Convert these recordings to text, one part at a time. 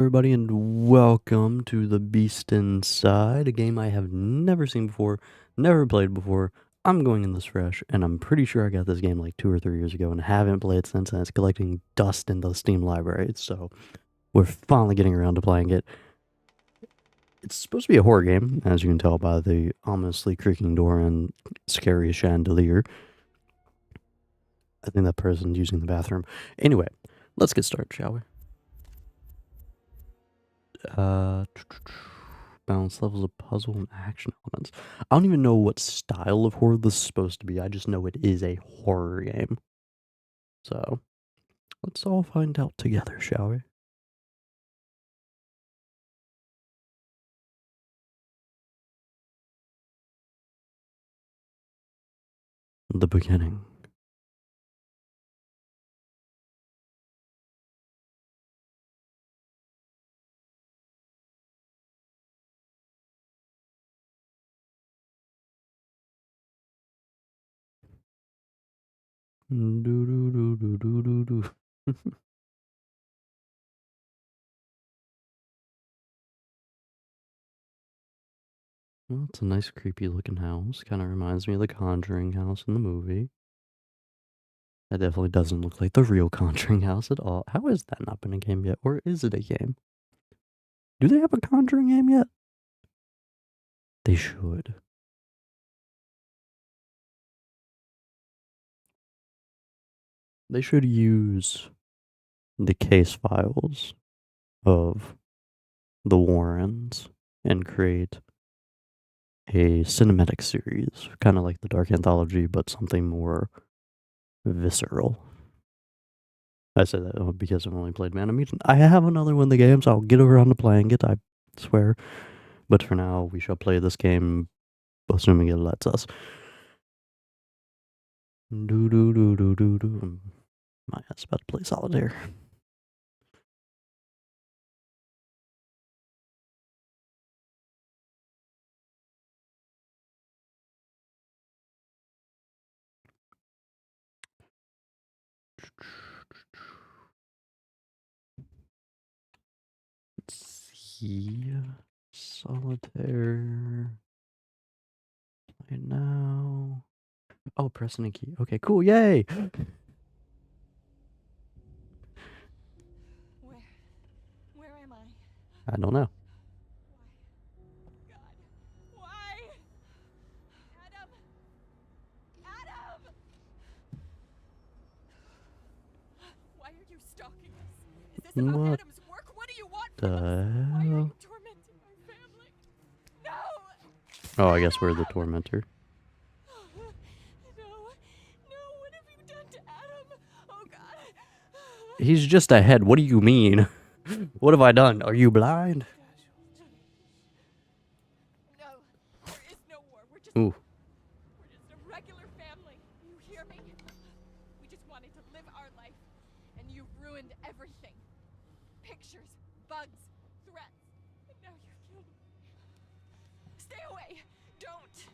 Everybody, and welcome to The Beast Inside, a game I have never seen before, never played before. I'm going in this fresh, and I'm pretty sure I got this game like 2 or 3 years ago and haven't played since, and it's collecting dust in the Steam library, so we're finally getting around to playing it. It's supposed to be a horror game, as you can tell by the ominously creaking door and scary chandelier. I think that person's using the bathroom. Anyway, let's get started, shall we? Balance levels of puzzle and action elements. I don't even know what style of horror this is supposed to be. I just know it is a horror game. So, let's all find out together, shall we? The beginning. Do do do do do do do. Well, it's a nice creepy looking house. Kind of reminds me of the Conjuring house in the movie. That definitely doesn't look like the real Conjuring house at all. How has that not been a game yet? Or is it a game? Do they have a Conjuring game yet? They should. They should use the case files of the Warrens and create a cinematic series, kind of like the Dark Anthology, but something more visceral. I say that because I've only played Man of Mutant. I have another one of the games. I'll get around to playing it, I swear. But for now, we shall play this game, assuming it lets us. Do do do do do do. My ass about to play solitaire. Let's see. Solitaire. Play now. Oh, pressing a key. Okay, cool. Yay! Where am I? I don't know. God. Why? Adam! Adam! Why are you stalking us? Is this about What Adam's work? What do you want the from us? Why are hell? you tormenting my family? No! Oh, I guess we're the Adam! tormentor. No. No, what have you done to Adam? Oh, God. He's just ahead. What do you mean? What have I done? Are you blind? No, there is no war. We're just Ooh. a regular family. You hear me? We just wanted to live our life, and you ruined everything. Pictures, bugs, threats, and now you killed me. Stay away! Don't!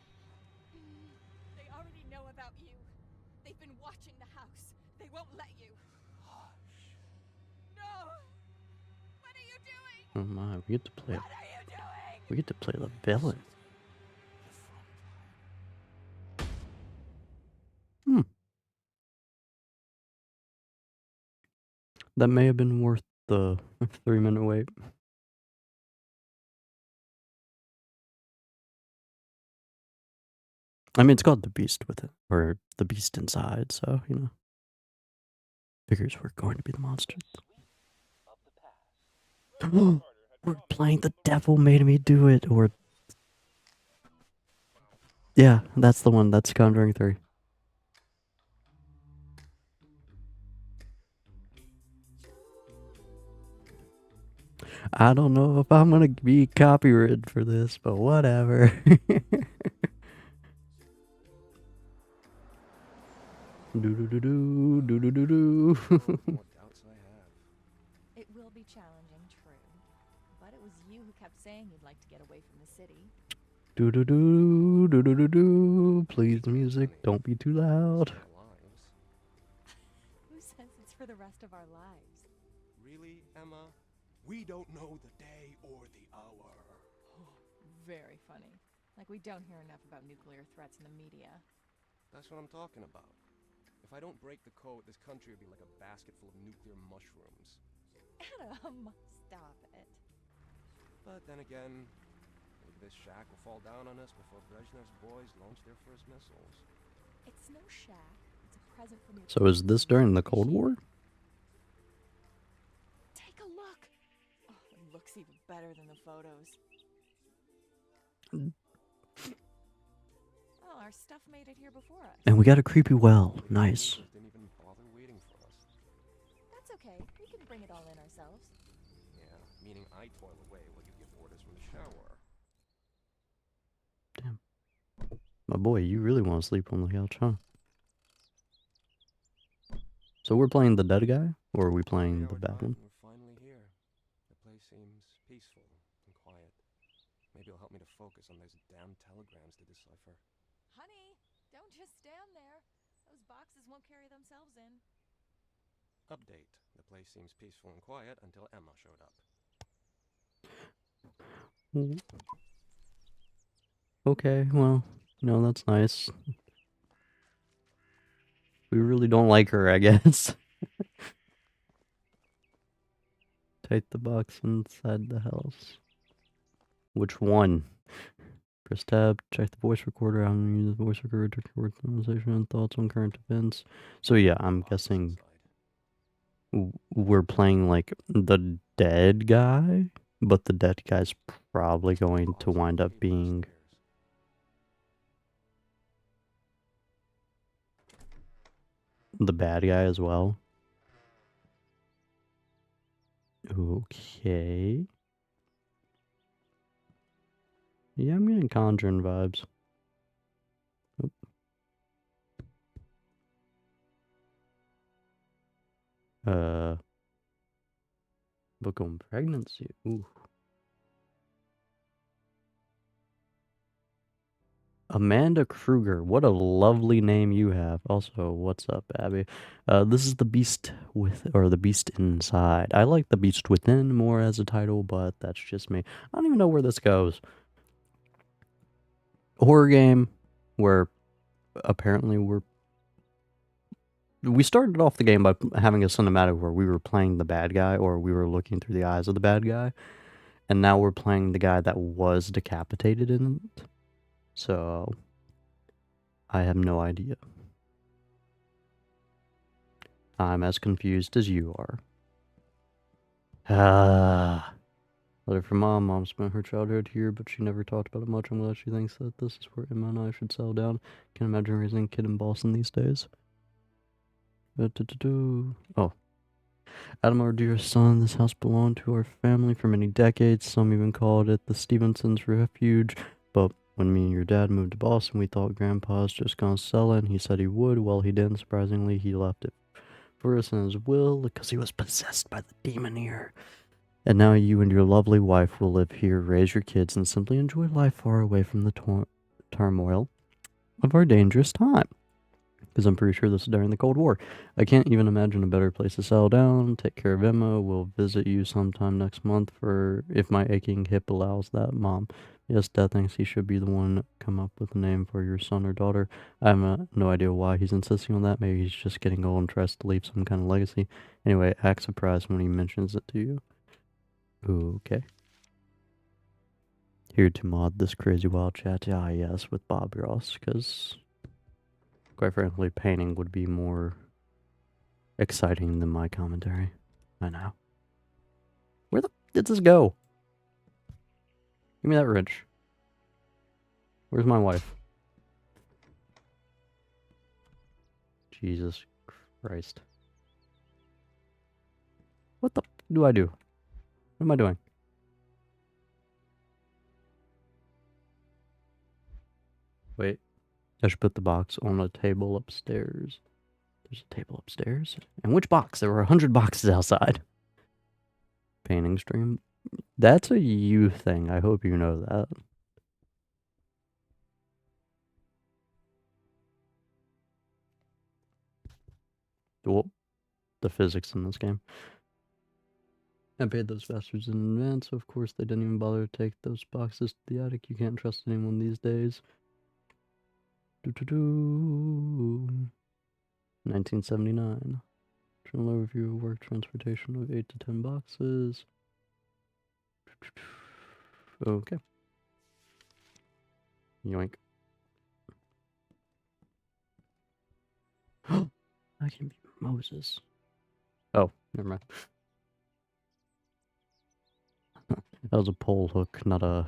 They already know about you. They've been watching the house. They won't let you. No! What are you doing? Oh my, we get to play. What are you doing? We get to play the villain. Hmm. That may have been worth the 3-minute wait. I mean, it's called The Beast with it, or The Beast Inside, so, you know. Figures we're going to be the monsters. We're playing The Devil Made Me Do It, or... Yeah, that's the one. That's Conjuring 3. I don't know if I'm gonna be copyrighted for this, but whatever. Do do do do do do do do. What doubts I have. It will be challenging, true. But it was you who kept saying you'd like to get away from the city. Do do do do do do do. Please, the music, don't be too loud. Who says it's for the rest of our lives? Really, Emma? We don't know the day or the hour. Very funny. Like we don't hear enough about nuclear threats in the media. That's what I'm talking about. If I don't break the code, this country will be like a basket full of nuclear mushrooms. Adam, stop it. But then again, maybe this shack will fall down on us before Brezhnev's boys launch their first missiles. It's no shack. It's a present from your So is this parents. during the Cold War? Take a look. Oh, it looks even better than the photos. Oh, our stuff made it here before us. And we got a creepy well. Nice. They didn't even bother waiting for us. That's okay. We can bring it all in ourselves. Yeah, meaning I toil away while you give orders from the shower. Damn. My boy, you really want to sleep on the couch, huh? So we're playing the dead guy? Or are we playing the 3-hour bad drive one? and we're finally here. The place seems peaceful and quiet. Maybe it'll help me to focus on those damn telegrams to decipher. Honey, don't just stand there. Those boxes won't carry themselves in. Update. The place seems peaceful and quiet until Emma showed up. Okay, well, that's nice. We really don't like her, I guess. Take the box inside the house. Which one? Press tab, check the voice recorder, how to use the voice recorder to record conversation and thoughts on current events. So yeah, I'm Box is guessing inside. we're playing like the dead guy, but the dead guy's probably going to Box wind up located being upstairs. the bad guy as well. Okay. Yeah, I'm getting Conjuring vibes. Oop. Book on pregnancy. Ooh. Amanda Kruger, what a lovely name you have. Also, what's up, Abby? This is The Beast The Beast Inside. I like The Beast Within more as a title, but that's just me. I don't even know where this goes. A horror game where apparently we started off the game by having a cinematic where we were playing the bad guy, or we were looking through the eyes of the bad guy, and now we're playing the guy that was decapitated in it. So I have no idea. I'm as confused as you are. Letter from Mom. Mom spent her childhood here, but she never talked about it much. I'm glad she thinks that this is where Emma and I should settle down. Can't imagine raising a kid in Boston these days. Oh. Adam, our dearest son, this house belonged to our family for many decades. Some even called it the Stevensons Refuge. But when me and your dad moved to Boston, we thought Grandpa's just gonna sell it, and he said he would. Well, he didn't. Surprisingly, he left it for us in his will because he was possessed by the demon here. And now you and your lovely wife will live here, raise your kids, and simply enjoy life far away from the turmoil of our dangerous time. Because I'm pretty sure this is during the Cold War. I can't even imagine a better place to settle down. Take care of Emma. We'll visit you sometime next month if my aching hip allows that, Mom. Yes, Dad thinks he should be the one to come up with a name for your son or daughter. I have no idea why he's insisting on that. Maybe he's just getting old and tries to leave some kind of legacy. Anyway, act surprised when he mentions it to you. Okay. Here to mod this crazy wild chat. Ah, yes, with Bob Ross, because quite frankly, painting would be more exciting than my commentary. I know. Where the did this go? Give me that wrench. Where's my wife? Jesus Christ. What the do I do? What am I doing? Wait. I should put the box on a table upstairs. There's a table upstairs? And which box? There were 100 boxes outside. Painting stream? That's a you thing. I hope you know that. Well, the physics in this game. I paid those bastards in advance, so of course they didn't even bother to take those boxes to the attic. You can't trust anyone these days. 1979. Journal overview of work transportation of 8 to 10 boxes. Okay. Yoink. I can be Moses. Oh, never mind. That was a pole hook, not a...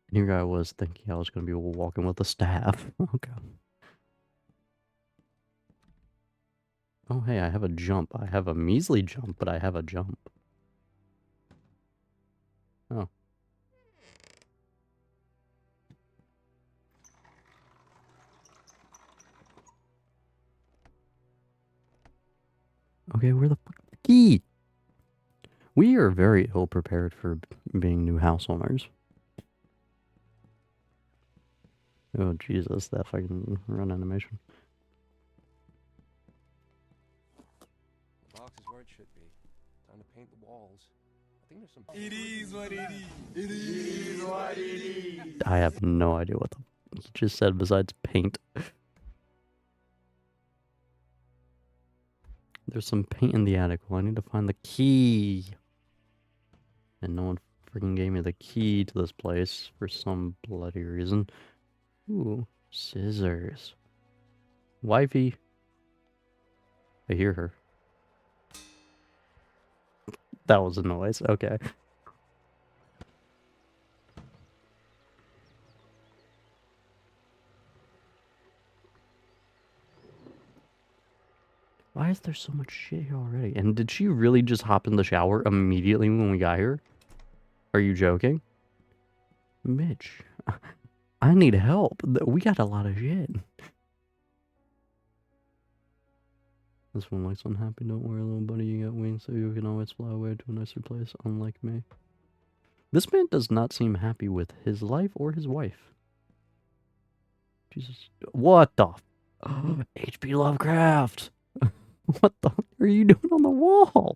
And here I was thinking I was going to be walking with a staff. Okay. Oh, hey, I have a jump. I have a measly jump, but I have a jump. Oh. Okay, where the fuck is the key? We are very ill prepared for being new house owners. Oh, Jesus, that fucking run animation. The box is where it should be. Time to paint the walls. I think there's some. It is what it is. It is what it is. I have no idea what the he just said besides paint. There's some paint in the attic. Well, I need to find the key. And no one freaking gave me the key to this place for some bloody reason. Ooh, scissors. Wifey. I hear her. That was a noise. Okay. Why is there so much shit here already? And did she really just hop in the shower immediately when we got here? Are you joking? Mitch, I need help. We got a lot of shit. This one looks unhappy. Don't worry, little buddy. You got wings, so you can always fly away to a nicer place, unlike me. This man does not seem happy with his life or his wife. Jesus. What the? H.P. Lovecraft! What the are you doing on the wall?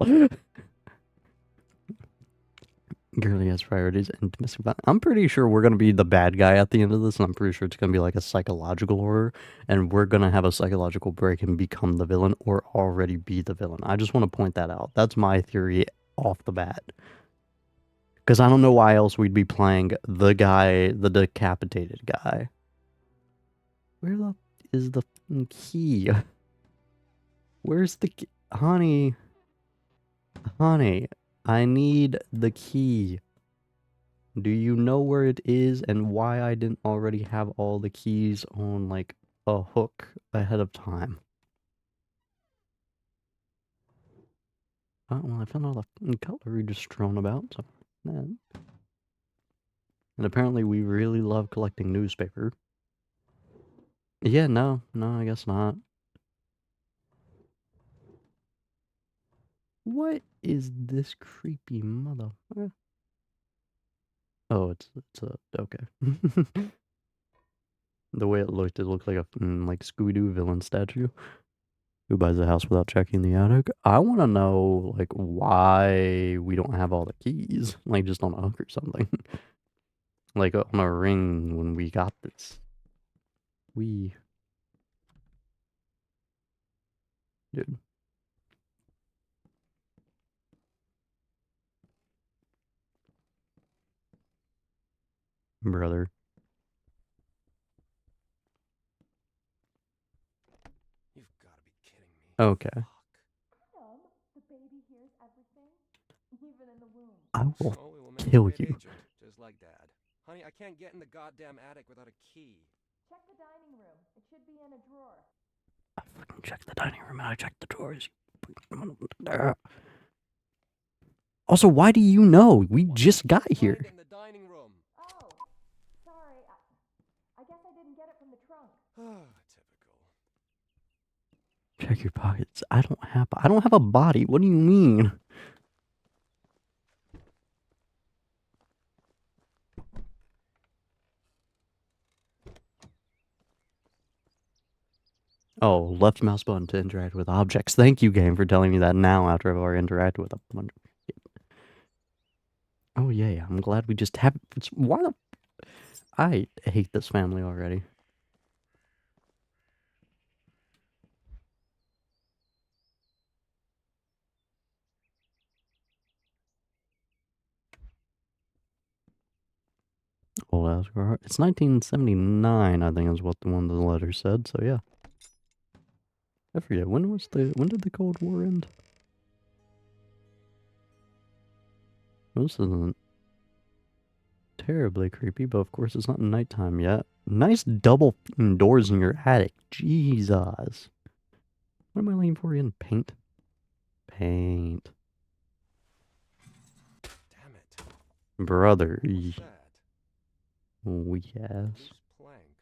Girlie has priorities and domestic violence. I'm pretty sure we're going to be the bad guy at the end of this, and I'm pretty sure it's going to be like a psychological horror, and we're going to have a psychological break and become the villain or already be the villain. I just want to point that out. That's my theory off the bat. Because I don't know why else we'd be playing the guy, the decapitated guy. Where the is the key? Where's the key? Honey, I need the key. Do you know where it is and why I didn't already have all the keys on, like, a hook ahead of time? Oh, well, I found all the cutlery just strewn about, so... Yeah. And apparently we really love collecting newspaper. Yeah, no, I guess not. What is this creepy motherfucker? Oh, it's okay. The way it looked like a like Scooby-Doo villain statue. Who buys a house without checking the attic? I want to know, like, why we don't have all the keys. Like, just on a hook or something. Like, on a ring when we got this. Dude. Brother. You've got to be kidding me. Okay. Fuck. The baby hears everything, even in the womb. I will Oh, we will make kill a great you. agent, just like Dad. Honey, I can't get in the goddamn attic without a key. Check the dining room. It should be in a drawer. I fucking checked the dining room and I checked the drawers. Also, why do you know? We just got here. Find it in the dining room. Oh, sorry. I guess I didn't get it from the trunk. Typical. Check your pockets. I don't have a body. What do you mean? Oh, left mouse button to interact with objects. Thank you, game, for telling me that now after I've already interacted with a bunch of shit. Oh, yeah, I'm glad we just have... Why the... I hate this family already. Old Asgard. It's 1979, I think is what one of the letters said, so yeah. I forget, when did the Cold War end? Well, this isn't terribly creepy, but of course it's not nighttime yet. Nice double doors in your attic. Jesus. What am I looking for again? Paint? Paint. Damn it. Brother. What's that? Yes. This plank.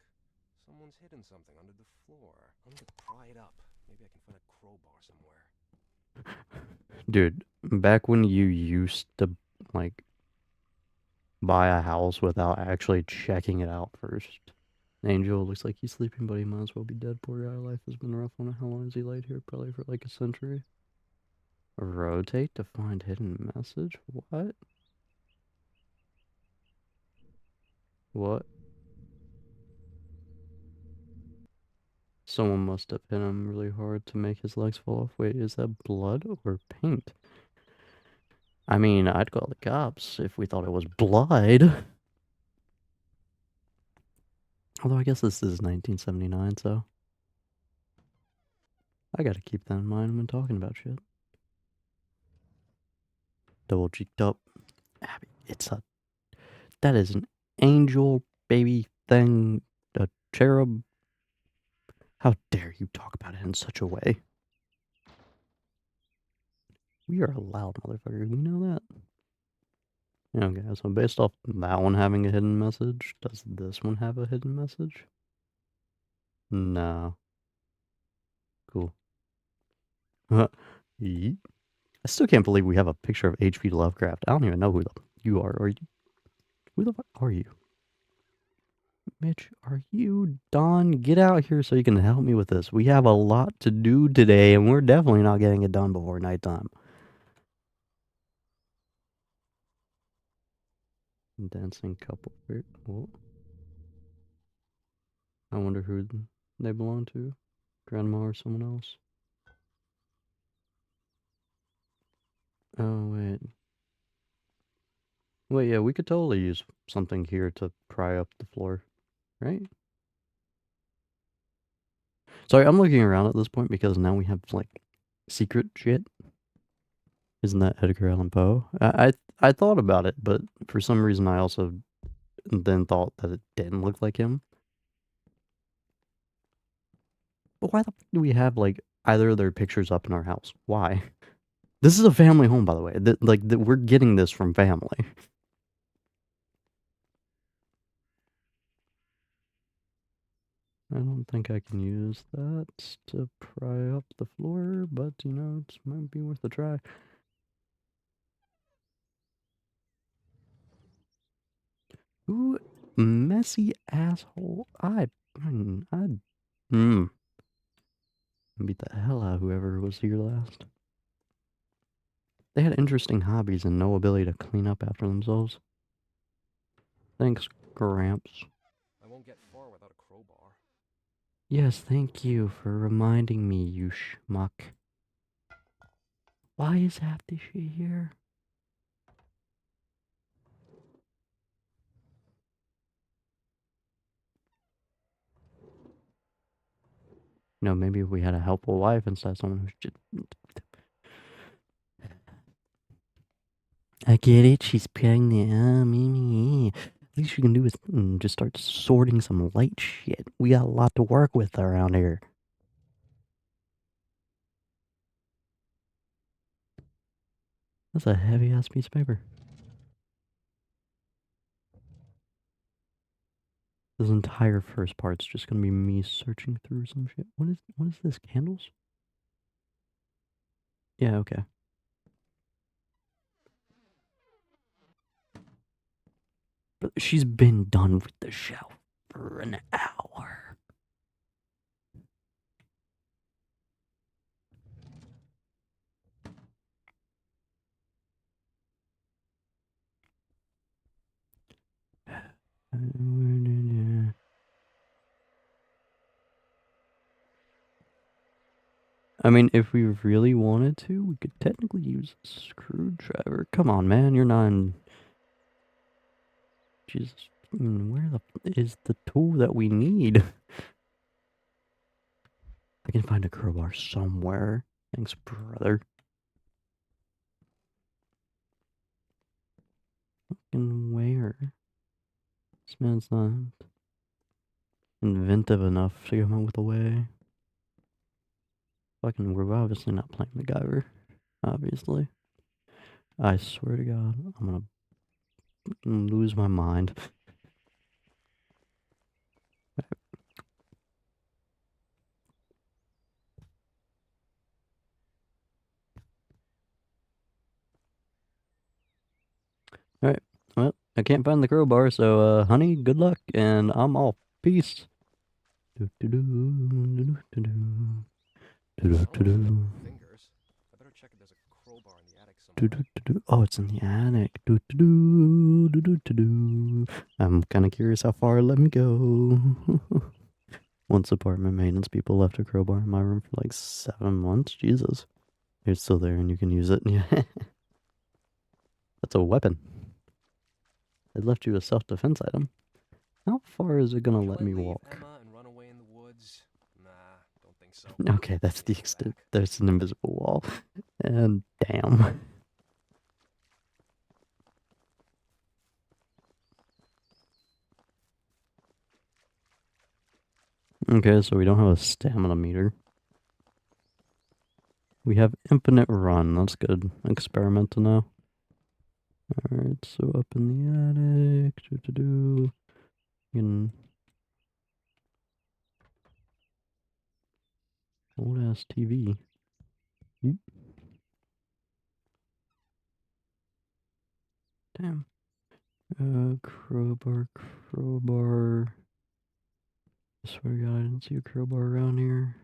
Someone's hidden something under the floor. I'm gonna pry it up. Maybe I can find a crowbar somewhere. Dude, back when you used to, like, buy a house without actually checking it out first. Angel looks like he's sleeping, but he might as well be dead. Poor guy, life has been rough on him. How long has he laid here? Probably for like a century. Rotate to find hidden message? What? What? Someone must have hit him really hard to make his legs fall off. Wait, is that blood or paint? I mean, I'd call the cops if we thought it was blood. Although I guess this is 1979, so I gotta keep that in mind when talking about shit. Double cheeked up. Abby, that is an angel baby thing, a cherub. How dare you talk about it in such a way? We are a loud motherfucker, we know that. Okay, so based off that one having a hidden message, does this one have a hidden message? No. Cool. Yeet. I still can't believe we have a picture of H.P. Lovecraft. I don't even know who the you are. Are you? Who the fuck are you? Mitch, are you Don? Get out here so you can help me with this. We have a lot to do today, and we're definitely not getting it done before nighttime. Dancing couple. Whoa. I wonder who they belong to. Grandma or someone else. Oh, wait. Wait, yeah, we could totally use something here to pry up the floor, right? Sorry, I'm looking around at this point because now we have, like, secret shit. Isn't that Edgar Allan Poe? I thought about it, but for some reason I also then thought that it didn't look like him. But why the fuck do we have, like, either of their pictures up in our house? Why? This is a family home, by the way. We're getting this from family. I don't think I can use that to pry up the floor, but, you know, it might be worth a try. Ooh, messy asshole. Beat the hell out of whoever was here last. They had interesting hobbies and no ability to clean up after themselves. Thanks, Gramps. I won't get far without a crowbar. Yes, thank you for reminding me, you schmuck. Why is half this shit here? No, maybe if we had a helpful wife instead of someone who's just... I get it, she's pregnant. Least you can do is just start sorting some light shit. We got a lot to work with around here. That's a heavy ass piece of paper. This entire first part's just gonna be me searching through some shit. What is this? Candles? Yeah, okay. But she's been done with the shelf for an hour. I mean, if we really wanted to, we could technically use a screwdriver. Come on, man, you're not in... Jesus, where the is the tool that we need? I can find a crowbar somewhere. Thanks, brother. Fucking where? This man's not inventive enough to come up with a way. Fucking, we're obviously not playing MacGyver. Obviously. I swear to God, I'm gonna lose my mind. Alright, well, I can't find the crowbar, so, honey, good luck, and I'm off. Peace. Fingers. I better check if there's a crowbar in the attic somewhere. Oh, it's in the attic. I'm kind of curious how far it let me go. Once apartment maintenance people left a crowbar in my room for like 7 months. Jesus. It's still there and you can use it. Yeah. That's a weapon. They left you a self-defense item. How far is it gonna Shall let I me leave walk? Emma and run away in the woods? Nah, don't think so. Okay, that's the Maybe go extent. back. There's an invisible wall. And damn. Okay, so we don't have a stamina meter. We have infinite run. That's good. Experiment to know. Alright, so up in the attic. You can... Old ass TV. Damn. Crowbar. I swear to God, I didn't see a crowbar around here.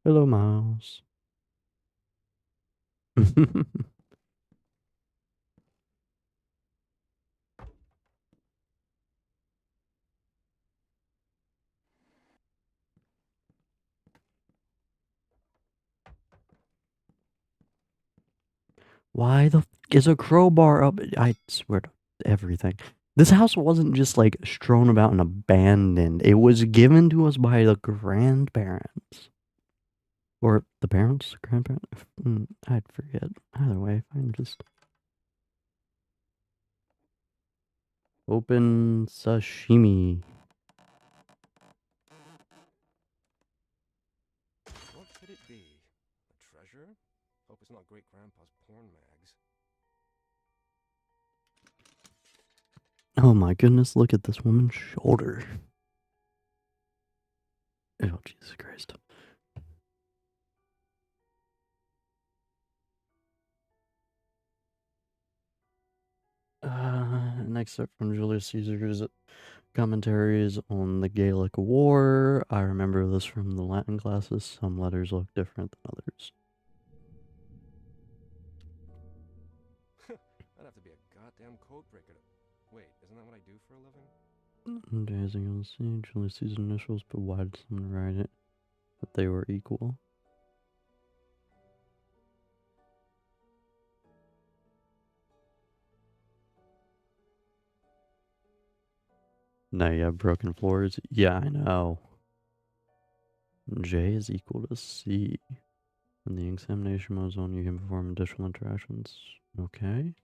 Hello, mouse. Why the f is a crowbar up? I swear to everything. This house wasn't just like strewn about and abandoned. It was given to us by the grandparents. Or the parents? Grandparents? I'd forget. Either way, fine, just... Open sashimi. What could it be? A treasure? Hope it's not Great Grandpa's porn mags. Oh my goodness, look at this woman's shoulder. Oh, Jesus Christ. An excerpt from Julius Caesar's commentaries on the Gallic War. I remember this from the Latin classes. Some letters look different than others. I'd have to be a goddamn code breaker to... Wait, isn't that what I do for a living? Gazing on the scene, Julius Caesar's initials, but why did someone write it? That they were equal. Now you have broken floors. Yeah, I know. J is equal to C. When the examination moves on, you can perform additional interactions. Okay.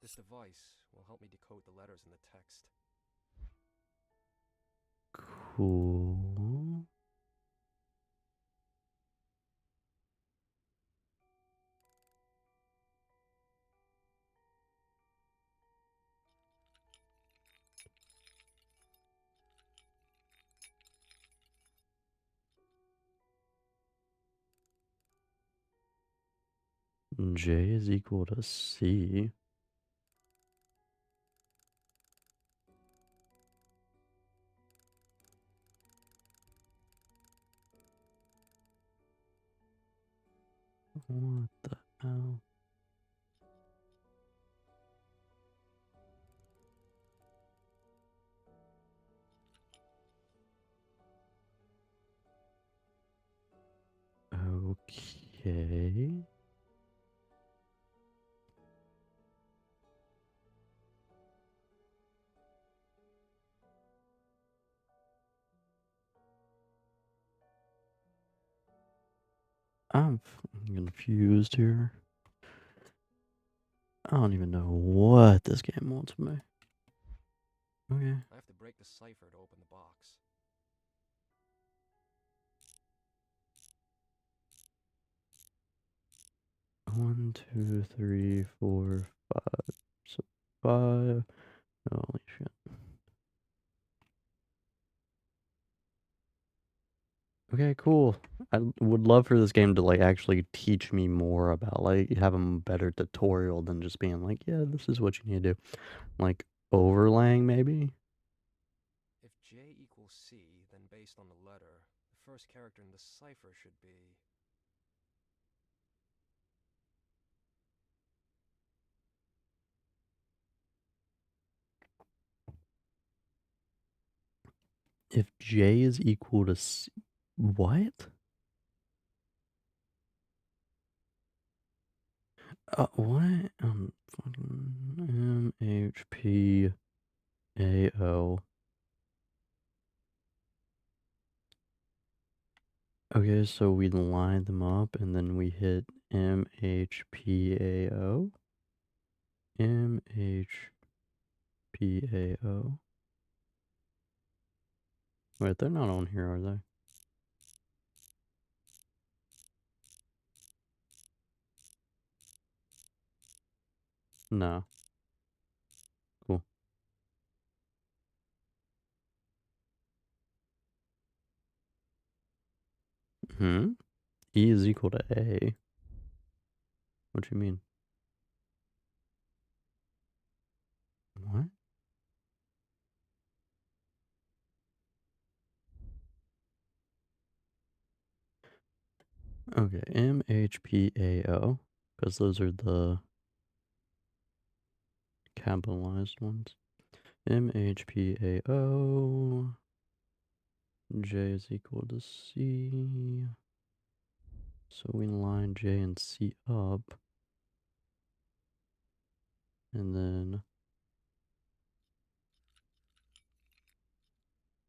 This device will help me decode the letters in the text. Cool. J is equal to C. What the hell? Okay. I'm confused here. I don't even know what this game wants from me. Okay. I have to break the cipher to open the box. One, two, three, four, five. So 5. Holy shit. Okay, cool. I would love for this game to like actually teach me more about like have a better tutorial than just being like, yeah, this is what you need to do. Like overlaying maybe? If J equals C, then based on the letter, the first character in the cipher should be... If J is equal to C, what? What? Fucking MHPAO. Okay, so we line them up and then we hit MHPAO. MHPAO. Wait, they're not on here, are they? No. Cool. E is equal to A. What do you mean? What? Okay, MHPAO, because those are the capitalized ones. MHPAO. J is equal to C. So we line J and C up. And then...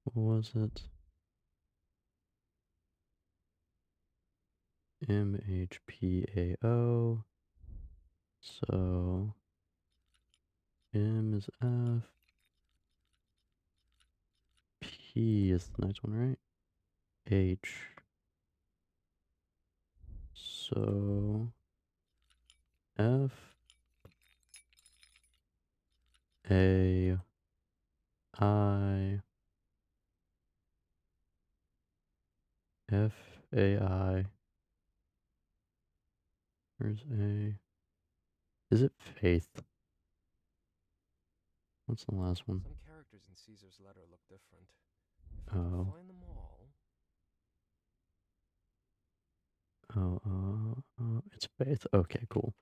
what was it? MHPAO. So M is F. P is the next one, right? H. So F A I F A I. Where's A? Is it Faith? What's the last one? Some characters in Caesar's letter look different. If I Oh. find them all... It's Faith. Okay, cool.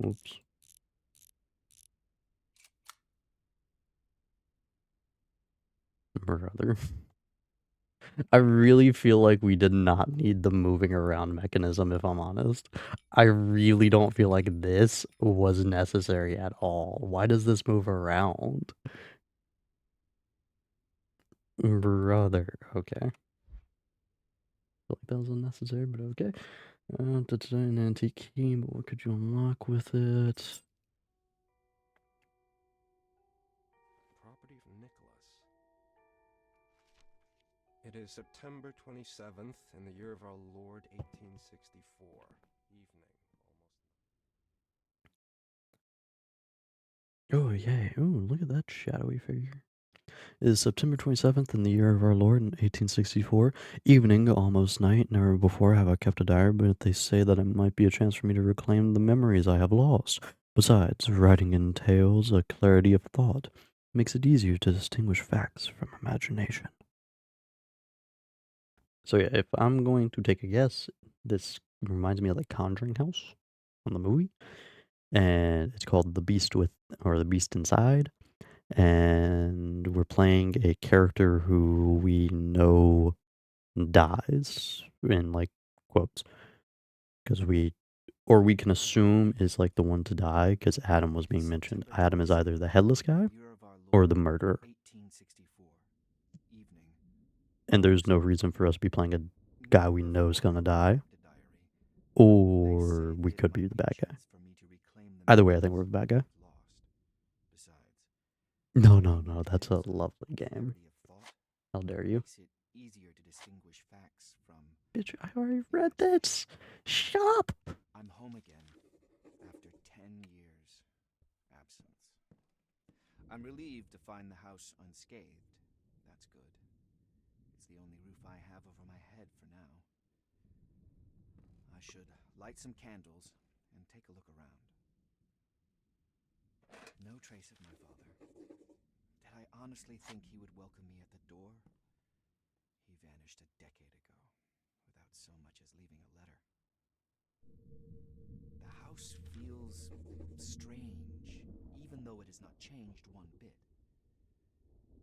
Oops. Brother. I really feel like we did not need the moving around mechanism, if I'm honest. I really don't feel like this was necessary at all. Why does this move around? Brother, okay. I feel like that was unnecessary, but okay. That's an antique key, but what could you unlock with it? Property of Nicholas. It is September 27th in the year of our Lord 1864. Evening, almost. Oh, yay. Oh, look at that shadowy figure. It is September 27th in the year of our Lord in 1864. Evening, almost night. Never before have I kept a diary, but they say that it might be a chance for me to reclaim the memories I have lost. Besides, writing entails a clarity of thought. Makes it easier to distinguish facts from imagination. So yeah, if I'm going to take a guess, this reminds me of like Conjuring House on the movie. And it's called The Beast Inside. and we're playing a character who we know dies in like quotes because we can assume is like the one to die because Adam was being mentioned. Adam is either the headless guy or the murderer. And there's no reason for us to be playing a guy we know is gonna die, or we could be the bad guy. Either way, I think we're the bad guy. No, that's a lovely game. How dare you? Bitch, I already read this. Shut up. I'm home again after 10 years' absence. I'm relieved to find the house unscathed. That's good. It's the only roof I have over my head for now. I should light some candles and take a look around. No trace of my father. Did I honestly think he would welcome me at the door? He vanished a decade ago, without so much as leaving a letter. The house feels strange, even though it has not changed one bit.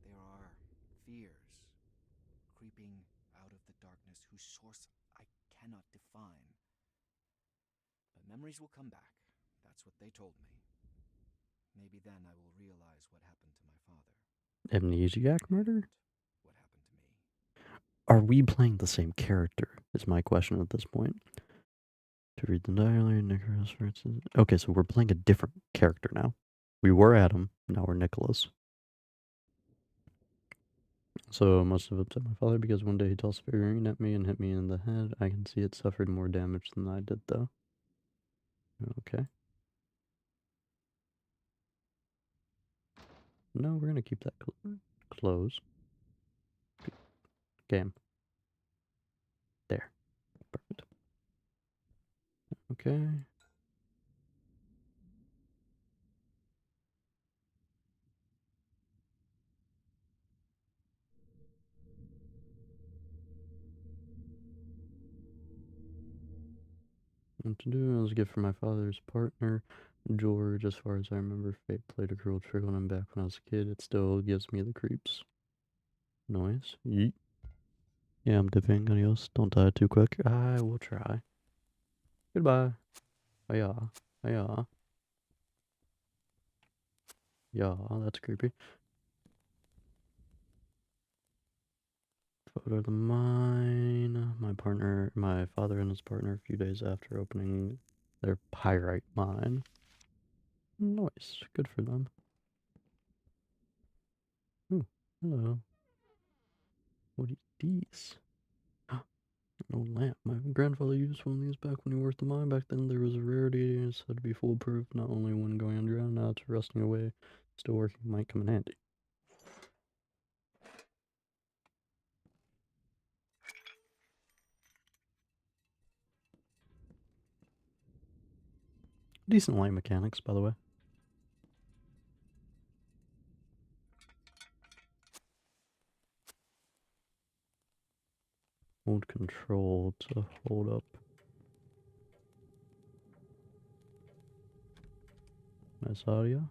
There are fears creeping out of the darkness whose source I cannot define. But memories will come back. That's what they told me. Maybe then I will realize what happened to my father. Amnesiac murder? What happened to me. Are we playing the same character? Is my question at this point. To read the diary, Nicholas, for instance. Okay, so we're playing a different character now. We were Adam, now we're Nicholas. So I must have upset my father because one day he tossed a figurine at me and hit me in the head. I can see it suffered more damage than I did, though. Okay. No, we're gonna keep that close. Game. There. Perfect. Okay. What to do? It was a gift from my father's partner, George. As far as I remember, fate played a cruel trick on him back when I was a kid. It still gives me the creeps. Noise. Yeet. Yeah, I'm dipping. Adios. Don't die too quick. I will try. Goodbye. Yeah. Yeah. Yeah, that's creepy. Photo of the mine. My father and his partner a few days after opening their pyrite mine. Nice. Good for them. Ooh, hello. What are these? No lamp. My grandfather used one of these back when he worked the mine. Back then there was a rarity and it said to be foolproof, not only when going underground, now it's rusting away. Still working, might come in handy. Decent light mechanics, by the way. Hold control to hold up. Nice audio.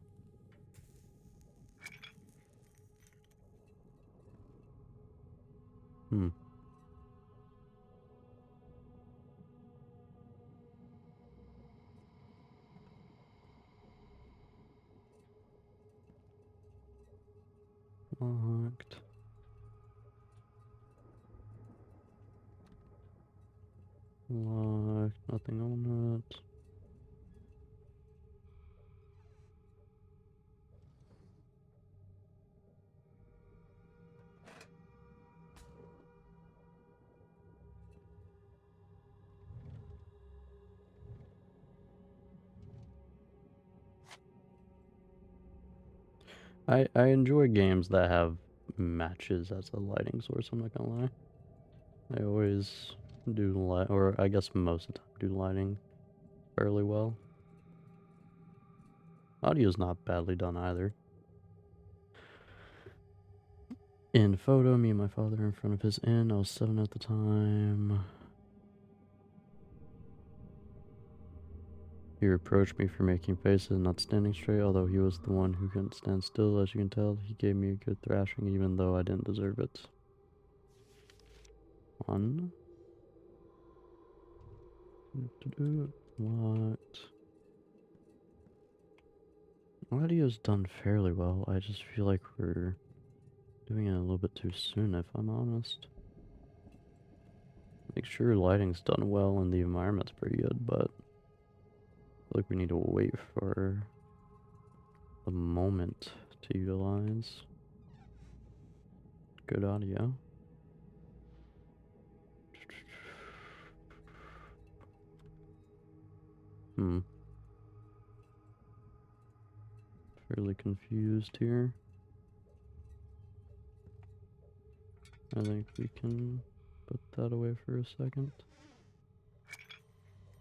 Locked. Locked. Nothing on it. I enjoy games that have matches as a lighting source, I'm not gonna lie. I always do light, or I guess most of the time do lighting fairly well. Audio's not badly done either. In photo, me and my father in front of his inn. I was 7 at the time. He reproached me for making faces and not standing straight, although he was the one who couldn't stand still. As you can tell, he gave me a good thrashing even though I didn't deserve it. One. What? Audio's done fairly well. I just feel like we're doing it a little bit too soon, if I'm honest. Make sure lighting's done well and the environment's pretty good, but I feel like we need to wait for the moment to utilize good audio. Fairly confused here. I think we can put that away for a second.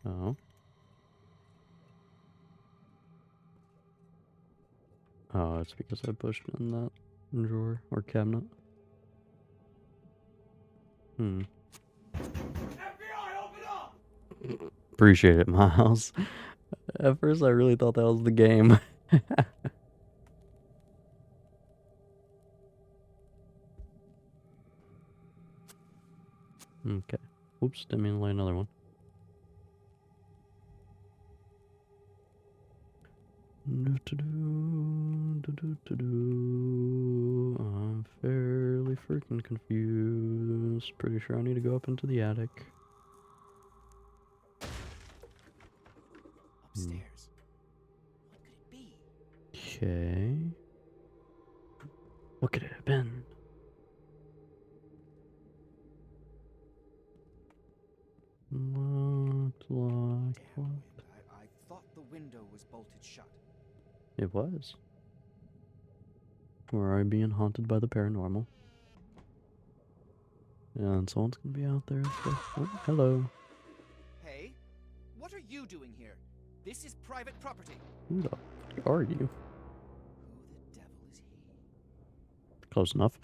Oh. Oh, it's because I pushed in that drawer or cabinet. FBI, open up! Appreciate it, Miles. At first I really thought that was the game. Okay. Oops, didn't mean to light another one. I'm fairly freaking confused. Pretty sure I need to go up into the attic. Upstairs. What could it be? Okay. What could it have been? Locked. Damn it. I thought the window was bolted shut. It was. Or are I being haunted by the paranormal? And someone's gonna be out there. So, oh, hello. Hey, what are you doing here? This is private property. Who the fuck are you? Who the devil is he? Close enough.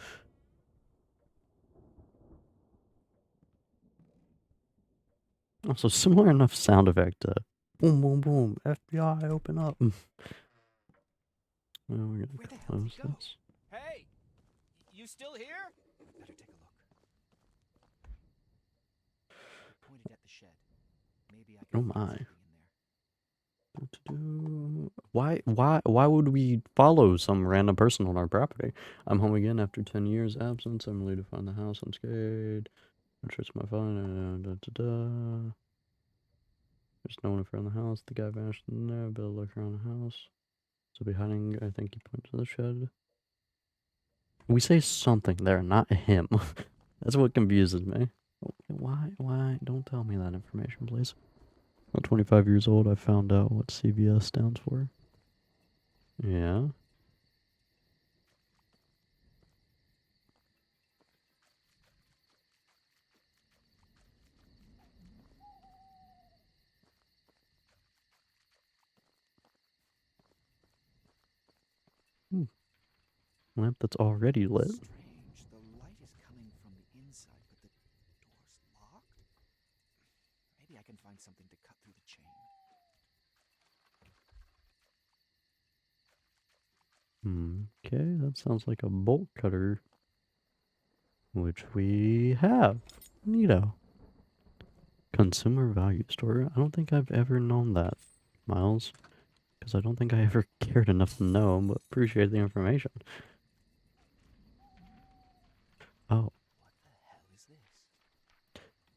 Also, similar enough sound effect to boom, boom, boom. FBI, open up. Well, we're gonna Where the hell did close he go? this. Hey, you still here? Better take a look. Pointed at the shed. Maybe I Oh can find my. something in there. Why would we follow some random person on our property? I'm home again after 10 years absence. I'm ready to find the house. I'm scared. I trust my phone. There's no one around the house. The guy vanished in there. Better look around the house. So be hiding. I think he pointed to the shed. We say something there, not him. That's what confuses me. Why? Don't tell me that information, please. At 25 years old, I found out what CVS stands for. Yeah. Lamp that's already lit. Strange. The light is coming from the inside, but the door's locked? Maybe I can find something to cut through the chain. Okay, that sounds like a bolt cutter. Which we have. Neato. Consumer value store. I don't think I've ever known that, Miles. Because I don't think I ever cared enough to know, but appreciate the information. Oh. What the hell is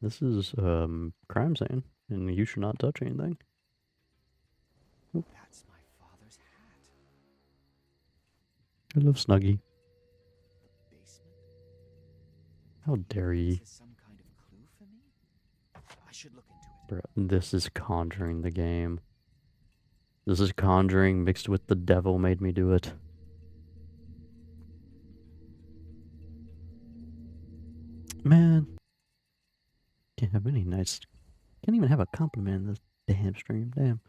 this? This is, crime scene. And you should not touch anything. That's my father's hat. I love Snuggy. The basement? How dare Is ye. this some kind of clue for me? I should look into it. Bro, this is Conjuring the game. This is Conjuring mixed with the devil made me do it. Man. Can't have any nice... Can't even have a compliment in this damn stream. Damn.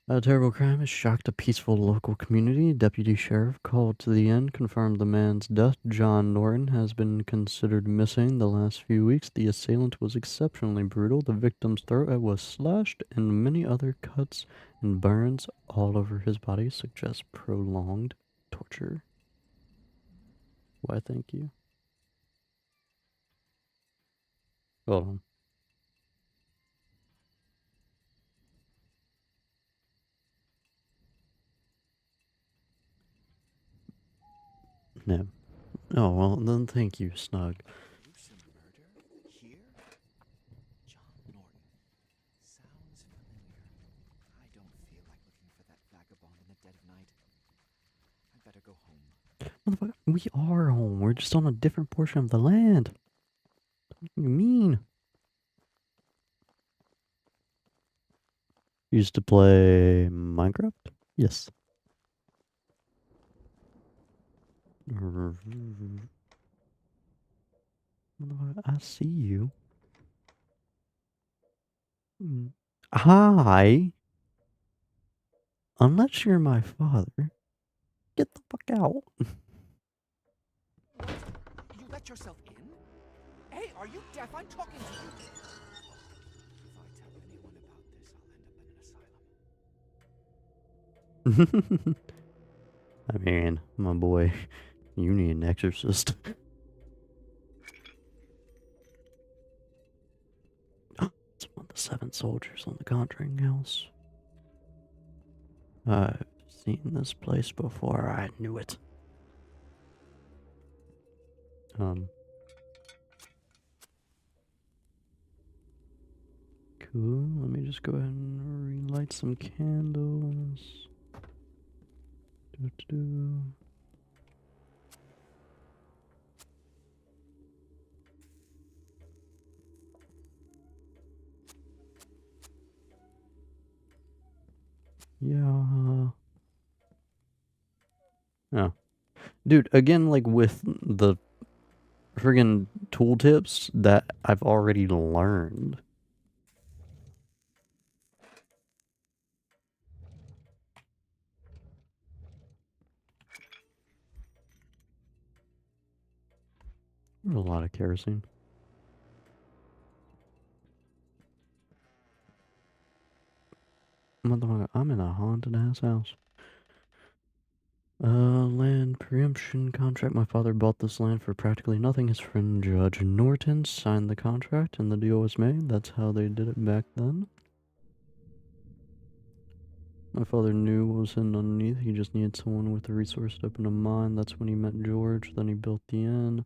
A terrible crime has shocked a peaceful local community. Deputy Sheriff called to the inn confirmed the man's death. John Norton has been considered missing the last few weeks. The assailant was exceptionally brutal. The victim's throat was slashed and many other cuts and burns all over his body suggest prolonged torture. Why, thank you. Hold on. No. Oh, well, then thank you, Snug. Gruesome murder? Here? John Norton. Sounds familiar. I don't feel like looking for that vagabond in the dead of night. I'd better go home. Motherfucker, we are home. We're just on a different portion of the land. What do you mean? Used to play Minecraft? Yes. I see you. Hi. Unless you're my father, get the fuck out. What? You let yourself in? Hey, are you deaf? I'm talking to you. If I tell anyone about this, I'll end up in an asylum. I mean, my boy, you need an exorcist. It's one of the 7 soldiers on the Conjuring House. I've seen this place before. I knew it. Cool. Let me just go ahead and relight some candles. Doo-doo-doo. Yeah. Oh. Dude, again, like with the friggin' tooltips that I've already learned. There's a lot of kerosene. Motherfucker, I'm in a haunted ass house. Land preemption contract. My father bought this land for practically nothing. His friend Judge Norton signed the contract and the deal was made. That's how they did it back then. My father knew what was hidden underneath. He just needed someone with the resources to open a mine. That's when he met George. Then he built the inn.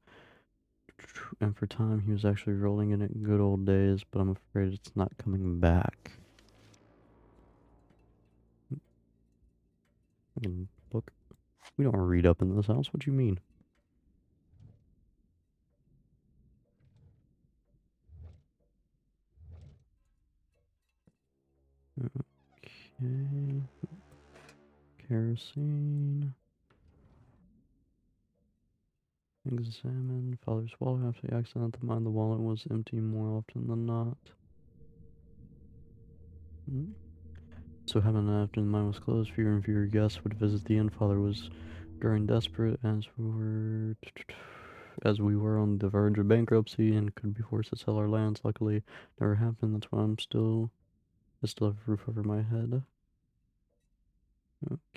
And for time, he was actually rolling in it good old days, but I'm afraid it's not coming back. Look, we don't read up in this house. What do you mean? Okay. Kerosene. Examine. Father's wallet. After the accident, the mind, the wallet was empty more often than not. So happened after the mine was closed, fewer and fewer guests would visit the inn. Father was growing desperate as we were on the verge of bankruptcy and could be forced to sell our lands. Luckily, never happened. That's why I still have a roof over my head.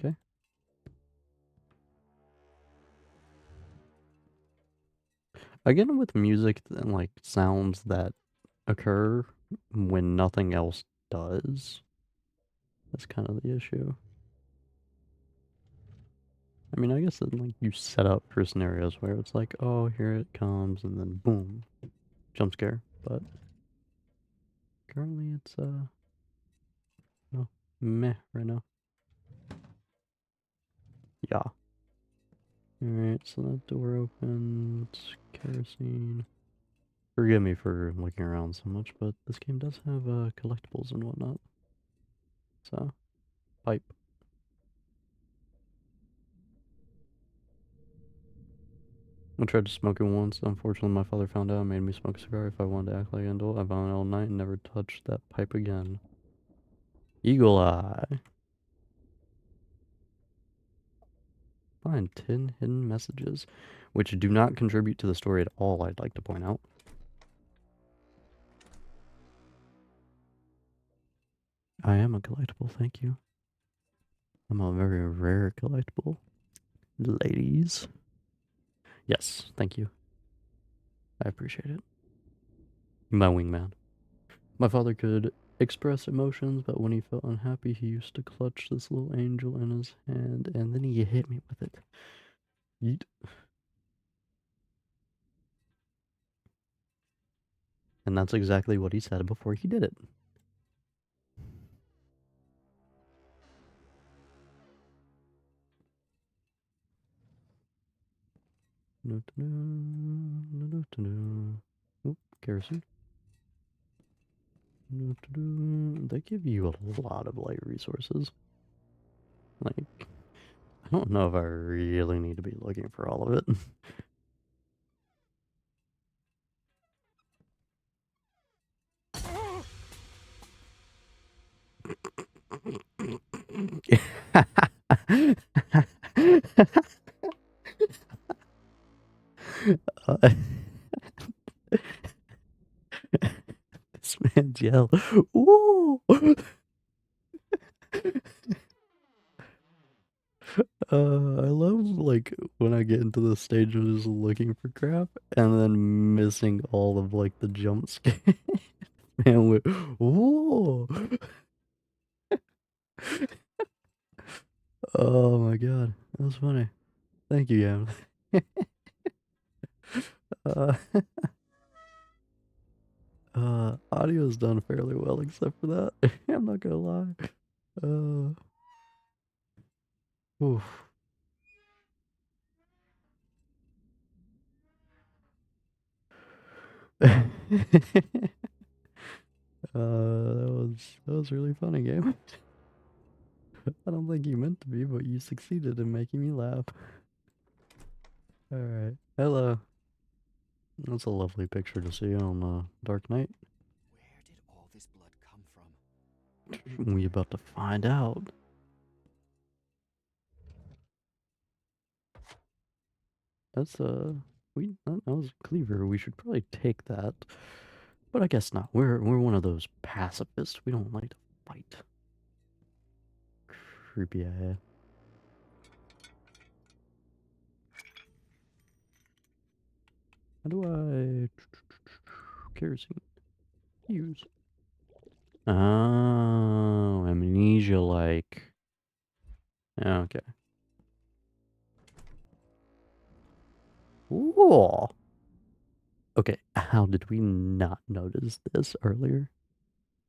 Okay. Again, with music and like sounds that occur when nothing else does, that's kind of the issue. I mean, I guess that, like, you set up for scenarios where it's like, oh, here it comes, and then boom, jump scare. But currently, it's oh, meh right now. Yeah. Alright, so that door opens. Kerosene. Forgive me for looking around so much, but this game does have collectibles and whatnot. So, pipe. I tried to smoke it once. Unfortunately, my father found out and made me smoke a cigar. If I wanted to act like an adult, I vowed all night and never touched that pipe again. Eagle Eye. Find 10 hidden messages, which do not contribute to the story at all, I'd like to point out. I am a collectible, thank you. I'm a very rare collectible. Ladies. Yes, thank you. I appreciate it. My wingman. My father could express emotions, but when he felt unhappy, he used to clutch this little angel in his hand, and then he hit me with it. Yeet. And that's exactly what he said before he did it. Oh, kerosene. They give you a lot of light resources. Like, I don't know if I really need to be looking for all of it. This man's yell. Whoa! I love like when I get into the stage of just looking for crap and then missing all of like the jump scares. Man went, whoa! Oh my god, that was funny. Thank you, Yam. uh, audio's done fairly well except for that. I'm not gonna lie. Oof. That was really funny, game. I don't think you meant to be, but you succeeded in making me laugh. Alright. Hello. That's a lovely picture to see on Dark Knight. Where did all this blood come from? We about to find out. That's that was Cleaver. We should probably take that. But I guess not. We're one of those pacifists. We don't like to fight. Creepy ass. How do I kerosene use? Oh, amnesia like. Okay. Ooh. Okay, how did we not notice this earlier?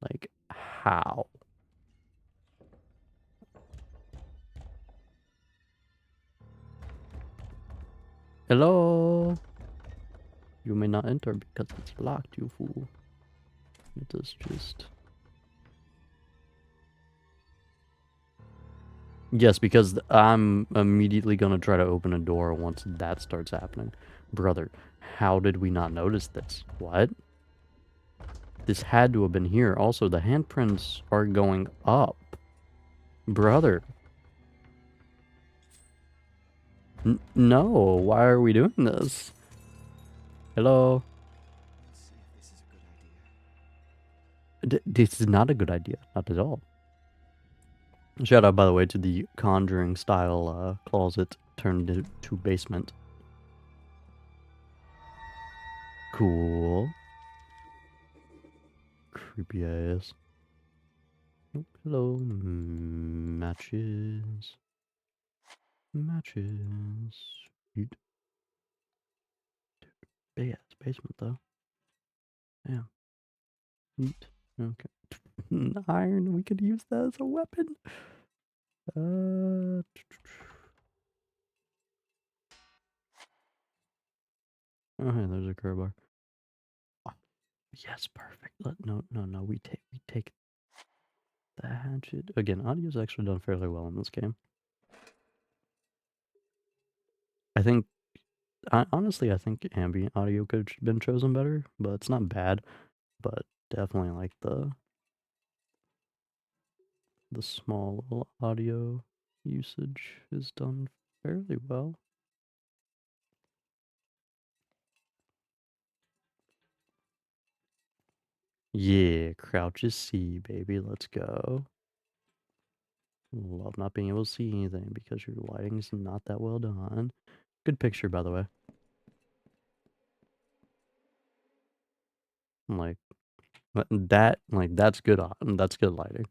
Like, how? Hello? You may not enter because it's locked, you fool. It is just... Yes, because I'm immediately gonna try to open a door once that starts happening. Brother, how did we not notice this? What? This had to have been here. Also, the handprints are going up. Brother. No, why are we doing this? Hello? Let's see if this is a good idea. This is not a good idea. Not at all. Shout out, by the way, to the Conjuring style closet turned into basement. Cool. Creepy ass. Oh, hello. Matches. Matches. Yeet. Big ass basement, though. Damn. Yeet. Okay. Iron. We could use that as a weapon. Oh, hey, there's a crowbar. Oh, yes, perfect. No. We take the hatchet. Again, audio's actually done fairly well in this game. I think, honestly, I think ambient audio could have been chosen better, but it's not bad. But definitely like the small little audio usage is done fairly well. Yeah, Crouches C, baby. Let's go. Love not being able to see anything because your lighting's not that well done. Good picture, by the way. Like that, like that's good. That's good lighting.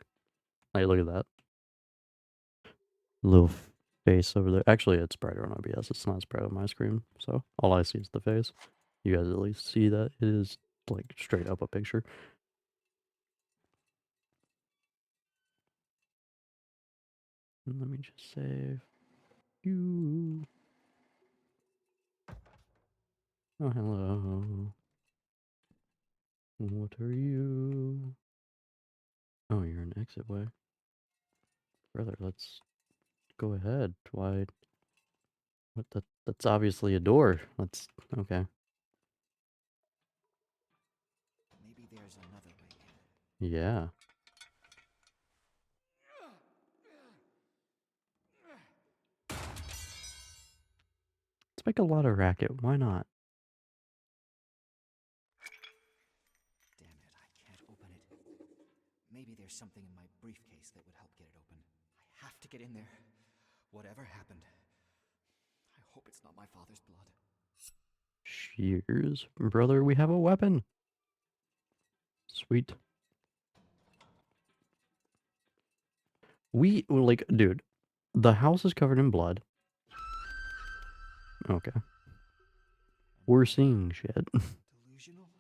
Like, look at that little face over there. Actually, it's brighter on OBS. It's not as bright on my screen, so all I see is the face. You guys at least see that it is like straight up a picture. And let me just save you. Oh, hello. What are you? Oh, you're an exit way. Brother, let's go ahead. Why? What? That's obviously a door. Let's. Okay. Maybe there's another way in. Yeah. Let's make a lot of racket. Why not? Damn it, I can't open it. Maybe there's something in my briefcase that would help get it open. I have to get in there. Whatever happened. I hope it's not my father's blood. Cheers, brother. We have a weapon. Sweet. Like, dude, the house is covered in blood. Okay. We're seeing shit. Delusional?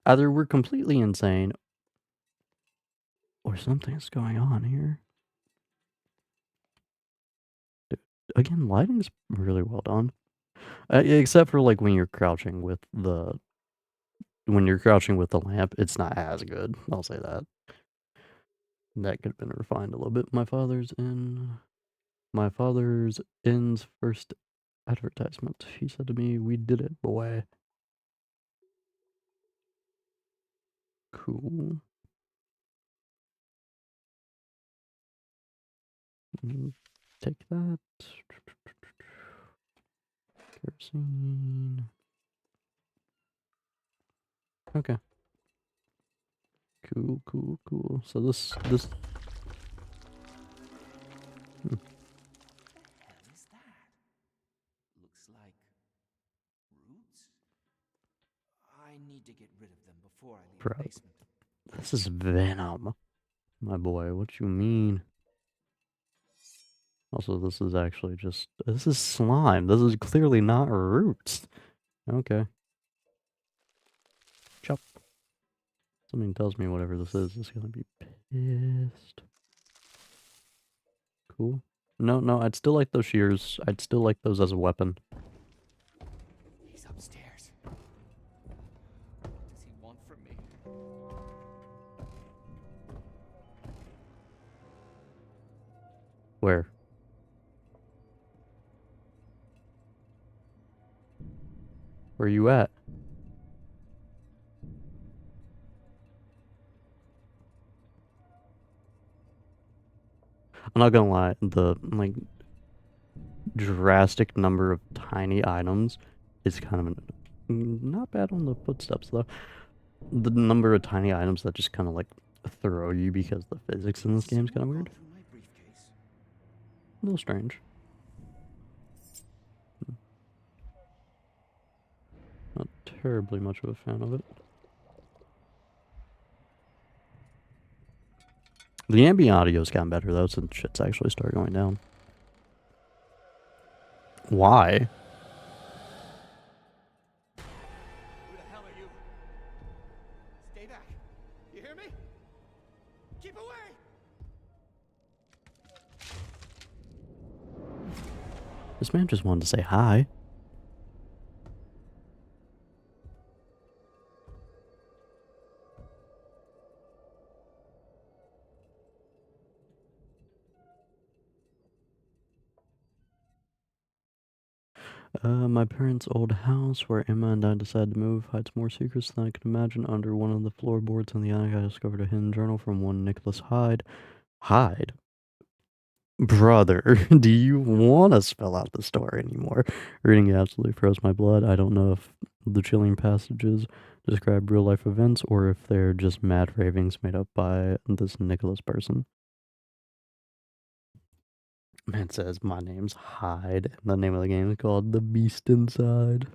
Either we're completely insane, or something's going on here. Dude, again, lighting's really well done. Except for, like, when you're crouching with the... When you're crouching with the lamp, it's not as good. I'll say that. That could have been refined a little bit. My father's In's first advertisement. He said to me, "We did it, boy." Cool. Take that. Kerosene. Okay. Cool, cool, cool. So this. What the hell is that? Looks like roots? I need to get rid of them before I leave Bro. the basement. This is venom. My boy, what you mean? Also, this is actually just... This is slime. This is clearly not roots. Okay. Chop. Something tells me whatever this is gonna be pissed. Cool. No, I'd still like those shears. I'd still like those as a weapon. He's upstairs. What does he want from me? Where? Where you at? I'm not gonna lie, the, like, drastic number of tiny items is kind of not bad on the footsteps, though. The number of tiny items that just kind of, like, throw you because the physics in this game is kind of weird. All through my briefcase. A little strange. Not terribly much of a fan of it. The ambient audio's gotten better, though, since shit's actually started going down. Why? Who the hell are you? Stay back. You hear me? Keep away! This man just wanted to say hi. My parents' old house, where Emma and I decided to move, hides more secrets than I could imagine. Under one of the floorboards in the attic, I discovered a hidden journal from one Nicholas Hyde. Hyde? Brother, do you want to spell out the story anymore? Reading it absolutely froze my blood. I don't know if the chilling passages describe real life events or if they're just mad ravings made up by this Nicholas person. Man says my name's Hyde, and the name of the game is called The Beast Inside.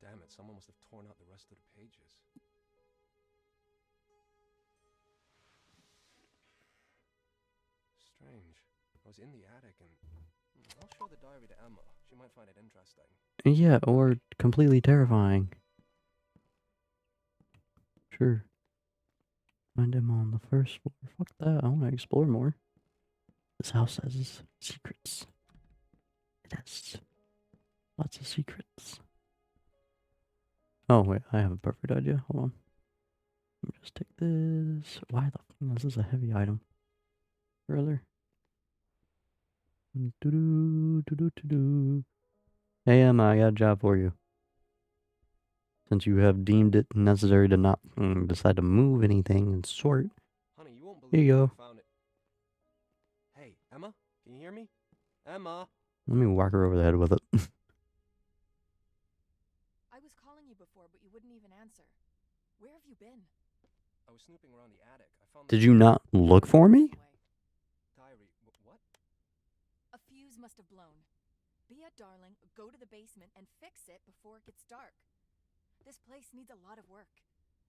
Damn it, someone must have torn out the rest of the pages. Strange. I was in the attic and... I'll show the diary to Emma. She might find it interesting. Yeah, or completely terrifying. Sure. Find him on the first floor. Fuck that, I want to explore more. This house has secrets. It has lots of secrets. Oh, wait, I have a perfect idea. Hold on. Let me just take this. Why the fuck is this a heavy item? Brother. Hey, Emma, I got a job for you. Since you have deemed it necessary to not decide to move anything and sort. Honey, you won't Here believe you where go. I found it. Hey, Emma? Can you hear me? Emma? Let me whack her over the head with it. I was calling you before, but you wouldn't even answer. Where have you been? I was snooping around the attic. I found Did you not look for me? diary. What? A fuse must have blown. Be a darling, go to the basement and fix it before it gets dark. This place needs a lot of work.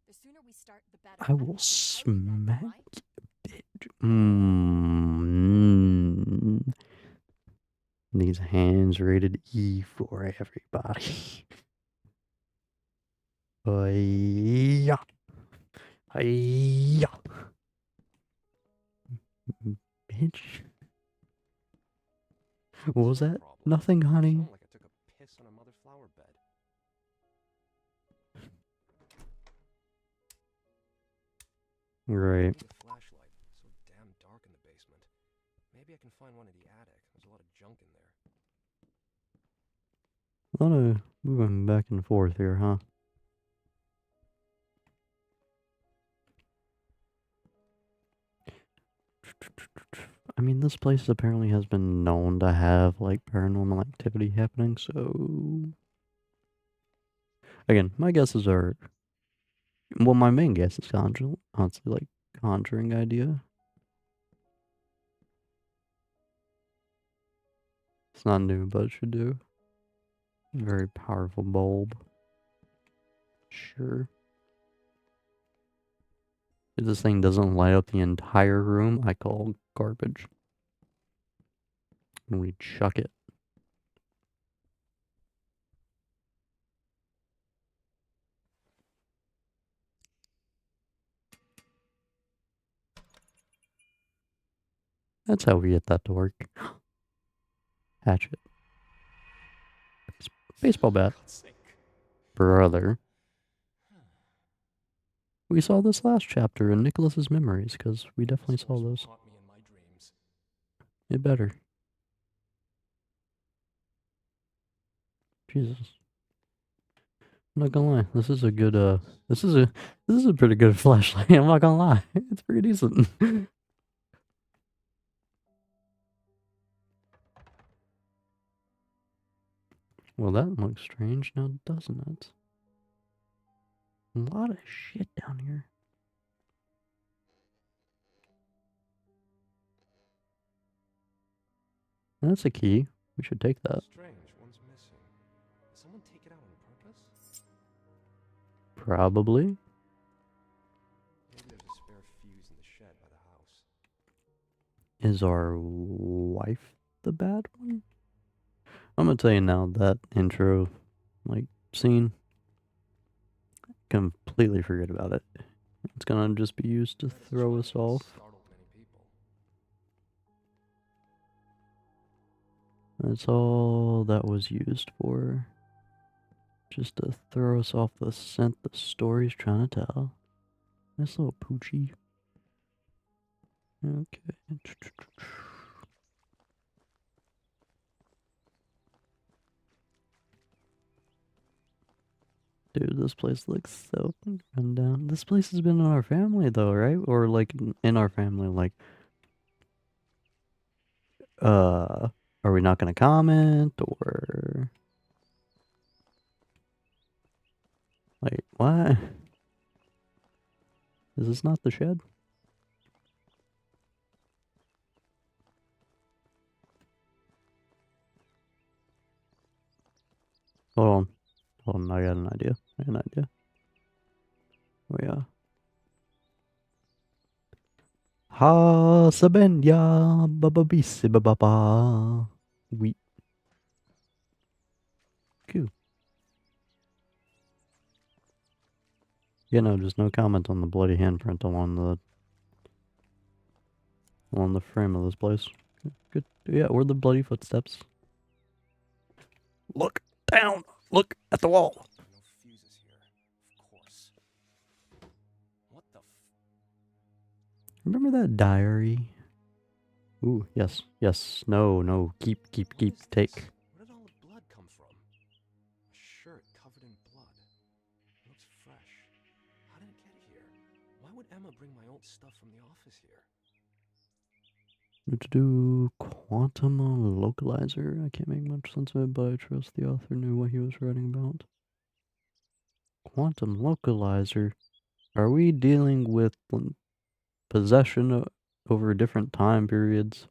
The sooner we start, the better. I will don't know. smack Right? bitch. These hands rated E for everybody. Hiya. Hiya. Bitch. What was that? Problem. Nothing, honey. Sounded like I took a piss on a mother flower bed. Right. I need a flashlight. It's so damn dark in the basement. Maybe I can find one in the attic. There's a lot of junk in there. A lot of moving back and forth here, huh? I mean, this place apparently has been known to have, like, paranormal activity happening, so... Again, my guesses are... Well, my main guess is honestly, like, conjuring idea. It's not new, but it should do. Very powerful bulb. Sure. If this thing doesn't light up the entire room, I call garbage. And we chuck it. That's how we get that to work. Hatchet. Baseball bat. God's sake. Brother. We saw this last chapter in Nicholas's memories, because we definitely saw Source will those. haunt me in my dreams. It better. Jesus. I'm not gonna lie, this is a good this is a pretty good flashlight, I'm not gonna lie. It's pretty decent. Well, that looks strange now, doesn't it? A lot of shit down here. That's a key. We should take that. Strange, one's missing. Did someone take it out on purpose? Probably. Maybe there's a spare fuse in the shed by the house. Is our wife the bad one? I'm gonna tell you now, that intro, like, scene, completely forget about it. It's gonna just be used to That is throw true, us it off. startled many people. That's all that was used for. Just to throw us off the scent the story's trying to tell. Nice little poochie. Okay. Dude, this place looks so run down. This place has been in our family though, right? Or like in our family, like are we not gonna comment or like what? Is this not the shed? Hold on. Hold on, I got an idea. Oh yeah. Ha sabenya baba bisi baba. We cool. Yeah, no, just no comment on the bloody handprint along the frame of this place. Good. Yeah, where the bloody footsteps? Look down. Look at the wall. No fuses here, of course. What the Remember that diary? Ooh, yes, yes. No. Keep. What is Take. this? Where did all the blood come from? A shirt covered in blood. It looks fresh. How did it get here? Why would Emma bring my old stuff from the office here? To do quantum localizer. I can't make much sense of it, but I trust the author knew what he was writing about. Quantum localizer. Are we dealing with possession over different time periods?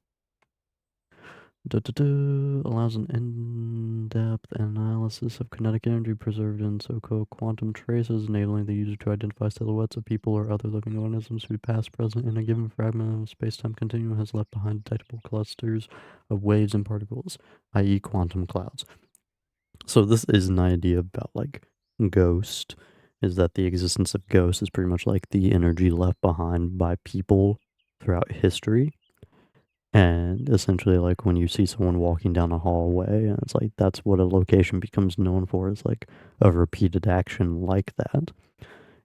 Allows an in-depth analysis of kinetic energy preserved in so-called quantum traces, enabling the user to identify silhouettes of people or other living organisms who past present in a given fragment of space-time continuum has left behind detectable clusters of waves and particles, i.e. quantum clouds. So this is an idea about like ghost, is that the existence of ghosts is pretty much like the energy left behind by people throughout history. And essentially, like when you see someone walking down a hallway, and it's like that's what a location becomes known for, is like a repeated action like that.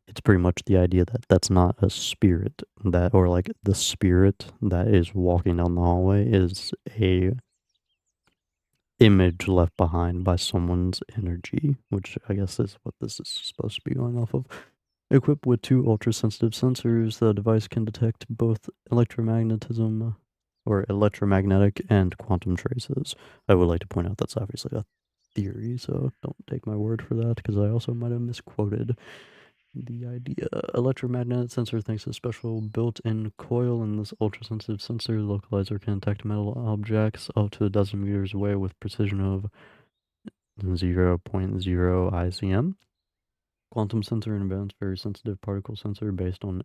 It's pretty much the idea that that's not a spirit, that, or like the spirit that is walking down the hallway is a image left behind by someone's energy, which I guess is what this is supposed to be going off of. Equipped with 2 ultra-sensitive sensors, the device can detect both electromagnetism or electromagnetic and quantum traces. I would like to point out that's obviously a theory, so don't take my word for that, because I also might have misquoted the idea. Electromagnetic sensor thanks to a special built-in coil in this ultra-sensitive sensor. The localizer can detect metal objects up to a dozen meters away with precision of 0.0 ICM. Quantum sensor and advanced very sensitive particle sensor based on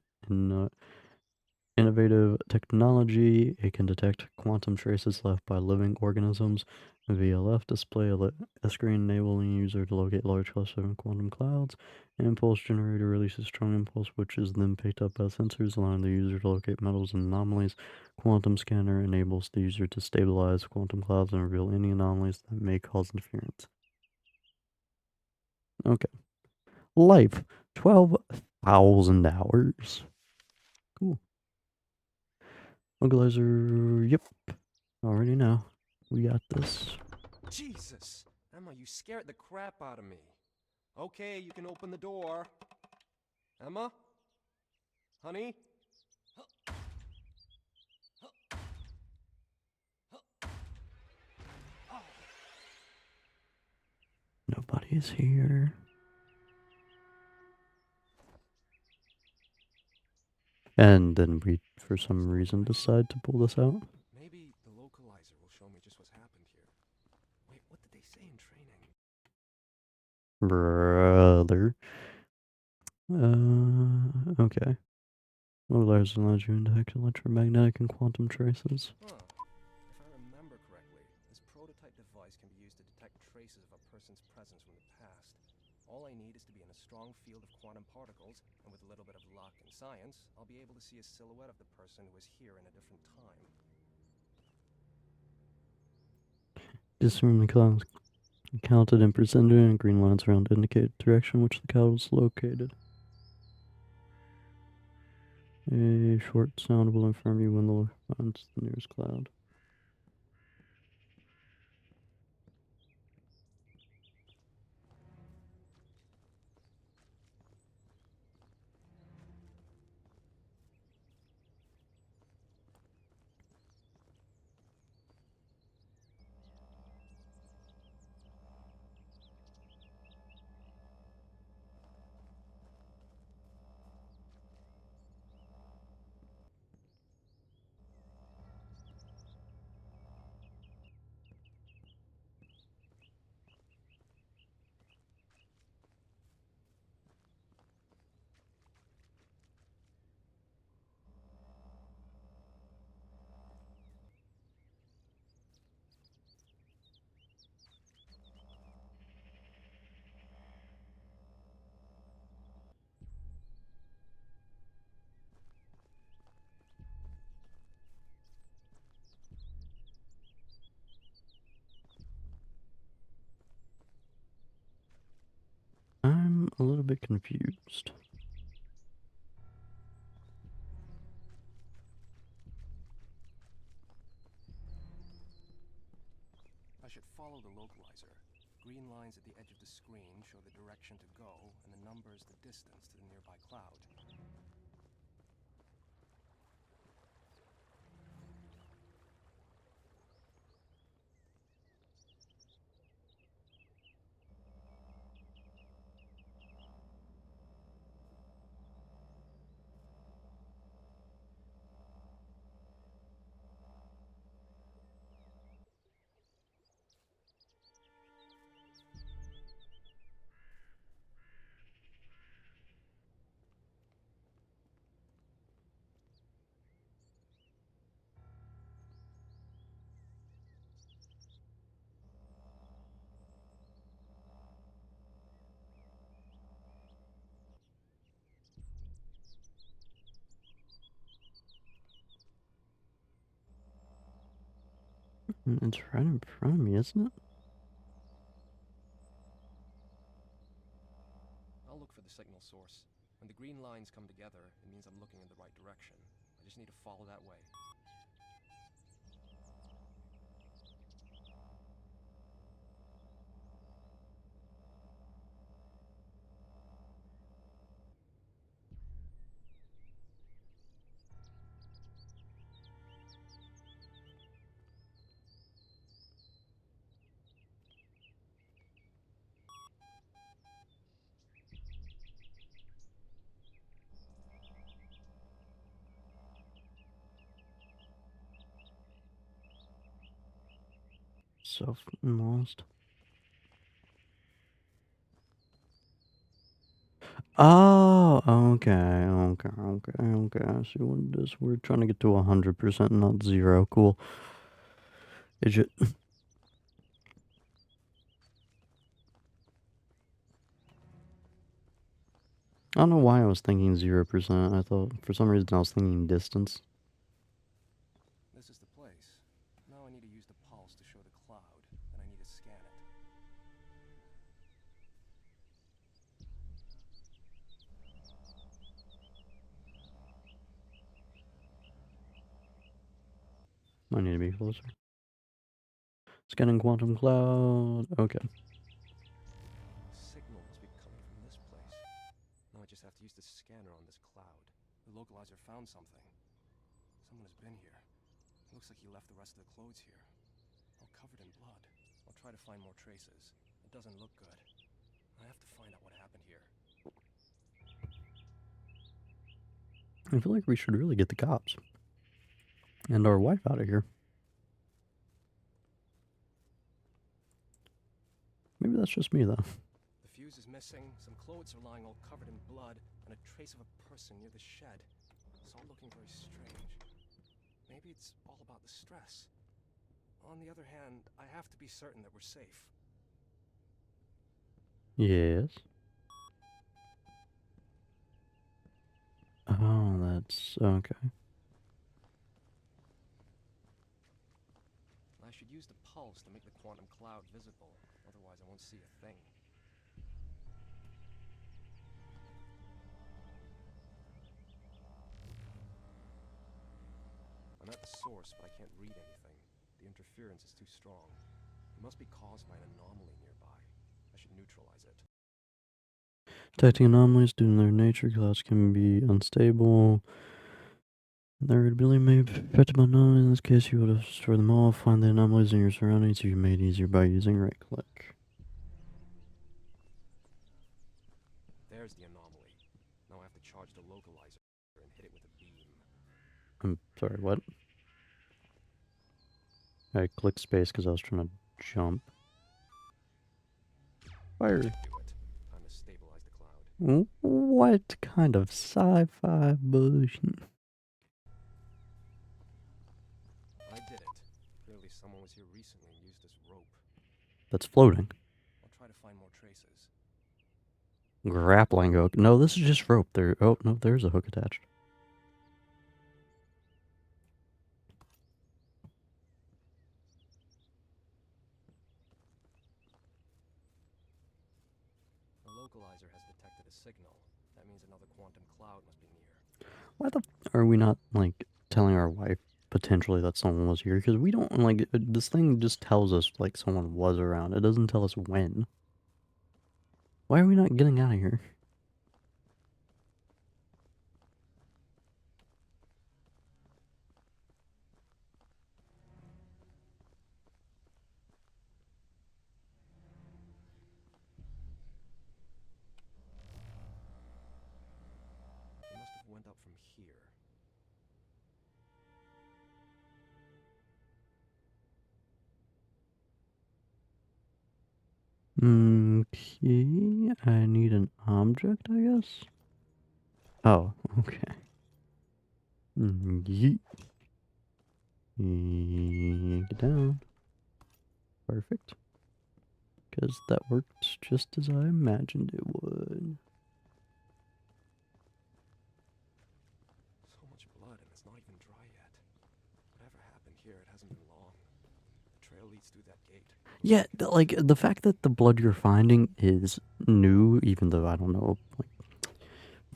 innovative technology. It can detect quantum traces left by living organisms. VLF display a screen enabling user to locate large clusters of quantum clouds. Impulse generator releases strong impulse, which is then picked up by sensors, allowing the user to locate metals and anomalies. Quantum scanner enables the user to stabilize quantum clouds and reveal any anomalies that may cause interference. Okay. Life, 12,000 hours. Cool. Localizer, yep. Already know. We got this. Jesus! Emma, you scared the crap out of me. Okay, you can open the door. Emma? Honey? Nobody's here. And then we, for some reason, decide to pull this out. Maybe the localizer will show me just what's happened here. Wait, what did they say in training? Brother. Okay. Localizer allows you to detect electromagnetic and quantum traces. Huh. If I remember correctly, this prototype device can be used to detect traces of a person's presence from the past. All I need is to be in a strong field of quantum particles, and with a little bit of luck and science, I'll be able to see a silhouette of the person who was here in a different time. Discern the clouds counted in percentage, and green lines around indicate the direction which the cloud is located. A short sound will inform you when the finds the nearest cloud. I'm a little bit confused. I should follow the localizer. Green lines at the edge of the screen show the direction to go, and the numbers the distance to the nearby cloud. It's right in front of me, isn't it? I'll look for the signal source. When the green lines come together, it means I'm looking in the right direction. I just need to follow that way. So lost. Oh, okay. I see what it is. We're trying to get to 100%, not 0. Cool. Idiot. I don't know why I was thinking 0%. I thought, for some reason, I was thinking distance. This is the place. Now I need to use the pulse to show the cloud, and I need to scan it. I need to be closer. Scanning quantum cloud. Okay. The signal must be coming from this place. Now I just have to use the scanner on this cloud. The localizer found something. Someone has been here. It looks like he left the rest of the clothes here. All covered in blood. I'll try to find more traces. It doesn't look good. I have to find out what happened here. I feel like we should really get the cops and our wife out of here. Maybe that's just me, though. The fuse is missing, some clothes are lying all covered in blood, and a trace of a person near the shed. It's all looking very strange. Maybe it's all about the stress. On the other hand, I have to be certain that we're safe. Yes. That's okay. I should use the pulse to make the quantum cloud visible. Otherwise, I won't see a thing. I'm at the source, but I can't read anything. The interference is too strong. It must be caused by an anomaly nearby. I should neutralize it. Detecting anomalies due to their nature, clouds can be unstable. Their ability may be affected by anomalies. In this case, you would have destroyed them all. Find the anomalies in your surroundings. You made easier by using right click. There's the anomaly. Now I have to charge the localizer and hit it with a beam. I'm sorry, what? I clicked space because I was trying to jump. Fire. Do it. Time to stabilize the cloud. What kind of sci-fi bullshit? I did it. Clearly someone was here recently and used this rope. That's floating. I'll try to find more traces. Grappling hook. No, this is just rope. There. Oh no, there's a hook attached. The localizer has detected a signal. That means another quantum cloud must be near. Why the are we not like telling our wife potentially that someone was here? Because we don't like this thing just tells us like someone was around. It doesn't tell us when. Why are we not getting out of here? They must have went up from here. Okay, I need an object, I guess. Oh, okay. Yeet. Get down. Perfect. Because that worked just as I imagined it would. So much blood and it's not even dry yet. Whatever happened here, it hasn't been long. The trail leads through that gate. Yeah, like the fact that the blood you're finding is new, even though I don't know, like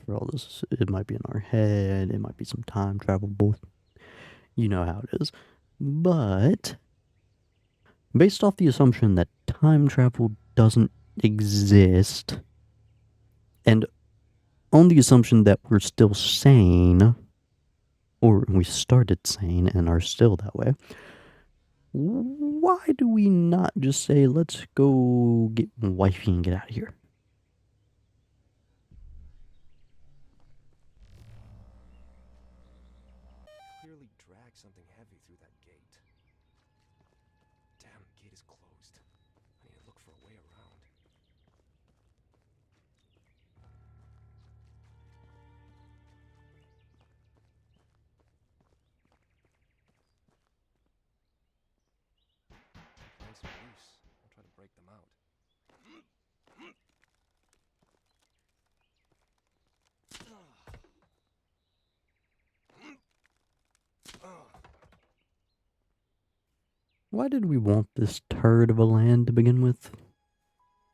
for all this, it might be in our head, it might be some time travel, both. You know how it is. But based off the assumption that time travel doesn't exist, and on the assumption that we're still sane, or we started sane and are still that way, why do we not just say, let's go get wifey and get out of here? Clearly dragged something heavy through that gate. Damn, gate is closed. I need to look for a way around. Planks are loose. I'll try to break them out. Why did we want this turd of a land to begin with?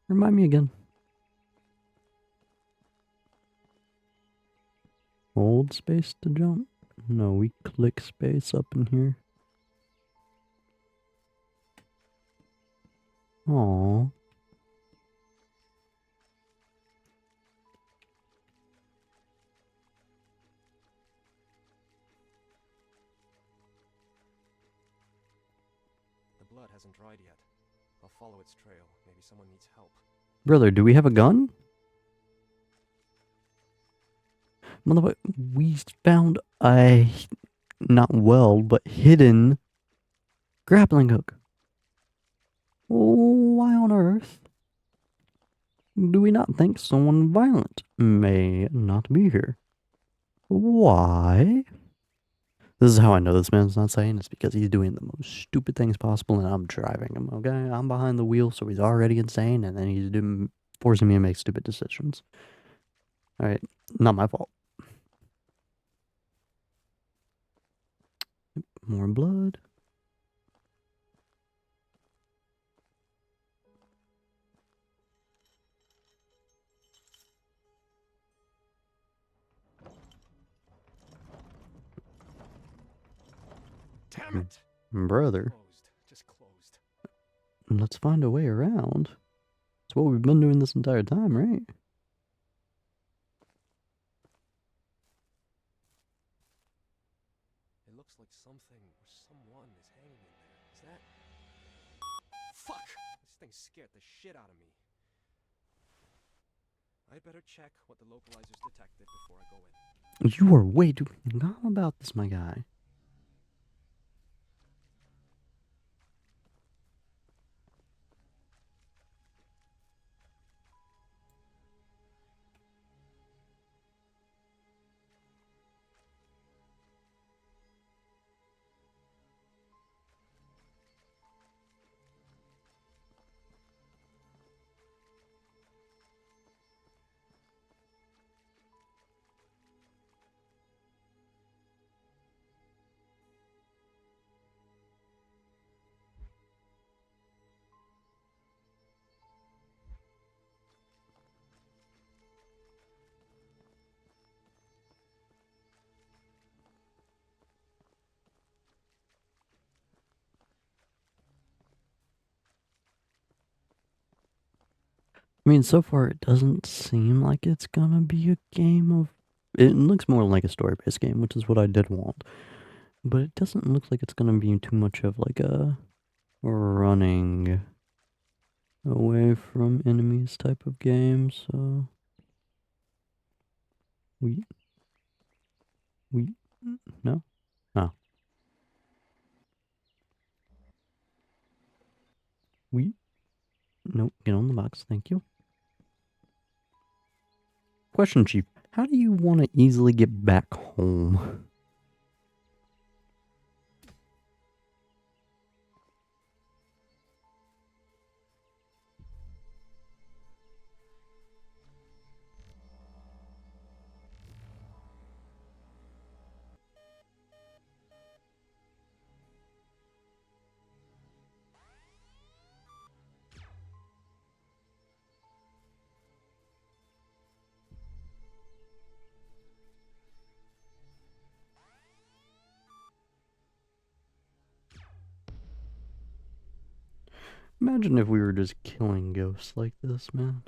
Remind me again. Hold space to jump? No, we click space up in here. Aww. The blood hasn't dried yet. I'll follow its trail. Maybe someone needs help. Brother, do we have a gun? Motherfucker, we found a, not well, but hidden grappling hook. Why on earth do we not think someone violent may not be here? Why? This is how I know this man's not sane. It's because he's doing the most stupid things possible and I'm driving him, okay? I'm behind the wheel, so he's already insane and then he's forcing me to make stupid decisions. Alright, not my fault. More blood. Damn it! Brother, Closed. Just closed. let's find a way around. That's what we've been doing this entire time, right? It looks like something or someone is hanging in there. Is that? Fuck! This thing scared the shit out of me. I'd better check what the localizers detected before I go in. You are way too calm about this, my guy. I mean, so far it doesn't seem like it's gonna be a game of. It looks more like a story-based game, which is what I did want. But it doesn't look like it's gonna be too much of like a running away from enemies type of game. So we no. Oh. Nope, get on the box, thank you. Question, Chief. How do you want to easily get back home? Imagine if we were just killing ghosts like this, man.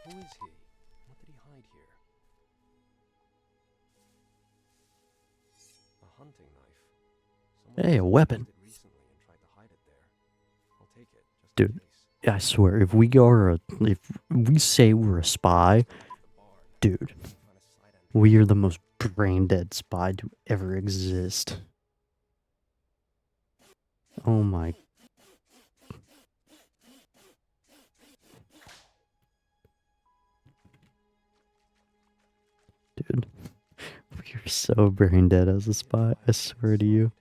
Who is he? What did he hide here? A hunting knife. Someone Hey, a weapon. used it recently and tried to hide it there. I'll take it, just Dude. in case. I swear, if we say we're a spy, dude, we are the most brain dead spy to ever exist. Oh my. Dude, we're so brain dead as a spy, I swear to you.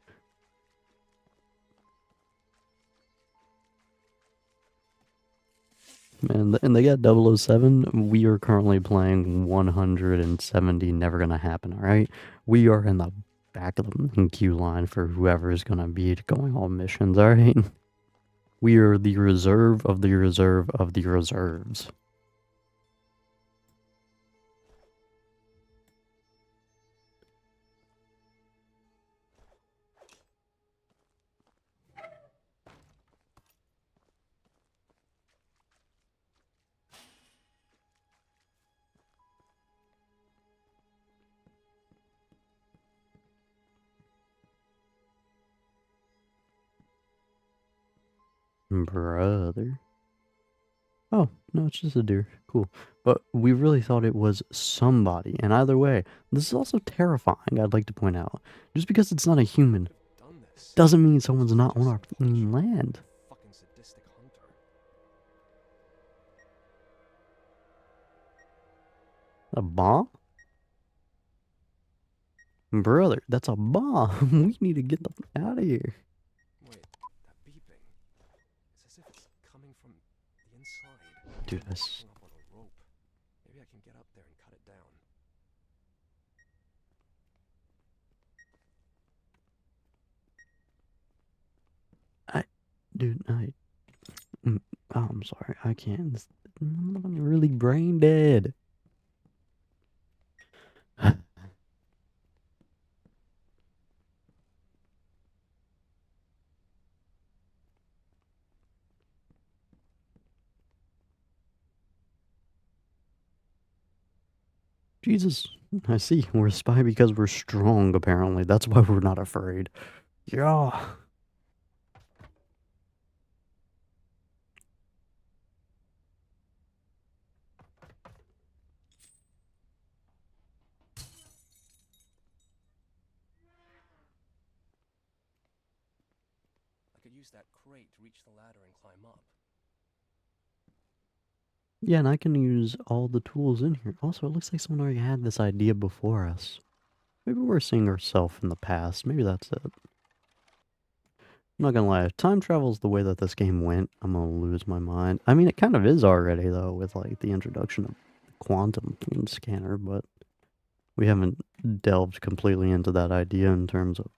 Man, and they got 007. We are currently playing 170. Never gonna happen. All right, we are in the back of the queue line for whoever is gonna be going on missions. All right, we are the reserve of the reserve of the reserves. Brother. Oh, no, it's just a deer. Cool. But we really thought it was somebody. And either way, this is also terrifying, I'd like to point out. Just because it's not a human Done this. doesn't mean someone's not on our land. Fucking sadistic hunter. A bomb? Brother, that's a bomb. We need to get the out of here. Wait, that beeping. It's as if it's coming from the inside. Dude, Hung up on a rope. Maybe I can get up there and cut it down. Dude, oh, I'm sorry, I can't. I'm really brain dead. Jesus, I see. We're a spy because we're strong, apparently. That's why we're not afraid. Yeah. I could use that crate to reach the ladder and climb up. Yeah, and I can use all the tools in here. Also, it looks like someone already had this idea before us. Maybe we're seeing ourselves in the past. Maybe that's it. I'm not gonna lie, if time travel's the way that this game went, I'm gonna lose my mind. I mean, it kind of is already, though, with, like, the introduction of quantum scanner, but we haven't delved completely into that idea in terms of,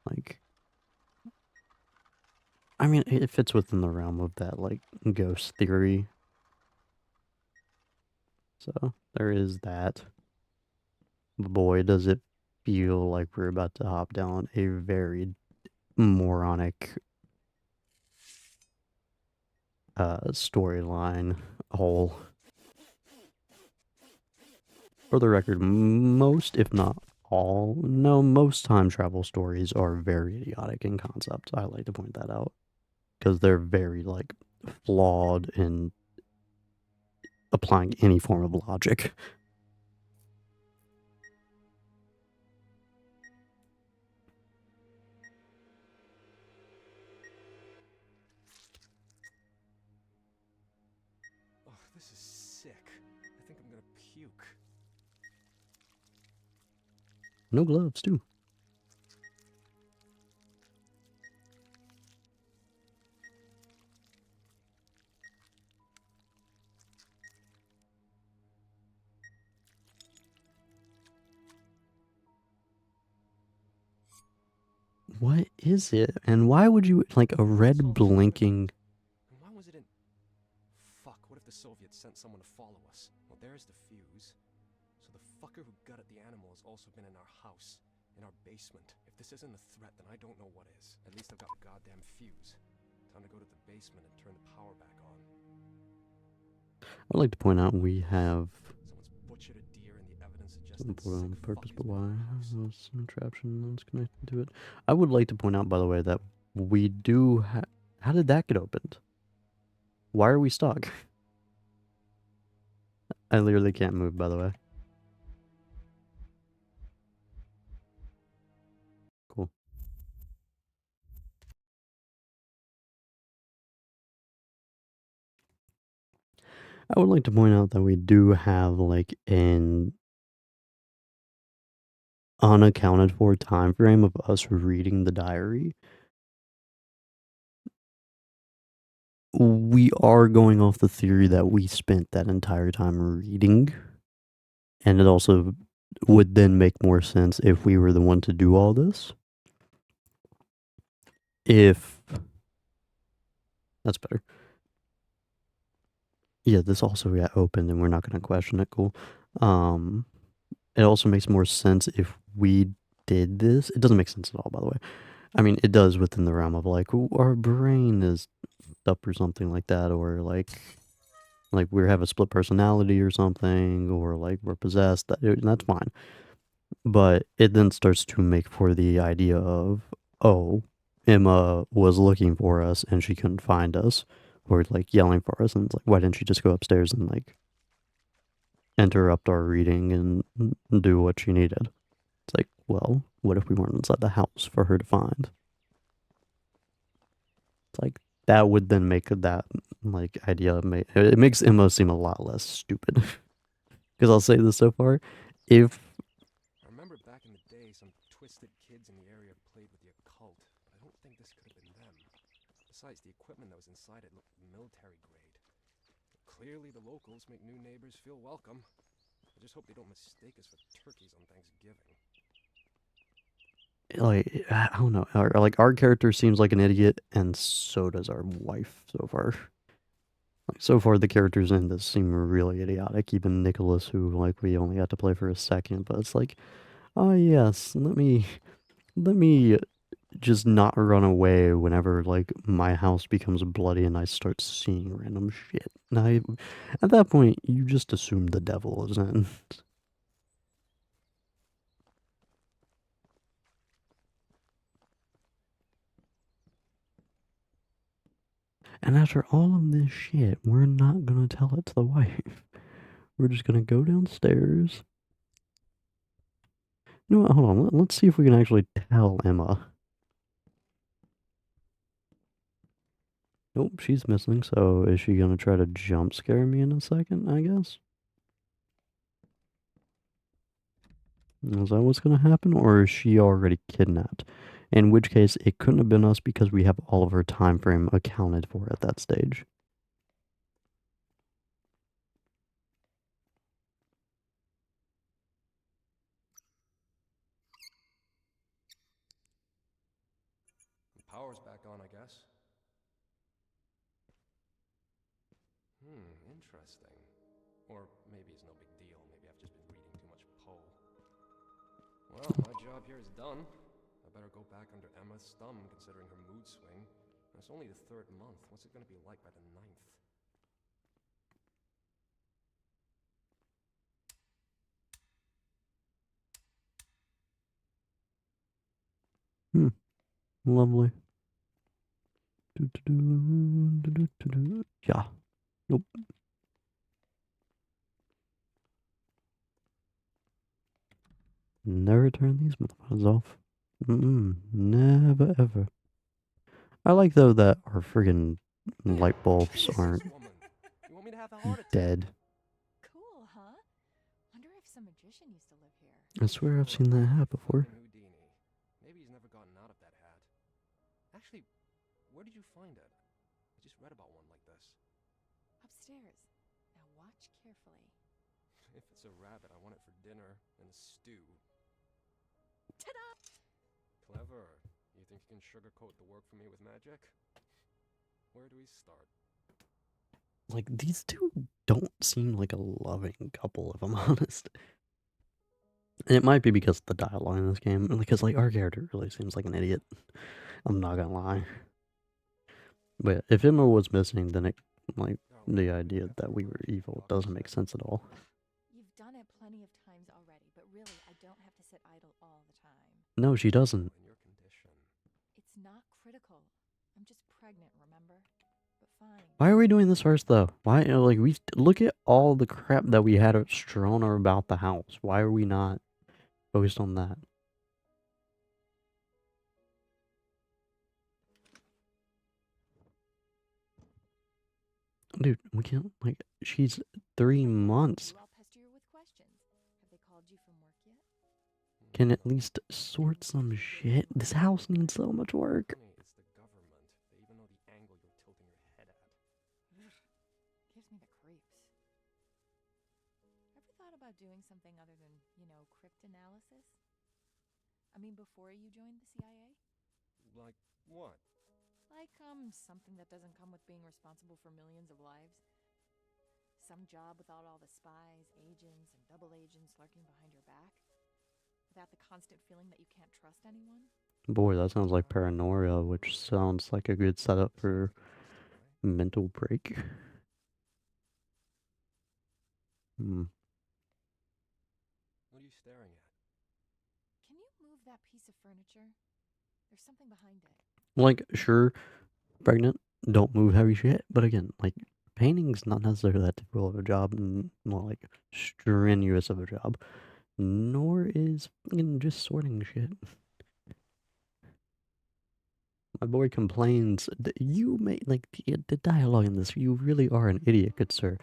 like... I mean, it fits within the realm of that, like, ghost theory. So, there is that. Boy, does it feel like we're about to hop down a very moronic storyline hole. For the record, most, if not all, no, most time travel stories are very idiotic in concept. I like to point that out. Because they're very, like, flawed in applying any form of logic. Oh, this is sick. I think I'm gonna puke. No gloves, too. What is it? And why would you, like, a red blinking... And why was it in... Fuck, what if the Soviets sent someone to follow us? Well, there's the fuse. So the fucker who gutted the animal has also been in our house. In our basement. If this isn't a threat, then I don't know what is. At least I've got the goddamn fuse. Time to go to the basement and turn the power back on. I would like to point out we have... Someone's butchered a deer and the evidence suggests Put that it on sick purpose, fuck but has been why? in our house. There's some contraption that's connected to it. I would like to point out, by the way, that we do how did that get opened? Why are we stuck? I literally can't move, by the way. Cool. I would like to point out that we do have, like, an unaccounted for time frame of us reading the diary. We are going off the theory that we spent that entire time reading, and it also would then make more sense if we were the one to do all this. If that's better. Yeah, this also got opened and we're not going to question it. Cool. It also makes more sense if we did this. It doesn't make sense at all, by the way. I mean, it does within the realm of, like, our brain is up or something like that, or like we have a split personality or something, or like we're possessed. That's fine. But it then starts to make for the idea of, oh, Emma was looking for us and she couldn't find us, or like yelling for us, and it's like, why didn't she just go upstairs and like interrupt our reading and do what she needed? It's like, well, what if we weren't inside the house for her to find? It's like, that would then make that, like, idea, it makes Emma seem a lot less stupid. Because I'll say this so far, if... I remember back in the day, some Besides, the equipment that was inside it looked military grade. Clearly, the locals make new neighbors feel welcome. I just hope they don't mistake us for turkeys on Thanksgiving. Like, I don't know. Our character seems like an idiot, and so does our wife so far. Like, so far, the characters in this seem really idiotic. Even Nicholas, who, like, we only got to play for a second, but it's like, oh yes, let me just not run away whenever, like, my house becomes bloody and I start seeing random shit. And at that point, you just assume the devil is in. And after all of this shit, we're not gonna tell it to the wife. We're just gonna go downstairs. You know what, hold on, let's see if we can actually tell Emma. Nope, she's missing, so is she gonna try to jump scare me in a second, I guess? Is that what's gonna happen, or is she already kidnapped? In which case, it couldn't have been us because we have all of her time frame accounted for at that stage. The power's back on, I guess. Interesting. Or maybe it's no big deal. Maybe I've just been reading too much Poe. Well, my job here is done. I better go back under Emma's thumb, considering her mood swing. And it's only the 3rd month. What's it gonna be like by the 9th? Lovely. Yeah. Nope. Never turn these motherfuckers off. Never ever. I like though that our friggin' light bulbs Jesus, aren't woman. You want me to have a heart attack? dead. Cool, huh? Wonder if some magician used to live here. I swear I've seen that hat before. Fucking Houdini. Maybe he's never gotten out of that hat. Actually, where did you find it? I just read about one like this. Upstairs. Now watch carefully. If it's a rabbit, I want it for dinner and a stew. Ta-da! Clever. You think you can sugarcoat the work for me with magic? Where do we start? Like, these two don't seem like a loving couple, if I'm honest. And it might be because of the dialogue in this game, because, like, our character really seems like an idiot. I'm not gonna lie. But if Emma was missing, then it, like, the idea that we were evil doesn't make sense at all. You've done it plenty of times already, but really, I don't have to sit idle all the time. No, she doesn't. In your condition. It's not critical. I'm just pregnant, remember? But fine. Why are we doing this first, though? Why, like, we look at all the crap that we had strewn about the house. Why are we not focused on that? Dude, we can't, like, she's 3 months. I'll pester you with questions. Have they called you from work yet? Can at least sort some shit. This house needs so much work. Honey, it's the government. They even know the angle you're tilting your head at. Gives me the creeps. Ever thought about doing something other than, cryptanalysis? I mean, before you joined the CIA? Like what? Like, something that doesn't come with being responsible for millions of lives. Some job without all the spies, agents, and double agents lurking behind your back. Without the constant feeling that you can't trust anyone. Boy, that sounds like paranoia, which sounds like a good setup for mental break. What are you staring at? Can you move that piece of furniture? There's something behind it. Like, sure, pregnant, don't move heavy shit, but again, like, painting's not necessarily that difficult of a job, and not, like, strenuous of a job. Nor is fucking just sorting shit. My boy complains that you make, like, the dialogue in this, you really are an idiot, good sir.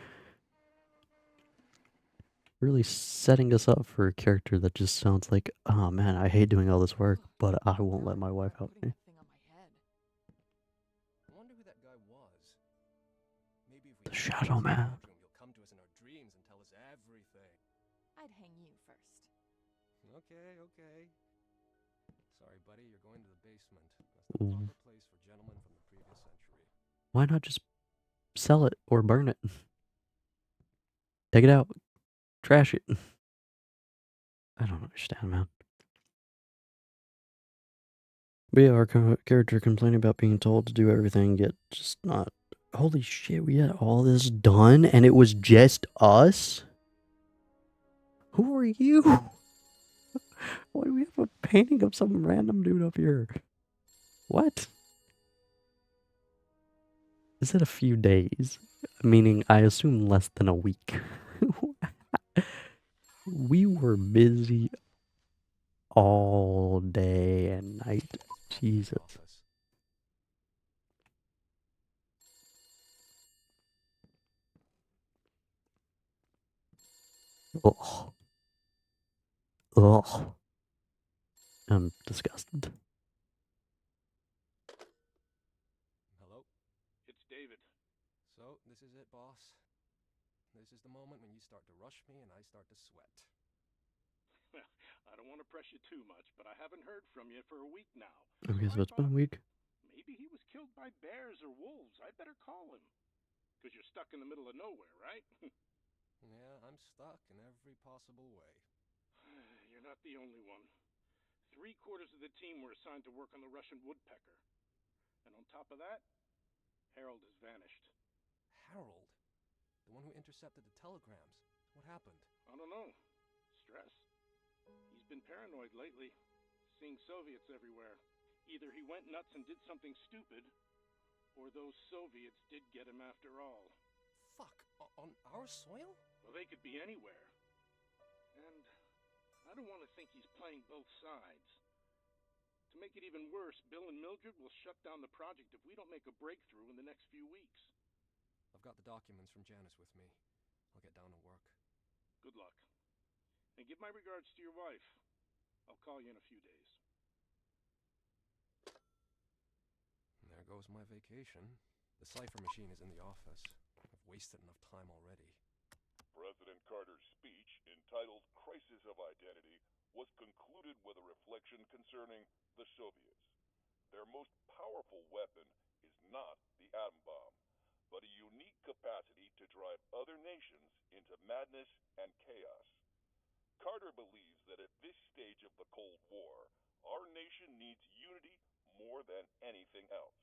Really setting us up for a character that just sounds like, oh man, I hate doing all this work, but I won't let my wife help me. I wonder who that guy was. Maybe if we The take Shadow him into Man. his bedroom, he'll come to us in our dreams and tell us everything. I'd hang you first. Okay, okay. Sorry, buddy, you're going to the basement. That's the Ooh. proper place for gentlemen from the previous century. Why not just sell it or burn it? Take it out. Trash it. I don't understand, man. But yeah, our character complaining about being told to do everything, yet just not. Holy shit, we had all this done and it was just us? Who are you? Why do we have a painting of some random dude up here? What? Is it a few days? Meaning, I assume less than a week. We were busy all day and night. Jesus. Office. Ugh. Ugh. I'm disgusted. Hello? It's David. So, this is it, boss. This is the moment when you start to rush me and I start to sweat. Well, I don't want to press you too much, but I haven't heard from you for a week now. Okay, so I it's been a thought week. maybe he was killed by bears or wolves. I better call him. Because you're stuck in the middle of nowhere, right? Yeah, I'm stuck in every possible way. You're not the only one. 3/4 of the team were assigned to work on the Russian woodpecker. And on top of that, Harold has vanished. Harold? The one who intercepted the telegrams. What happened? I don't know. Stress? He's been paranoid lately, seeing Soviets everywhere. Either he went nuts and did something stupid, or those Soviets did get him after all. Fuck! On our soil? Well, they could be anywhere. And I don't want to think he's playing both sides. To make it even worse, Bill and Mildred will shut down the project if we don't make a breakthrough in the next few weeks. I've got the documents from Janice with me. I'll get down to work. Good luck. And give my regards to your wife. I'll call you in a few days. And there goes my vacation. The cipher machine is in the office. I've wasted enough time already. President Carter's speech, entitled Crisis of Identity, was concluded with a reflection concerning the Soviets. Their most powerful weapon is not the atom bomb, but a unique capacity to drive other nations into madness and chaos. Carter believes that at this stage of the Cold War, our nation needs unity more than anything else,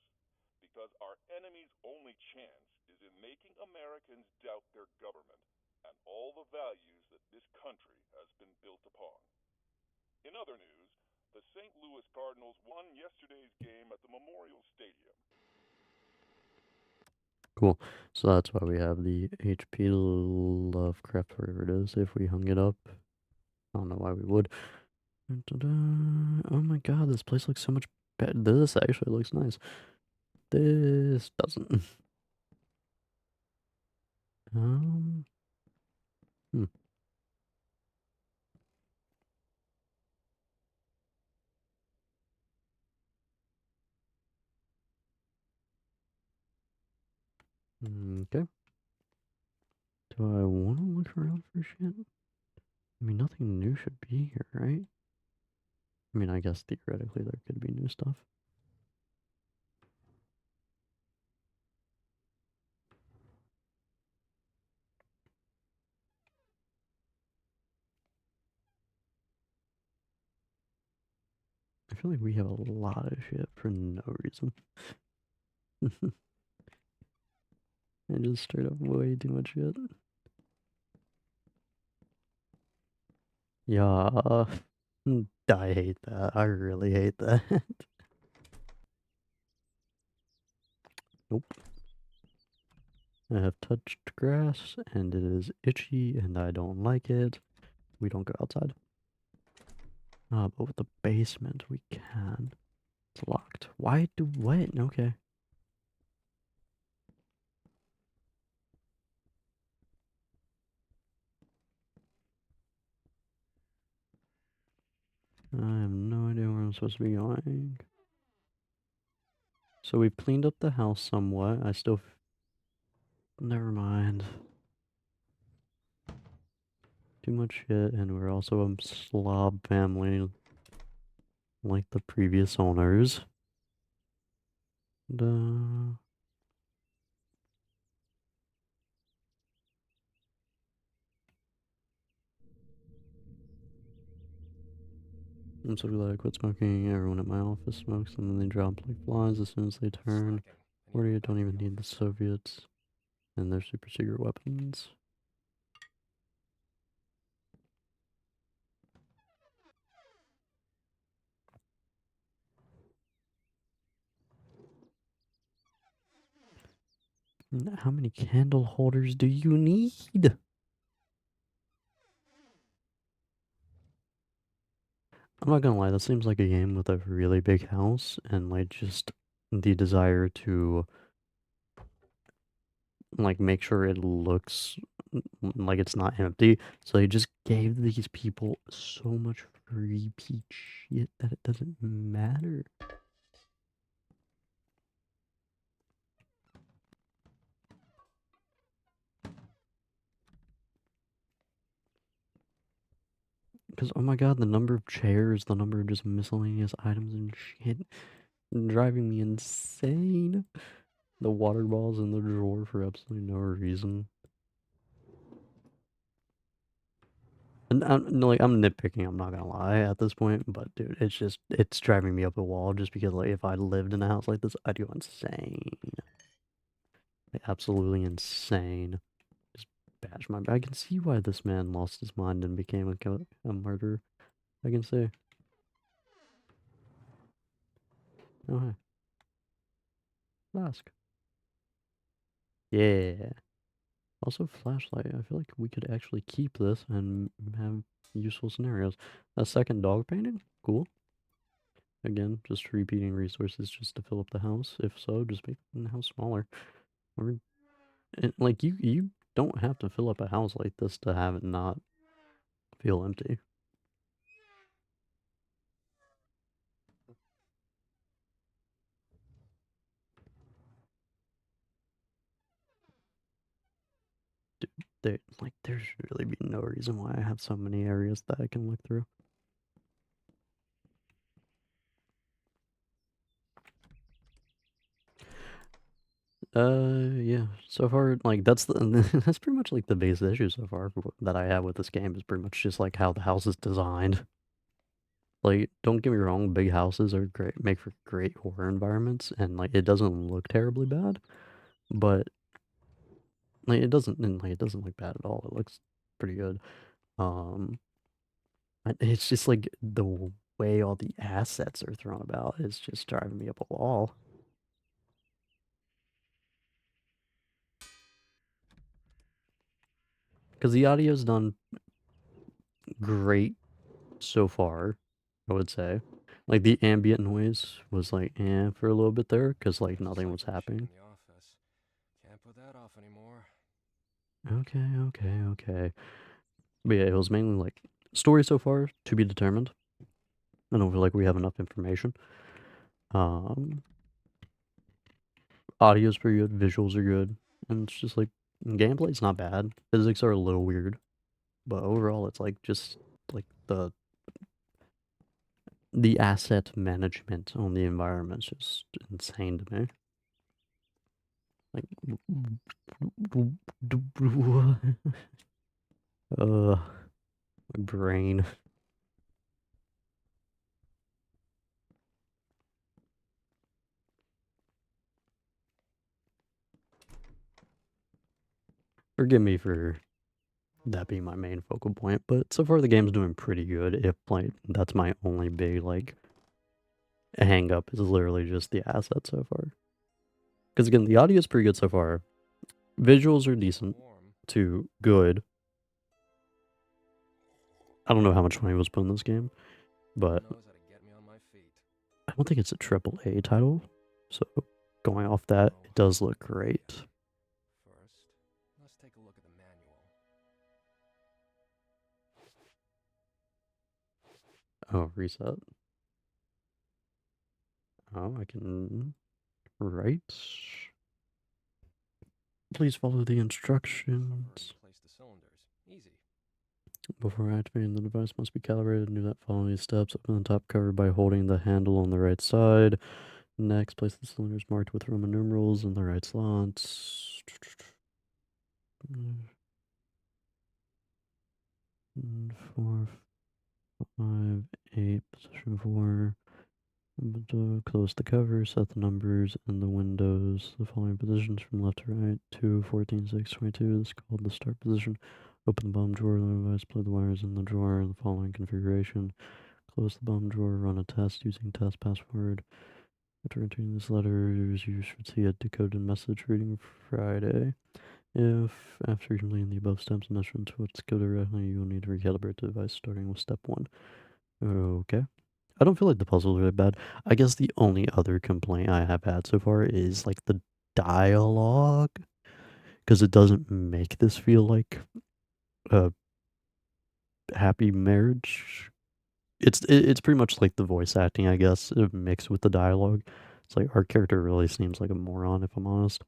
because our enemy's only chance is in making Americans doubt their government and all the values that this country has been built upon. In other news, the St. Louis Cardinals won yesterday's game at the Memorial Stadium. Cool. So that's why we have the HP Lovecraft, whatever it is. If we hung it up, I don't know why we would. Oh my god, this place looks so much better. This actually looks nice. This doesn't. Hmm. Okay. Do I want to look around for shit? I mean, nothing new should be here, right? I mean, I guess theoretically there could be new stuff. I feel like we have a lot of shit for no reason. I just straight up way too much shit. Yeah, I hate that. I really hate that. Nope. I have touched grass and it is itchy and I don't like it. We don't go outside. But with the basement we can. It's locked. Why do what? Okay. I have no idea where I'm supposed to be going. So we've cleaned up the house somewhat. I still... Never mind. Too much shit, and we're also a slob family like the previous owners. And, I'm so glad I quit smoking. Everyone at my office smokes, and then they drop like flies as soon as they turn. Slacking. I need to 40 get don't back to even the need the office. Soviets and their super secret weapons. How many candle holders do you need? I'm not gonna lie, that seems like a game with a really big house and like just the desire to like make sure it looks like it's not empty. So they just gave these people so much free peach shit that it doesn't matter. Because, oh my god, the number of chairs, the number of just miscellaneous items and shit driving me insane. The water balls in the drawer for absolutely no reason. And I'm nitpicking, I'm not gonna lie at this point, but dude, it's driving me up a wall just because like if I lived in a house like this, I'd go insane. Like absolutely insane. Just bash my I can see why this man lost his mind and became a murderer. I can see. Oh hi. Flask. Yeah. Also, flashlight. I feel like we could actually keep this and have useful scenarios. A second dog painting? Cool. Again, just repeating resources just to fill up the house. If so, just make the house smaller. Or, like, you don't have to fill up a house like this to have it not feel empty. There should really be no reason why I have so many areas that I can look through. Yeah. So far, like that's the that's pretty much like the biggest issue so far that I have with this game is pretty much just like how the house is designed. Like, don't get me wrong, big houses are great, make for great horror environments, and like it doesn't look terribly bad, but like it doesn't look bad at all. It looks pretty good. Um, it's just like the way all the assets are thrown about is just driving me up a wall. Because the audio's done great so far, I would say. Like the ambient noise was like for a little bit there because like nothing was happening. In the office. Can't put that off anymore. Okay. But yeah, it was mainly like story so far to be determined. I don't feel like we have enough information. Audio's pretty good, visuals are good, and it's just like gameplay's not bad. Physics are a little weird, but overall it's like just like the asset management on the environment's just insane to me. Like, my brain. Forgive me for that being my main focal point, but so far the game's doing pretty good. If like that's my only big like hang up is literally just the asset so far. Because again, the audio is pretty good so far. Visuals are decent Warm. to good. I don't know how much money was put in this game, but Knows how to get me on my feet. I don't think it's a AAA title. So going off that, it does look great. First, let's take a look at the manual. Oh, reset. Oh, I can Right? Please follow the Cover instructions. and place the cylinders. Easy. Before activating the device must be calibrated. Do that following these steps. Open the top cover by holding the handle on the right side. Next, place the cylinders marked with Roman numerals in the right slots. 4, 5, 8, position 4. Close the cover, set the numbers in the windows, the following positions from left to right, 2, 14, 6, 22. This is called the start position. Open the bottom drawer of the device, plug the wires in the drawer in the following configuration. Close the bottom drawer, run a test using test password. After entering these letters, you should see a decoded message reading Friday. If, after completing the above steps, the message inputs go directly, you will need to recalibrate the device starting with step 1. Okay. I don't feel like the puzzles are that bad. I guess the only other complaint I have had so far is like the dialogue, because it doesn't make this feel like a happy marriage. It's pretty much like the voice acting, I guess, mixed with the dialogue. It's like our character really seems like a moron, if I'm honest.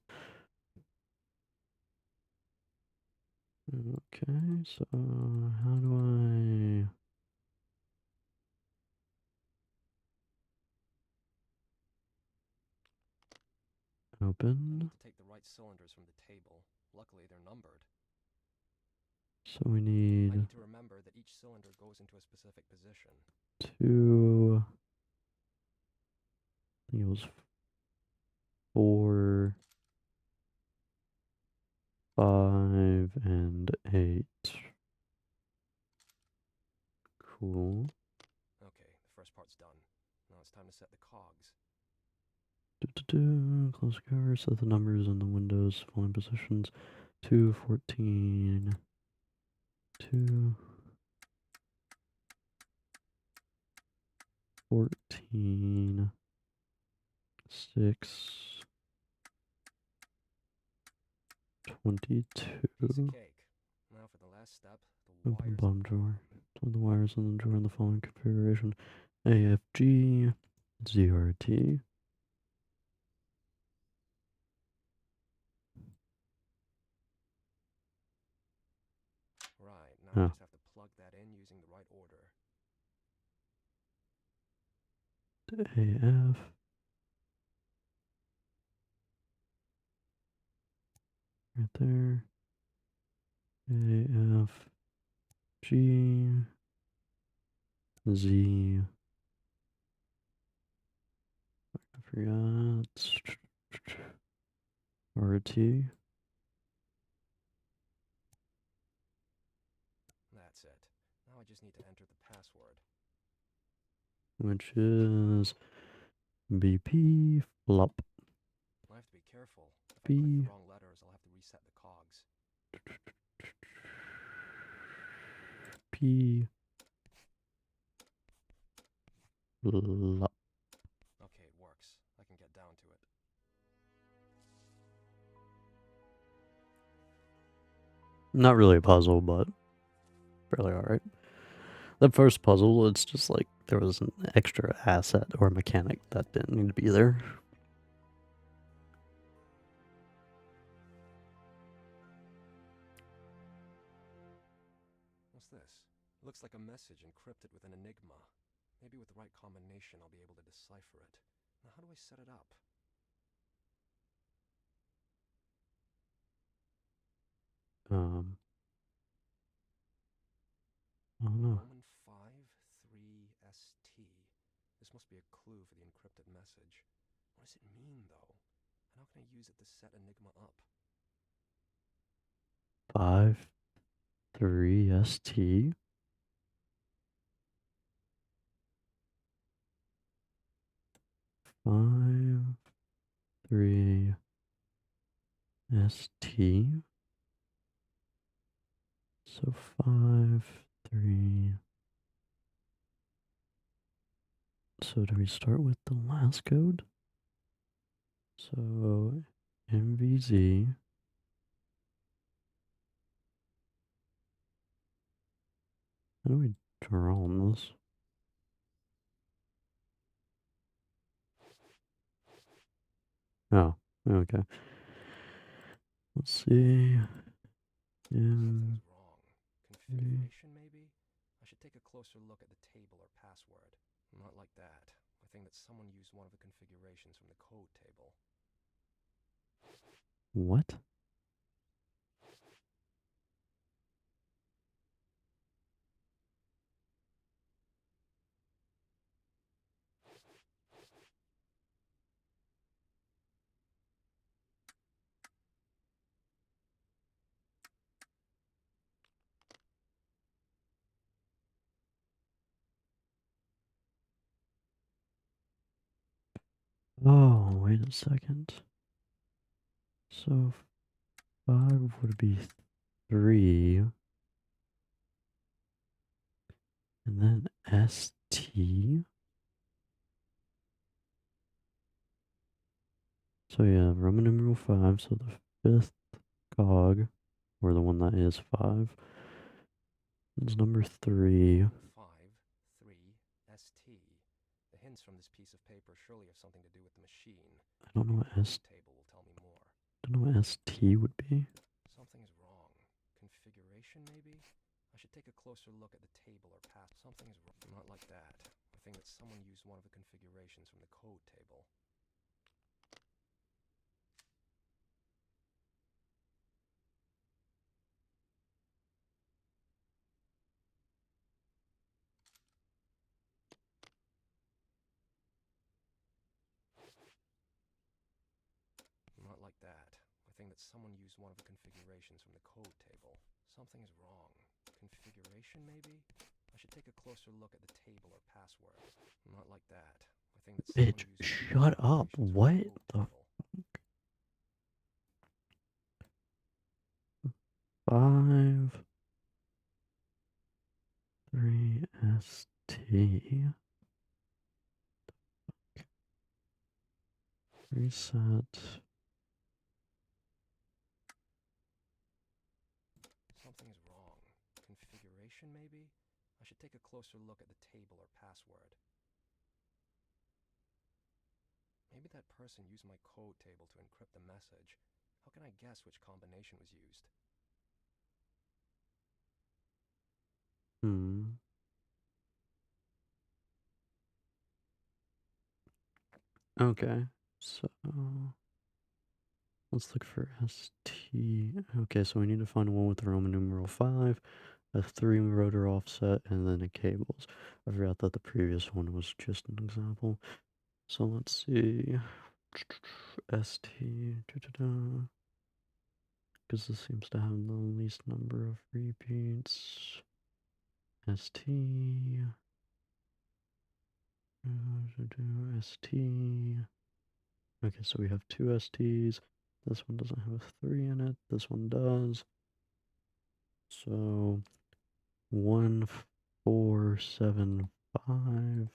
Okay, so how do I... I Open. need to take the right cylinders from the table. Luckily, they're numbered. So we I need need to remember that each cylinder goes into a specific position. 2. I think it was 4, 5, and 8. Cool. Okay, the first part's done. Now it's time to set the cogs. Close the cover, set the numbers in the windows, following positions. 2, 14, 2, 14, 6, 22. Piece of cake. Now for the last step, the Open the wires. bottom drawer. Plug the wires in the drawer in the following configuration. AFG, ZRT. Right, now Oh. I just have to plug that in using the right order. AF. Right there. AF. G. Z. I forgot. RT. That's it. Now I just need to enter the password. Which is BP flop. I have to be careful. If I click B. the wrong letters, I'll have to reset the cogs. P. Flop. Okay, it works. I can get down to it. Not really a puzzle, but fairly alright. The first puzzle, it's just like there was an extra asset or mechanic that didn't need to be there. What's this? It looks like a message encrypted with an enigma. Maybe with the right combination, I'll be able to decipher it. Now, how do I set it up? I don't know. Roman 5-3-ST. This must be a clue for the encrypted message. What does it mean, though? And how can I use it to set Enigma up? 5, 3, ST. Five, 3, ST. So 5, 3. So do we start with the last code? So MVZ. How do we draw on this? Oh, okay. Let's see. Something is wrong. Configuration, maybe? I should take a closer look at the table or password. Not like that. I think that someone used one of the configurations from the code table. What? Oh, wait a second. So 5 would be 3. And then ST. So yeah, Roman numeral 5. So the fifth cog, or the one that is 5, is number 3. 5, 3, ST. The hints from this piece of paper surely have something to do with the machine. I don't know Maybe what the code table will tell me more. don't know what ST would be. Something is wrong. Configuration, maybe? I should take a closer look at the table or pass. Something is wrong. Not like that. I think that someone used one of the configurations from the code table. Not like that. I think that someone used one of the configurations from the code table. Something is wrong. Configuration, maybe? I should take a closer look at the table or password. Not like that. I think that someone Bitch, used shut up. What the the table. 5 3 ST. Reset. Something is wrong. Configuration, maybe? I should take a closer look at the table or password. Maybe that person used my code table to encrypt the message. How can I guess which combination was used? Okay, so let's look for ST. Okay, so we need to find one with the Roman numeral 5, a 3 rotor offset, and then a cables. I forgot that the previous one was just an example. So let's see. ST. Because this seems to have the least number of repeats. ST. ST. Okay, so we have 2 STs. This one doesn't have a 3 in it. This one does. So 1475.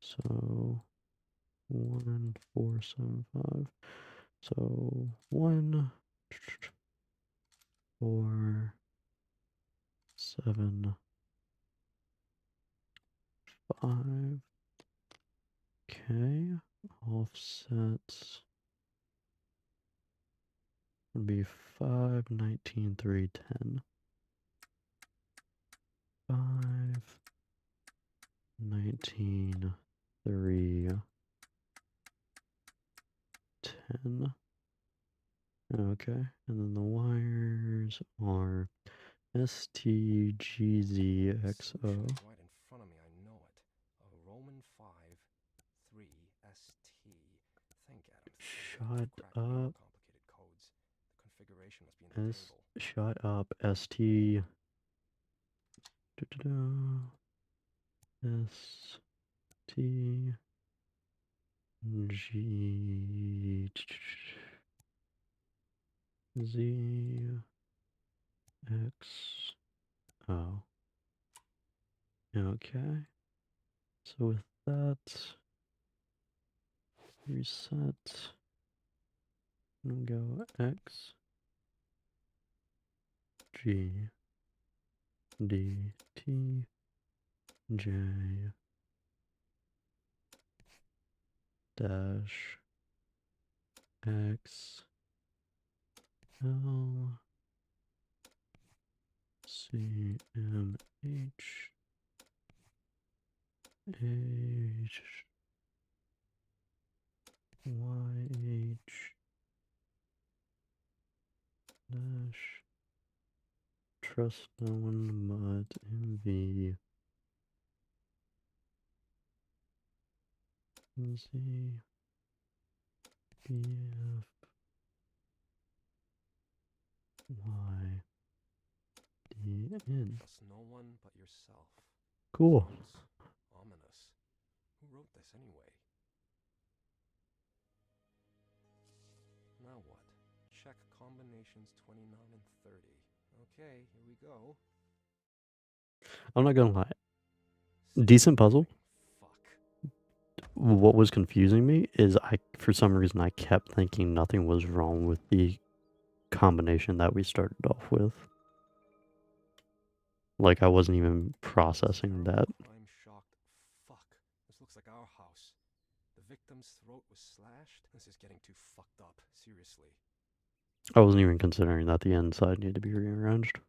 So 1475. So 1 4 7 5. Okay, offsets would be 5 19 3 10. 5 19 3 10. Okay, and then the wires are STGZXO. Right in front of me, I know it. A Roman 5, 3, ST. Think, Adam. Shut Crack me on up. complicated codes. The configuration must be in the table. Shut up. ST. ST. G. Z. X. O. Okay. So with that, reset. And go X. G. D. T. J. Dash X L C M H H Y H dash trust no one but MV Z BF Y D N. Trust no one but yourself. Cool. Sounds ominous. Who wrote this anyway? Now what? Check combinations 29 and 30. Okay, here we go. I'm not gonna lie. Decent puzzle. Fuck. What was confusing me is for some reason, I kept thinking nothing was wrong with the combination that we started off with. Like, I wasn't even processing that. I'm shocked. Fuck. This looks like our house. The victim's throat was slashed. This is getting too fucked up. Seriously. I wasn't even considering that the inside needed to be rearranged.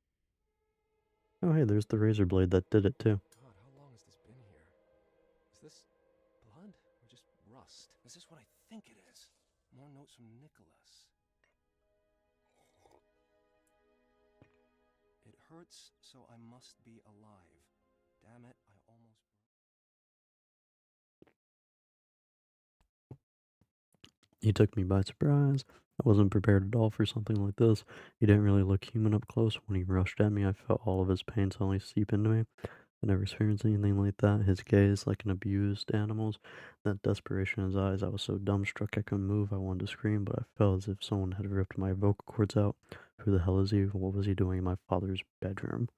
Oh, hey, there's the razor blade that did it too. God, how long has this been here? Is this blood or just rust? Is this what I think it is? More notes from Nicholas. It hurts, so I must be alive. Damn it, I almost... He took me by surprise. I wasn't prepared at all for something like this. He didn't really look human up close. When he rushed at me, I felt all of his pain suddenly seep into me. I never experienced anything like that. His gaze, like an abused animal's. That desperation in his eyes. I was so dumbstruck I couldn't move. I wanted to scream, but I felt as if someone had ripped my vocal cords out. Who the hell is he? What was he doing in my father's bedroom?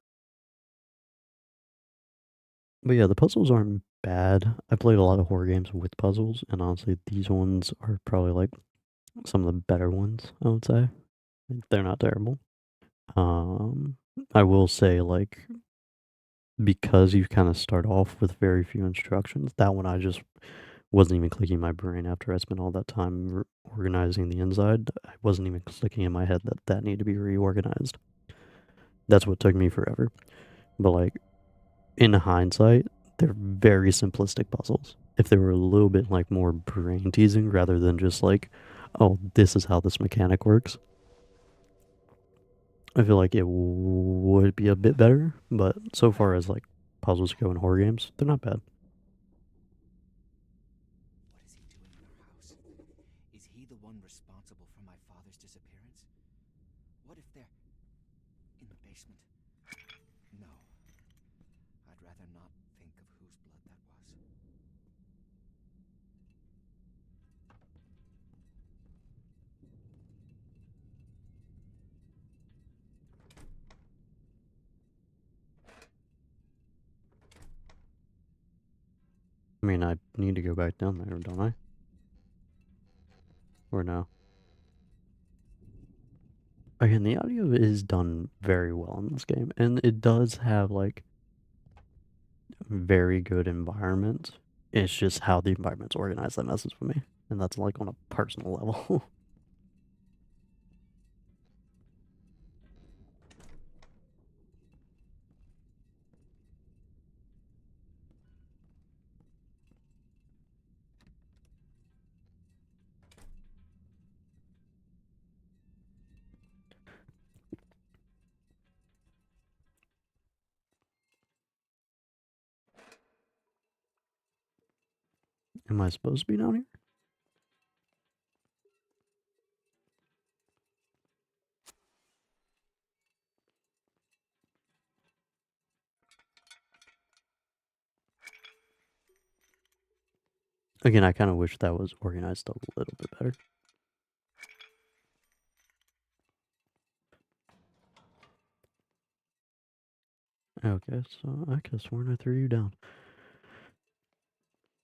But yeah, the puzzles aren't bad. I played a lot of horror games with puzzles, and honestly, these ones are probably like some of the better ones, I would say. They're not terrible. I will say, like, because you kind of start off with very few instructions, that one I just wasn't even clicking my brain after I spent all that time organizing the inside. I wasn't even clicking in my head that that needed to be reorganized. That's what took me forever. But, like, in hindsight, they're very simplistic puzzles. If they were a little bit, like, more brain teasing rather than just, like, oh, this is how this mechanic works, I feel like it would be a bit better, but so far as like puzzles go in horror games, they're not bad. What is he doing in our house? Is he the one responsible for my father's disappearance? What if they're in the basement? No. I'd rather not think of whose blood that was. I mean, I need to go back down there, don't I? Or no? Again, the audio is done very well in this game, and it does have like very good environment. It's just how the environment's organized that messes with me, and that's like on a personal level. Am I supposed to be down here? Again, I kind of wish that was organized a little bit better. Okay, so I could have sworn I threw you down.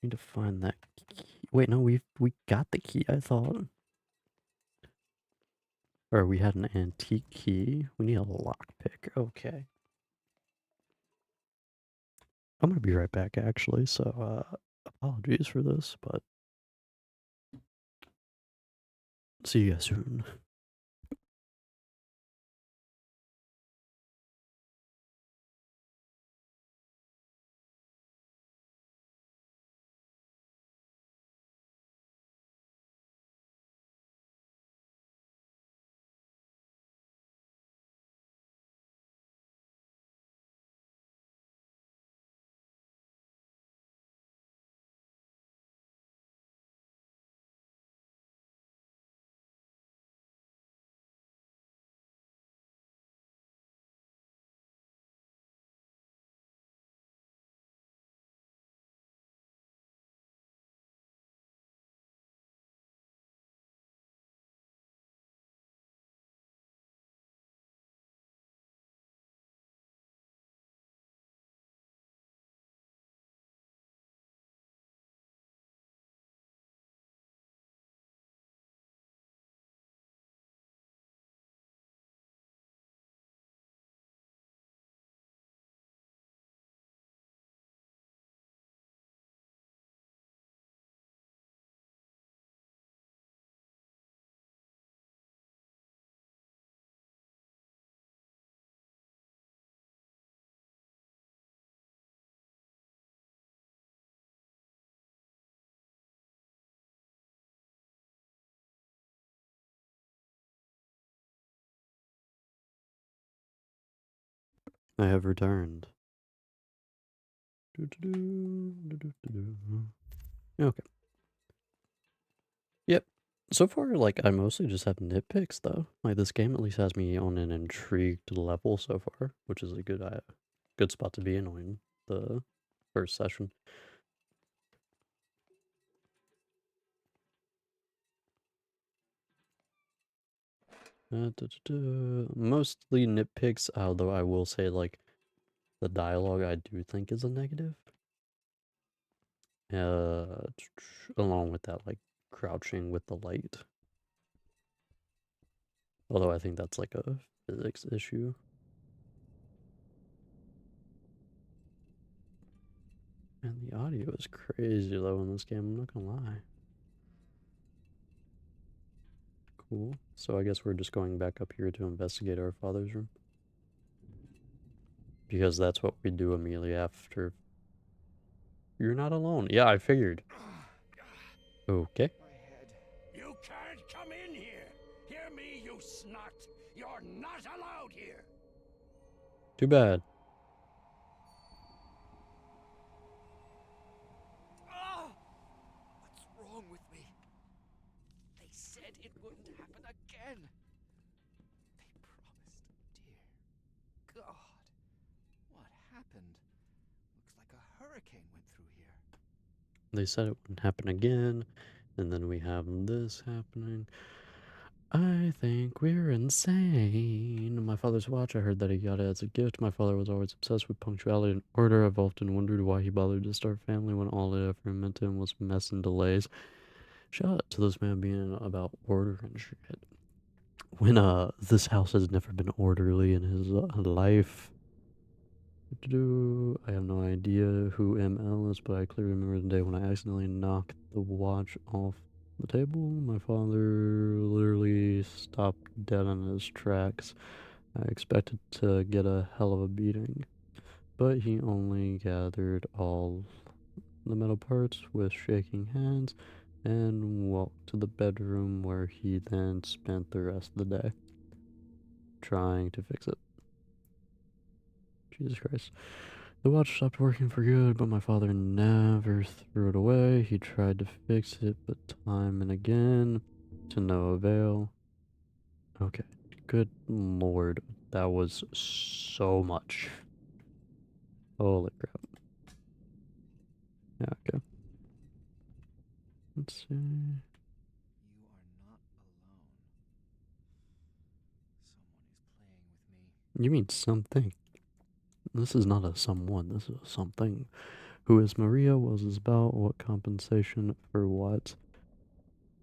Need to find that key. Wait, no, we got the key, I thought. Or we had an antique key. We need a lockpick. Okay. I'm gonna be right back, actually, so apologies for this, but See you guys soon. I have returned. Okay. Yep. So far, like, I mostly just have nitpicks, though. Like, this game at least has me on an intrigued level so far, which is a good spot to be in on the first session. Mostly nitpicks, although I will say, like, the dialogue I do think is a negative. Along with that, like, crouching with the light. Although I think that's like a physics issue. And the audio is crazy though in this game, I'm not gonna lie. Cool. So I guess we're just going back up here to investigate our father's room. Because that's what we do immediately after. You're not alone. Yeah, I figured. Okay. You can't come in here! Hear me, you snot! You're not allowed here! Too bad. What's wrong with me? They said it wouldn't happen again. They promised, dear God. What happened? Looks like a hurricane went through here. They said it wouldn't happen again, and then we have this happening. I think we're insane. My father's watch, I heard that he got it as a gift. My father was always obsessed with punctuality and order. I've often wondered why he bothered to start a family when all it ever meant to him was mess and delays. Shout out to this man being about order and shit. When this house has never been orderly in his life. I have no idea who ML is, but I clearly remember the day when I accidentally knocked the watch off the table. My father literally stopped dead on his tracks. I expected to get a hell of a beating, but he only gathered all the metal parts with shaking hands and walked to the bedroom where he then spent the rest of the day trying to fix it. Jesus Christ. The watch stopped working for good, but my father never threw it away. He tried to fix it, but time and again, to no avail. Okay, good lord, that was so much. Holy crap. Yeah, okay. Let's see. You are not alone. Someone is playing with me. You mean something? This is not a someone, this is a something. Who is Maria? What is this about? What compensation for what?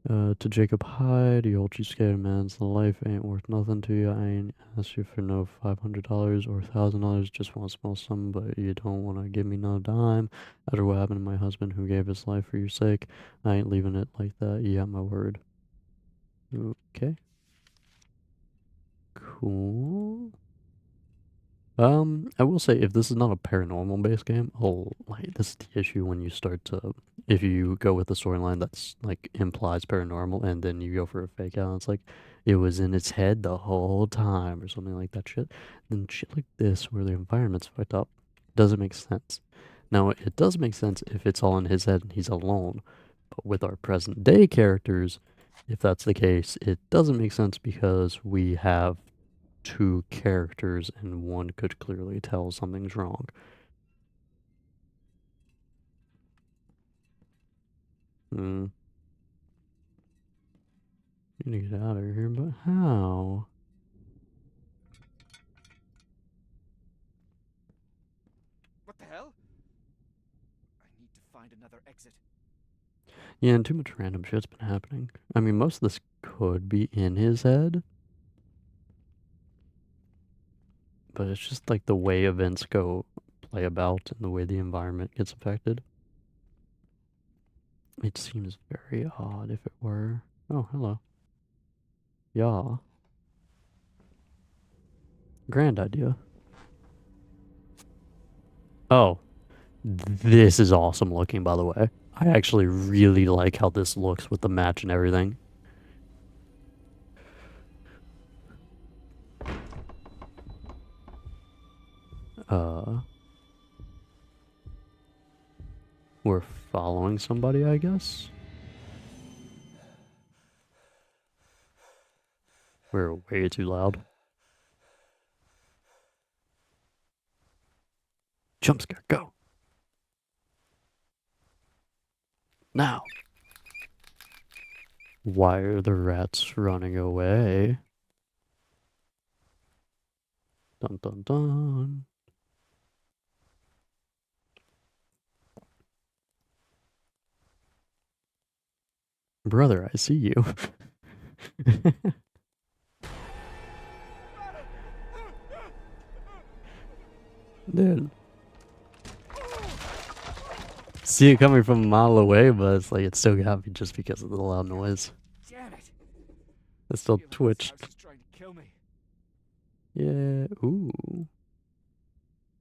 To Jacob Hyde, you old cheapskate man's life ain't worth nothing to you. I ain't asked you for no $500 or $1,000, just want a small sum, but you don't want to give me no dime. After what happened to my husband who gave his life for your sake, I ain't leaving it like that. You got my word. Okay. Cool. I will say, if this is not a paranormal based game, like this is the issue when you start to, if you go with a storyline that's like implies paranormal and then you go for a fake out, and it's like it was in its head the whole time or something like that shit. Then shit like this where the environment's fucked up doesn't make sense. Now it does make sense if it's all in his head and he's alone, but with our present day characters, if that's the case, it doesn't make sense because we have two characters and one could clearly tell something's wrong. Need to get out of here, but how? What the hell? I need to find another exit. Yeah, and too much random shit's been happening. I mean, most of this could be in his head, but it's just like the way events play about and the way the environment gets affected. It seems very odd if it were. Oh, hello. Yeah. Grand idea. Oh, this is awesome looking, by the way. I actually really like how this looks with the match and everything. We're following somebody, I guess? We're way too loud. Jump scare, go! Now! Why are the rats running away? Dun dun dun. Brother, I see you. Dude. See it coming from a mile away, but it's like it still got me just because of the loud noise. Damn it! It still Feel like this twitched. house is trying to kill me. Yeah, ooh.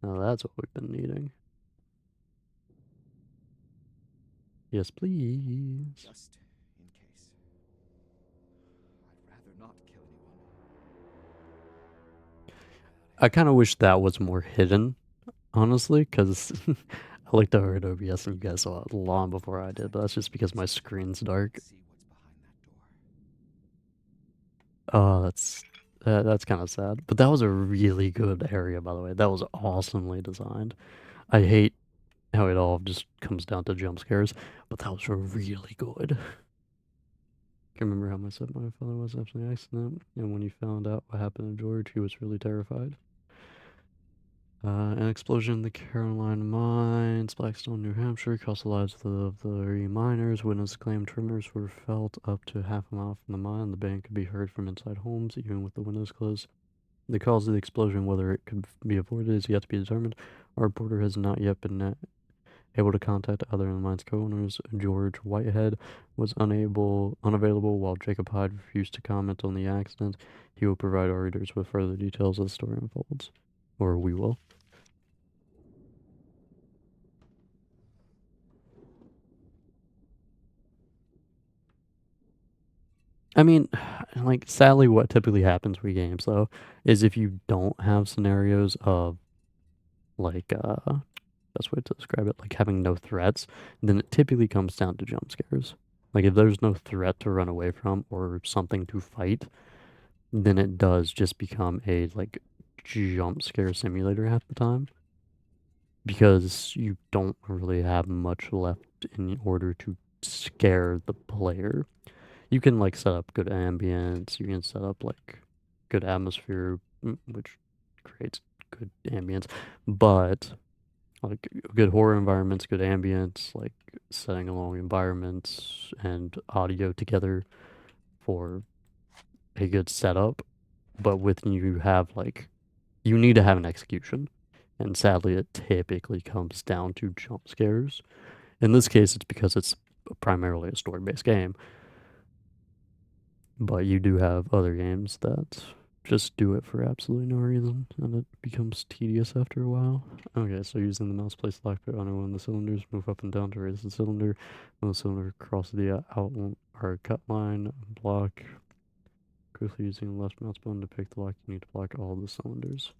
Now that's what we've been needing. Yes, please. Just in case. I'd rather not kill anyone. I kind of wish that was more hidden, honestly, because I looked over at OBS and you guys saw it long before I did, but that's just because my screen's dark. See what's behind that door. Oh, that's kind of sad. But that was a really good area, by the way. That was awesomely designed. I hate how it all just comes down to jump scares, but that was really good. Can remember how my stepfather was after the accident, and when he found out what happened to George, he was really terrified. An explosion in the Caroline mines, Blackstone, New Hampshire, cost the lives of the 3 miners. Witnesses claimed tremors were felt up to half a mile from the mine. The bang could be heard from inside homes, even with the windows closed. The cause of the explosion, whether it could be avoided, is yet to be determined. Our reporter has not yet been able to contact other than the mine's co-owners. George Whitehead was unavailable, while Jacob Hyde refused to comment on the accident. He will provide our readers with further details as the story unfolds. Or we will. I mean, like, sadly, what typically happens with games, though, is if you don't have scenarios of, like, best way to describe it, like having no threats, then it typically comes down to jump scares. Like, if there's no threat to run away from or something to fight, then it does just become a, like, jump scare simulator half the time. Because you don't really have much left in order to scare the player. You can like set up good ambience, you can set up like good atmosphere, which creates good ambience, but like good horror environments, good ambience, like setting along environments and audio together for a good setup. But with you have like, you need to have an execution. And sadly, it typically comes down to jump scares. In this case, it's because it's primarily a story-based game. But you do have other games that just do it for absolutely no reason, and it becomes tedious after a while. Okay, so using the mouse, place the lockpick on one of the cylinders, move up and down to raise the cylinder, move the cylinder across the outline or cut line, block. Quickly using the left mouse button to pick the lock, you need to block all the cylinders.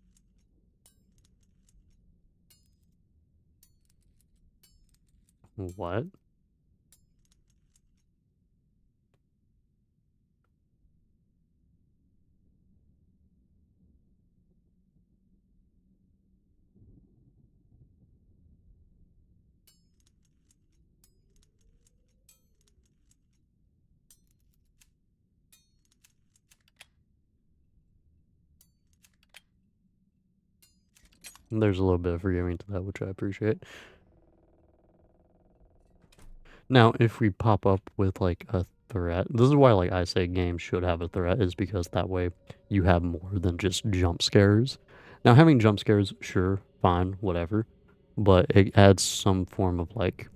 What? There's a little bit of forgiving to that, which I appreciate. Now, if we pop up with like a threat, this is why like I say games should have a threat, is because that way you have more than just jump scares. Now, having jump scares, sure, fine, whatever, but it adds some form of like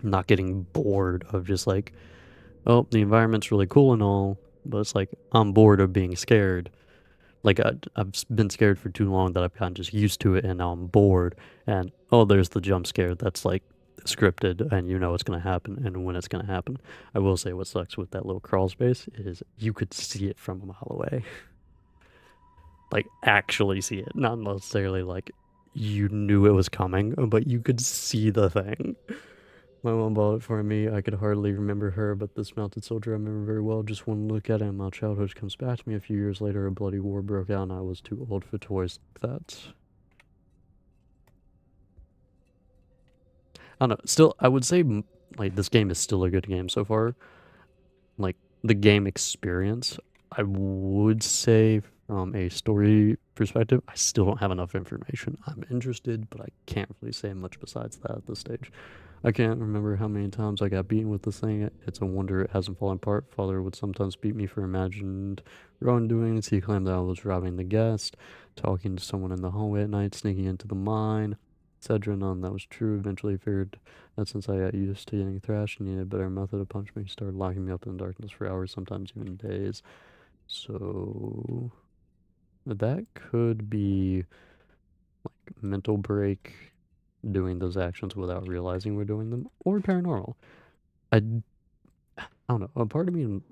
not getting bored of just like, oh, the environment's really cool and all, but it's like I'm bored of being scared. Like I've been scared for too long that I've gotten just used to it, and now I'm bored. And oh, there's the jump scare that's like scripted, and you know it's gonna happen, and when it's gonna happen. I will say what sucks with that little crawl space is you could see it from a mile away. Like actually see it, not necessarily like you knew it was coming, but you could see the thing. My mom bought it for me. I could hardly remember her, but this mounted soldier I remember very well. Just one look at it, and my childhood comes back to me. A few years later, a bloody war broke out, and I was too old for toys like that. I don't know. Still, I would say like this game is still a good game so far. Like the game experience, I would say from a story perspective, I still don't have enough information. I'm interested, but I can't really say much besides that at this stage. I can't remember how many times I got beaten with this thing. It's a wonder it hasn't fallen apart. Father would sometimes beat me for imagined wrongdoings. He claimed that I was robbing the guest, talking to someone in the hallway at night, sneaking into the mine, etc. None that was true. Eventually figured that since I got used to getting thrashed and needed a better method to punch me, he started locking me up in the darkness for hours, sometimes even days. So that could be like mental break, doing those actions without realizing we're doing them, or paranormal. I don't know. A part of me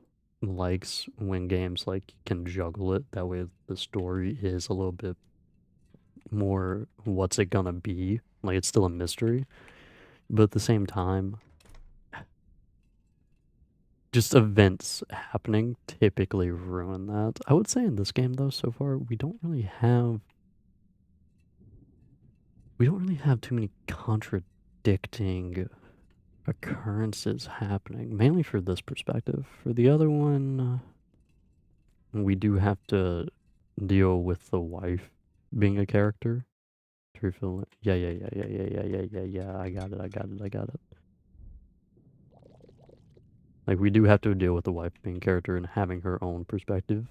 likes when games like can juggle it. That way, the story is a little bit more. What's it gonna be? Like it's still a mystery, but at the same time, just events happening typically ruin that. I would say in this game though, so far we don't really have too many contradicting occurrences happening, mainly for this perspective. For the other one, we do have to deal with the wife being a character. True feeling. Yeah. I got it. Like, we do have to deal with the wife being a character and having her own perspective.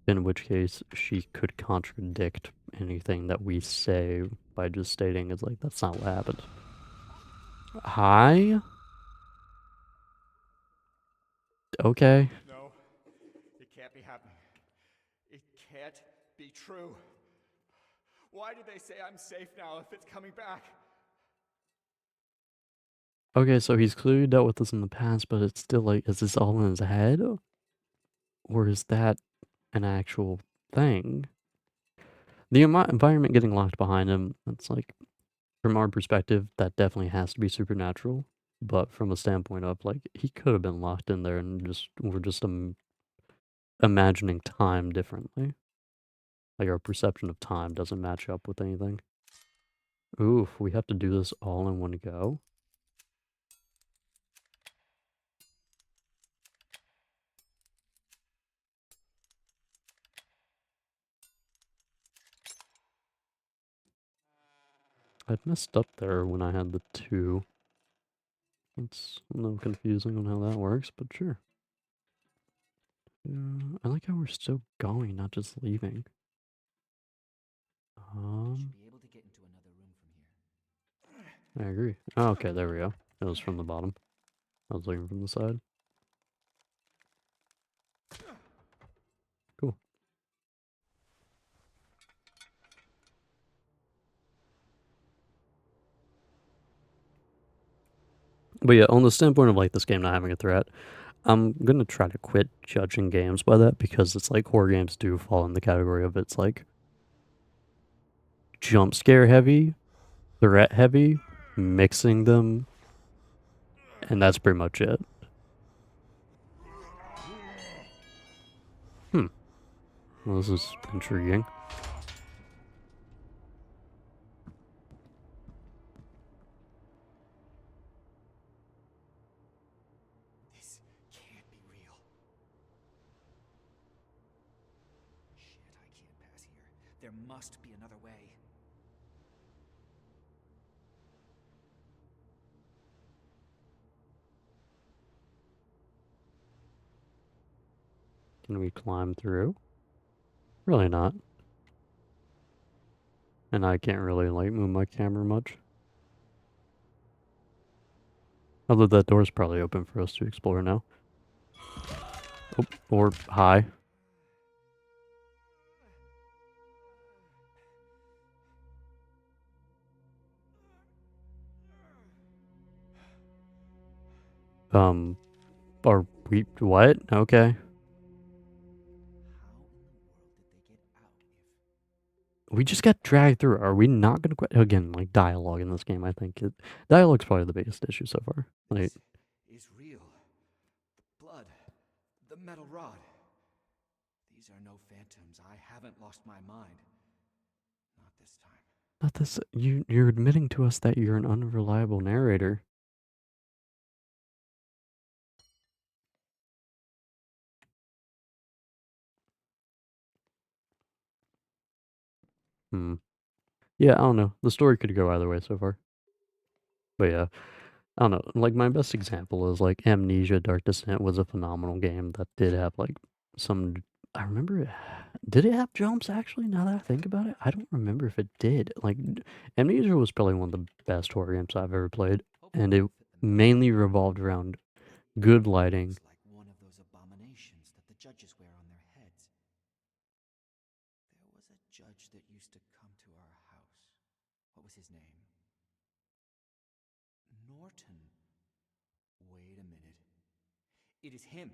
In which case, she could contradict anything that we say by just stating it's like, that's not what happened. Hi? Okay. No, it can't be happening. It can't be true. Why do they say I'm safe now if it's coming back? Okay, so he's clearly dealt with this in the past, but it's still like, is this all in his head? Or is that an actual thing? The environment getting locked behind him, that's like, from our perspective, that definitely has to be supernatural. But from a standpoint of, like, he could have been locked in there and we're just imagining time differently. Like, our perception of time doesn't match up with anything. Oof, we have to do this all in one go? I messed up there when I had the two. It's a little confusing on how that works, but sure. I like how we're still going, not just leaving. Should be able to get into another room from here. I agree. Oh, okay, there we go. It was from the bottom. I was looking from the side. But yeah, on the standpoint of like this game not having a threat, I'm gonna try to quit judging games by that, because it's like horror games do fall in the category of it's like jump scare heavy, threat heavy, mixing them, and that's pretty much it. Well, this is intriguing. This can't be real. Shit, I can't pass here. There must be another way. Can we climb through? Really not. And I can't really like move my camera much. Although that door's probably open for us to explore now. Oh, or hi. Are we what? Okay. How in the world did they get out if... We just got dragged through. Are we not gonna quit? Again, like dialogue in this game, I think dialogue's probably the biggest issue so far. Like, This is real. The blood. The metal rod. These are no phantoms. I haven't lost my mind. Not this time. not this. You're admitting to us that you're an unreliable narrator. Yeah, I don't know. The story could go either way so far. But yeah, I don't know. Like, my best example is like Amnesia Dark Descent was a phenomenal game that did have like some. I remember. Did it have jumps actually? Now that I think about it, I don't remember if it did. Like, Amnesia was probably one of the best horror games I've ever played, and it mainly revolved around good lighting. It's like one of those abominations that the judges wear on their heads. There was a judge that used to come to our house. What was his name? Norton. Wait a minute. It is him.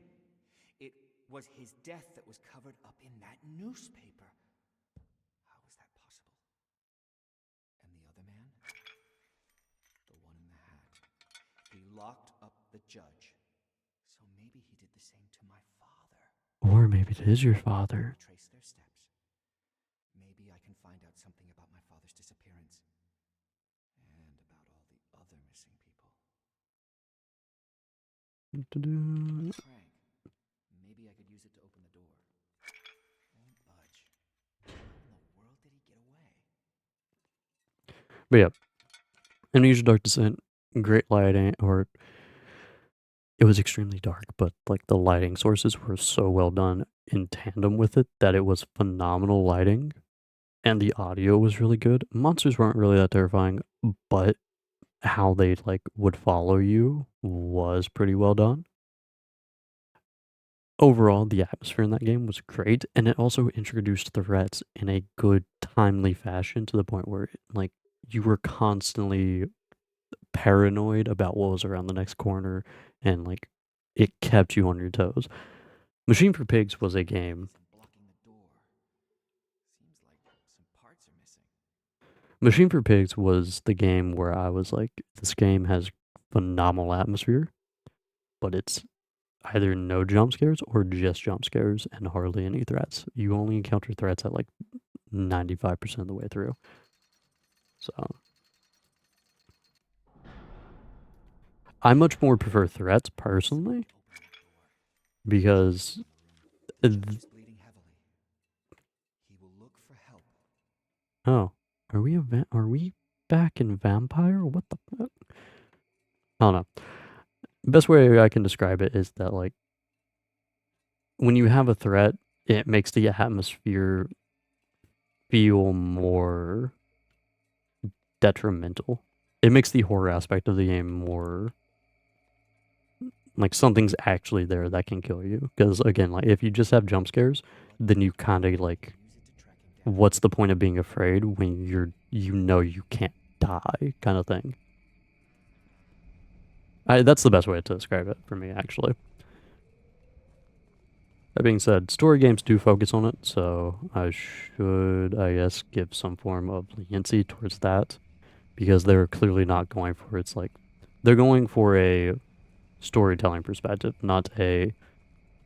It was his death that was covered up in that newspaper. How is that possible? And the other man? The one in the hat. He locked up the judge. So maybe he did the same to my father. Or maybe it is your father. Trace their steps. Maybe I can find out something about my father's disappearance. And about all the other missing people. Crank. Maybe I could use it to open the door. Won't budge. How in the world did he get away? But yeah, Amnesia Dark Descent, great lighting, or it was extremely dark, but like the lighting sources were so well done in tandem with it that it was phenomenal lighting, and the audio was really good. Monsters weren't really that terrifying, but how they like would follow you was pretty well done. Overall, the atmosphere in that game was great, and it also introduced threats in a good, timely fashion to the point where like you were constantly paranoid about what was around the next corner, and like it kept you on your toes. Machine for Pigs was a game. Blocking the door. Seems like some parts are missing. Machine for Pigs was the game where I was like, this game has phenomenal atmosphere, but it's either no jump scares or just jump scares and hardly any threats. You only encounter threats at like 95% of the way through. So I much more prefer threats personally, because He's bleeding heavily. He will look for help. oh, are we back in Vampire? What the fuck? I don't know. Best way I can describe it is that like when you have a threat, it makes the atmosphere feel more detrimental. It makes the horror aspect of the game more like something's actually there that can kill you. Because again, like if you just have jump scares, then you kind of like, what's the point of being afraid when you know you can't die, kind of thing. That's the best way to describe it for me, actually. That being said, story games do focus on it, so I should, I guess, give some form of leniency towards that, because they're clearly not going for it's like they're going for a storytelling perspective, not a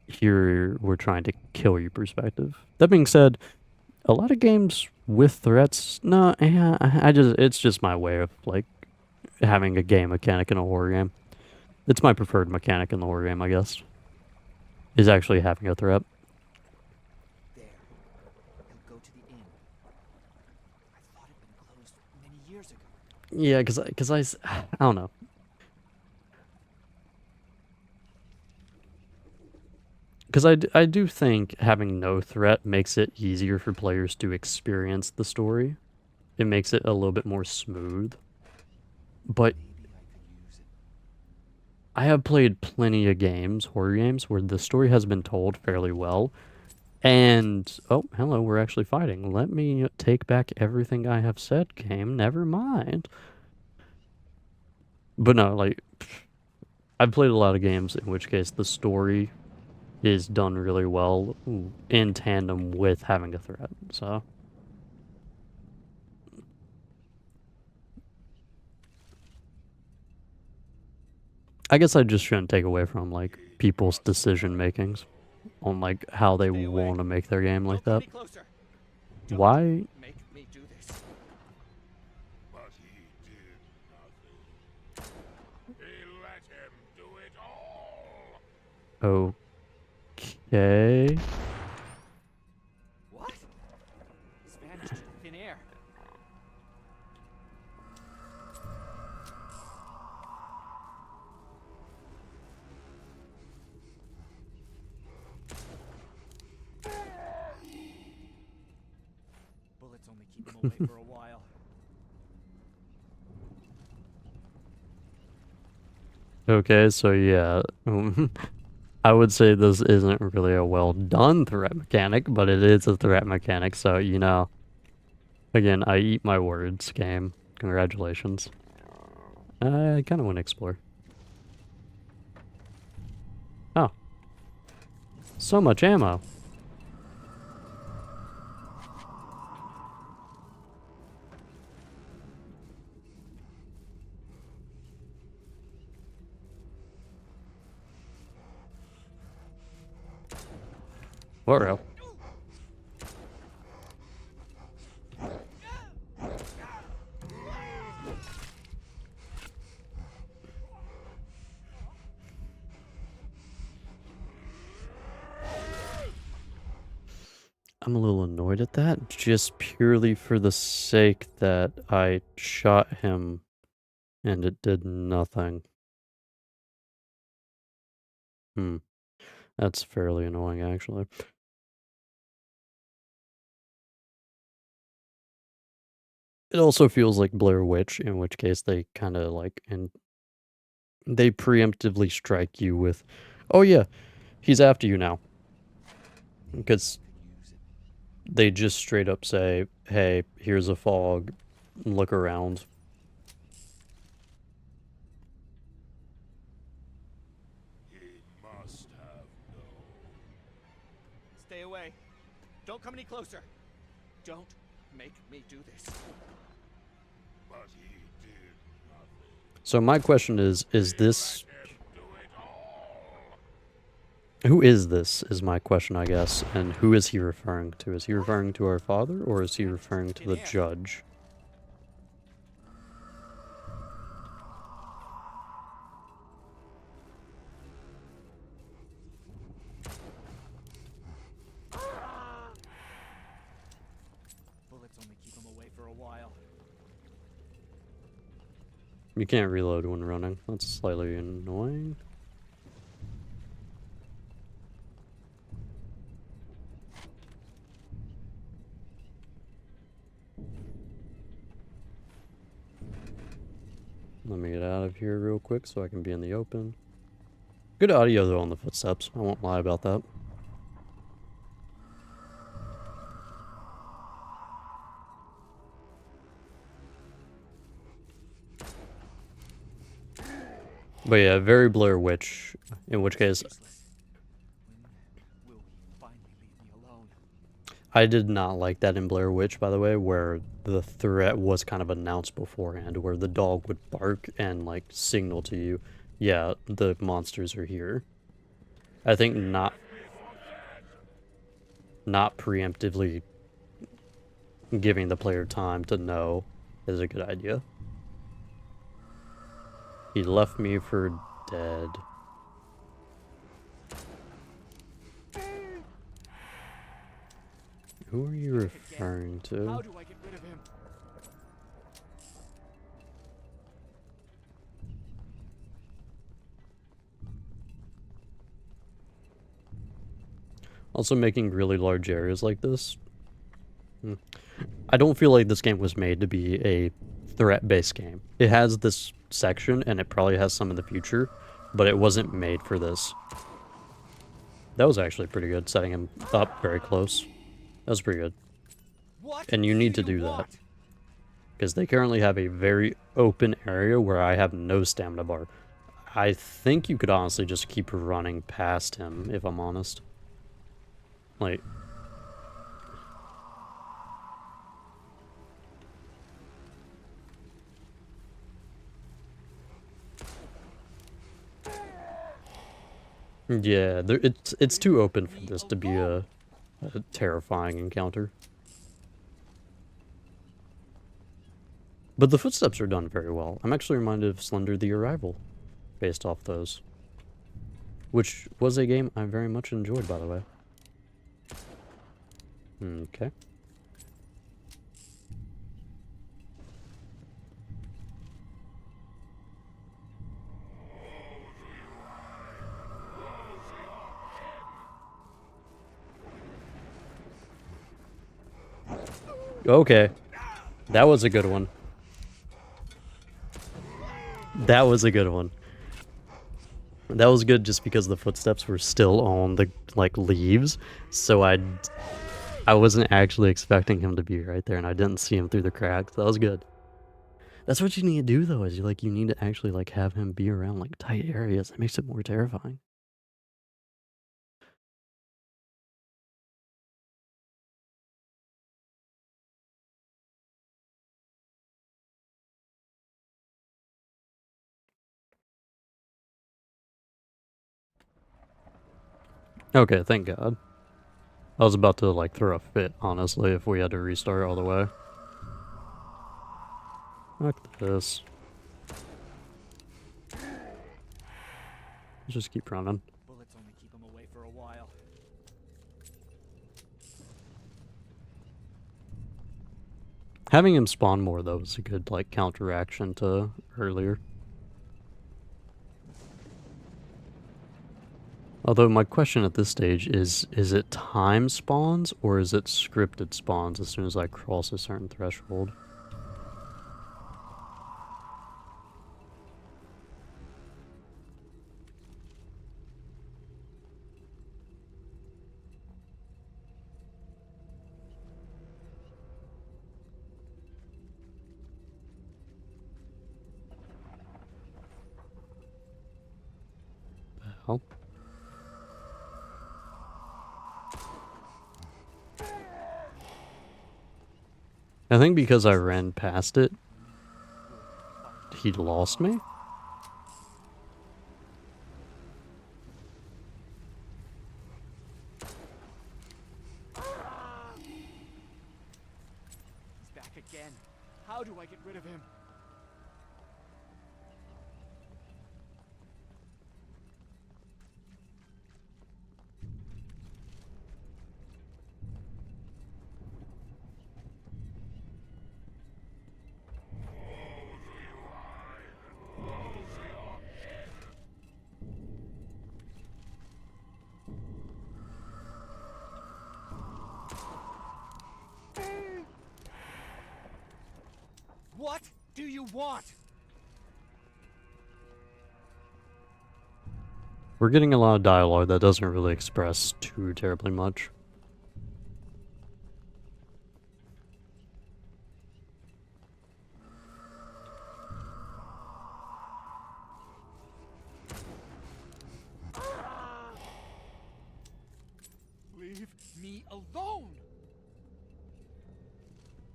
here we're trying to kill you perspective. That being said, a lot of games with threats, no, yeah, it's just my way of like having a game mechanic in a horror game. It's my preferred mechanic in the horror game, I guess, is actually having a threat. There. He'll go to the inn. I thought it'd been closed many years ago. Yeah, because I don't know. Because I do think having no threat makes it easier for players to experience the story. It makes it a little bit more smooth. But Maybe I could use it. I have played plenty of games, horror games, where the story has been told fairly well. And, oh, hello, we're actually fighting. Let me take back everything I have said, game. Never mind. But no, like, I've played a lot of games in which case the story is done really well in tandem with having a threat. So I guess I just shouldn't take away from like people's decision makings on like how they Stay away. want to make their game like Don't that. come any closer. Don't Why? make me do this. But he did nothing. He let him do it all. Okay. What? It's vanished into thin air. Bullets only keep him away for a while. Okay, so yeah. I would say this isn't really a well done threat mechanic, but it is a threat mechanic, so you know. Again, I eat my words, game. Congratulations. I kind of want to explore. Oh. So much ammo. Whoa. I'm a little annoyed at that, just purely for the sake that I shot him and it did nothing. That's fairly annoying, actually. It also feels like Blair Witch, in which case they kind of like, and they preemptively strike you with, oh yeah, he's after you now. Because they just straight up say, hey, here's a fog, look around. He must have known. Stay away. Don't come any closer. Don't make me do this. But he did nothing. So my question is this... Let him do it all. Who is this, is my question, I guess, and who is he referring to? Is he referring to our father, or is he referring to the judge? Bullets only keep him away for a while. You can't reload when running. That's slightly annoying. Let me get out of here real quick so I can be in the open. Good audio though on the footsteps. I won't lie about that. But yeah, very Blair Witch, in which case Useless. When will he finally leave me alone? I did not like that in Blair Witch, by the way, where the threat was kind of announced beforehand, where the dog would bark and like signal to you, yeah, the monsters are here. I think not preemptively giving the player time to know is a good idea. He left me for dead. Who are you referring How to? do I get rid of him? Also, making really large areas like this. I don't feel like this game was made to be a threat-based game. It has this section, and it probably has some in the future, but it wasn't made for this. That was actually pretty good, setting him up very close. That was pretty good. What? And you need to do that. Because they currently have a very open area where I have no stamina bar. I think you could honestly just keep running past him, if I'm honest. Like... yeah, it's too open for this to be a terrifying encounter. But the footsteps are done very well. I'm actually reminded of Slender the Arrival, based off those. Which was a game I very much enjoyed, by the way. Okay. Okay. That was a good one. That was a good one. That was good just because the footsteps were still on the, like, leaves, so I wasn't actually expecting him to be right there, and I didn't see him through the cracks. That was good. That's what you need to do, though, is you need to actually, like, have him be around, like, tight areas. It makes it more terrifying. Okay, thank God. I was about to, like, throw a fit, honestly, if we had to restart all the way. Fuck this. Let's just keep running. Bullets only keep him away for a while. Having him spawn more, though, is a good, like, counteraction to earlier. Although my question at this stage is it time spawns or is it scripted spawns as soon as I cross a certain threshold? Hell. I think because I ran past it, he lost me? He's back again. How do I get rid of him? What do you want? We're getting a lot of dialogue that doesn't really express too terribly much. Leave me alone!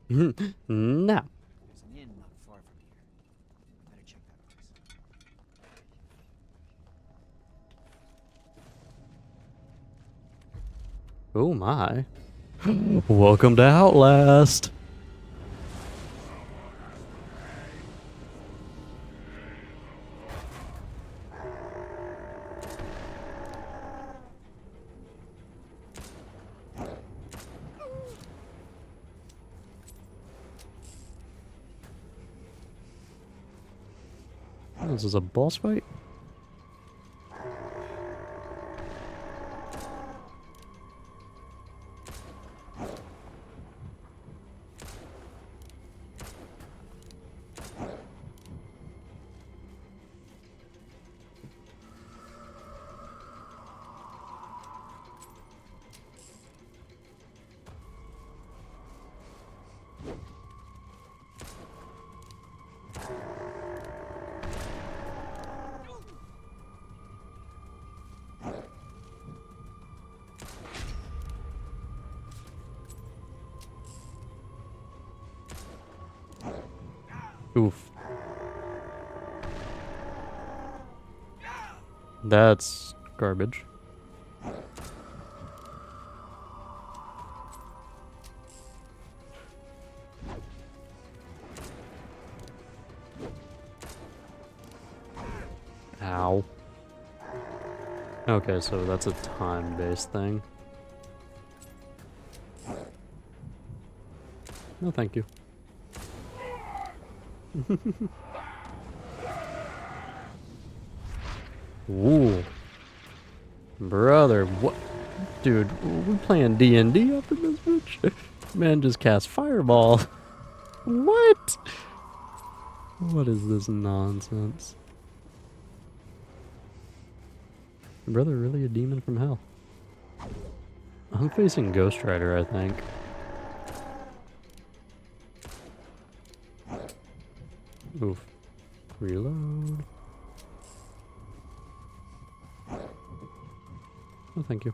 No. There's an inn not far from here. Better check that place. Oh my. Welcome to Outlast. This is a boss fight? Oof. That's garbage. Ow. Okay, so that's a time-based thing. No, thank you. Ooh. Brother, what? Dude, we playing D&D up in this bitch? Man just cast Fireball. What? What is this nonsense? Brother, really a demon from hell? I'm facing Ghost Rider, I think. Oof. Reload. Oh, thank you.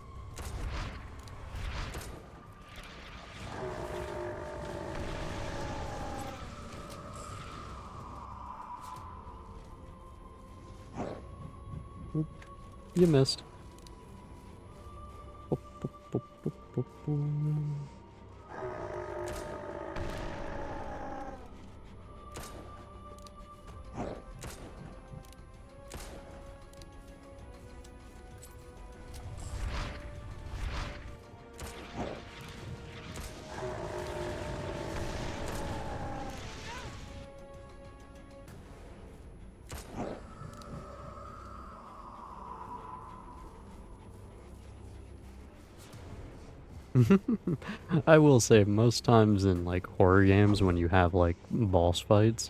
Oop. You missed. Boop, boop, boop, boop, boop, boop. I will say, most times in like horror games when you have like boss fights,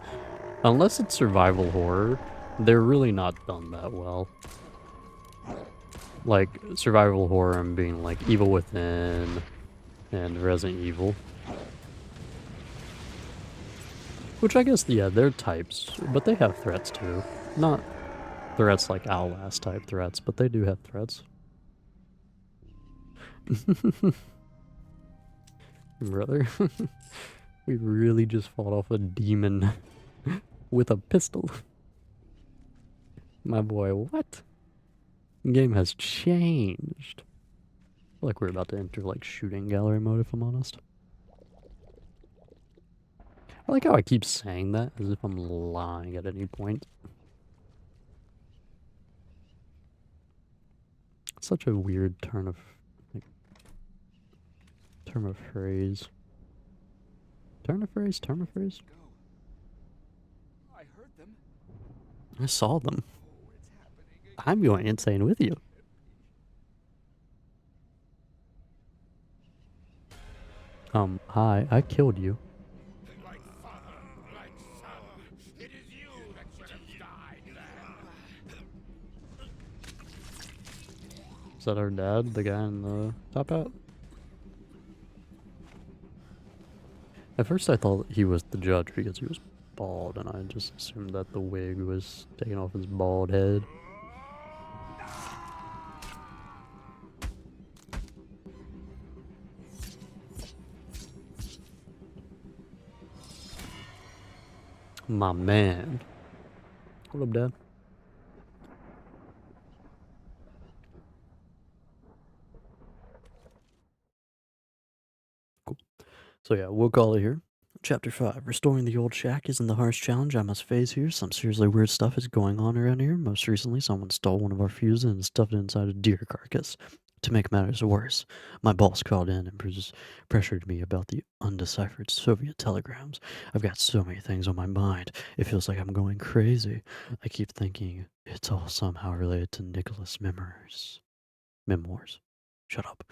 unless it's survival horror, they're really not done that well. Like survival horror and being like Evil Within and Resident Evil. Which I guess, yeah, they're types, but they have threats too. Not threats like Outlast type threats, but they do have threats. Brother, we really just fought off a demon with a pistol. My boy, what? Game has changed. I feel like we're about to enter like shooting gallery mode, if I'm honest. I like how I keep saying that as if I'm lying at any point. Such a weird turn of phrase. Turn of phrase? Turn of phrase? Go. I heard them. I saw them. Oh, it's happening again. I'm going insane with you. Hi, I killed you. Like father, like son, it is you that should have died then. Is that our dad, the guy in the top hat? At first I thought he was the judge because he was bald, and I just assumed that the wig was taken off his bald head. My man. What up, Dad? Cool. So yeah, we'll call it here. Chapter 5. Restoring the old shack isn't the harsh challenge I must face here. Some seriously weird stuff is going on around here. Most recently, someone stole one of our fuses and stuffed it inside a deer carcass. To make matters worse, my boss called in and pressured me about the undeciphered Soviet telegrams. I've got so many things on my mind, it feels like I'm going crazy. I keep thinking it's all somehow related to Nicholas' memoirs. Shut up.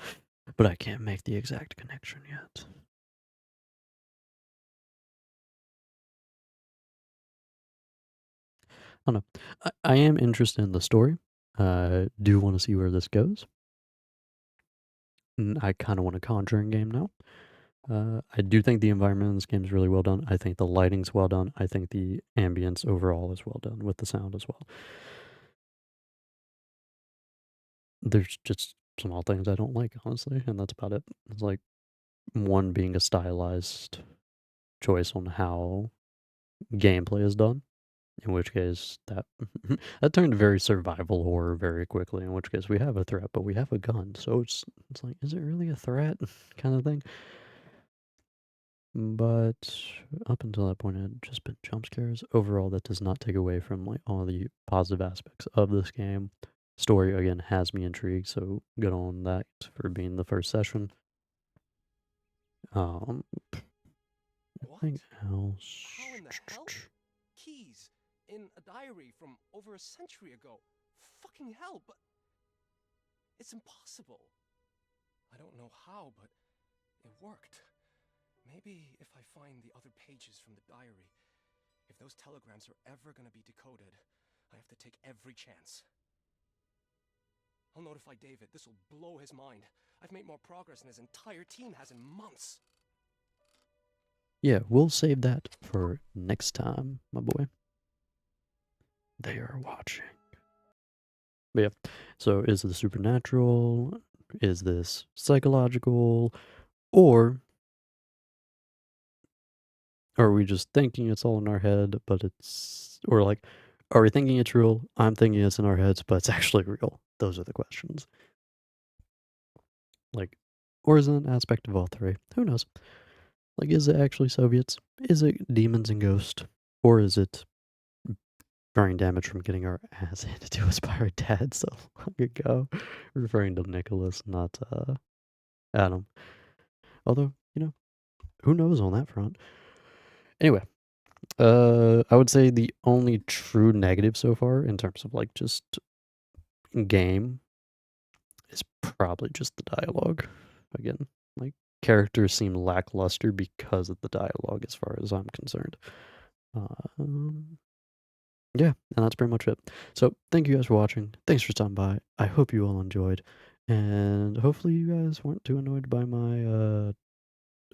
But I can't make the exact connection yet. I don't know. I am interested in the story. Do want to see where this goes. I kind of want a Conjuring game now. I do think the environment in this game is really well done. I think the lighting's well done. I think the ambience overall is well done with the sound as well. There's just small things I don't like, honestly, and that's about it. It's like one being a stylized choice on how gameplay is done. In which case, that that turned very survival horror very quickly. In which case, we have a threat, but we have a gun, so it's like, is it really a threat, kind of thing? But up until that point, it had just been jump scares. Overall, that does not take away from like all the positive aspects of this game. Story again has me intrigued, so good on that for being the first session. What? Anything else? How in the hell? Keys in a diary from over a century ago. Fucking hell, but it's impossible. I don't know how, but it worked. Maybe if I find the other pages from the diary, if those telegrams are ever gonna be decoded, I have to take every chance. I'll notify David. This will blow his mind. I've made more progress than his entire team has in months. Yeah, we'll save that for next time, my boy. They are watching. But yeah, so is this supernatural? Is this psychological? Or are we just thinking it's all in our head, but it's, or like, are we thinking it's real? I'm thinking it's in our heads, but it's actually real. Those are the questions. Like, or is it an aspect of all three? Who knows? Like, is it actually Soviets? Is it demons and ghosts? Or is it brain damage from getting our ass handed to us by our dad so long ago? Referring to Nicholas, not Adam. Although, who knows on that front? Anyway, I would say the only true negative so far in terms of like just game is probably just the dialogue. Again, like characters seem lackluster because of the dialogue as far as I'm concerned. Yeah, and that's pretty much it. So thank you guys for watching. Thanks for stopping by. I hope you all enjoyed. And hopefully you guys weren't too annoyed by my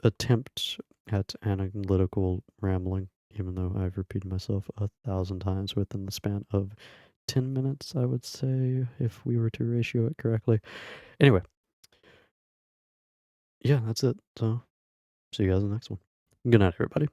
attempt at analytical rambling, even though I've repeated myself 1,000 times within the span of 10 minutes, I would say, if we were to ratio it correctly. Anyway, yeah, that's it. So, see you guys in the next one. Good night, everybody.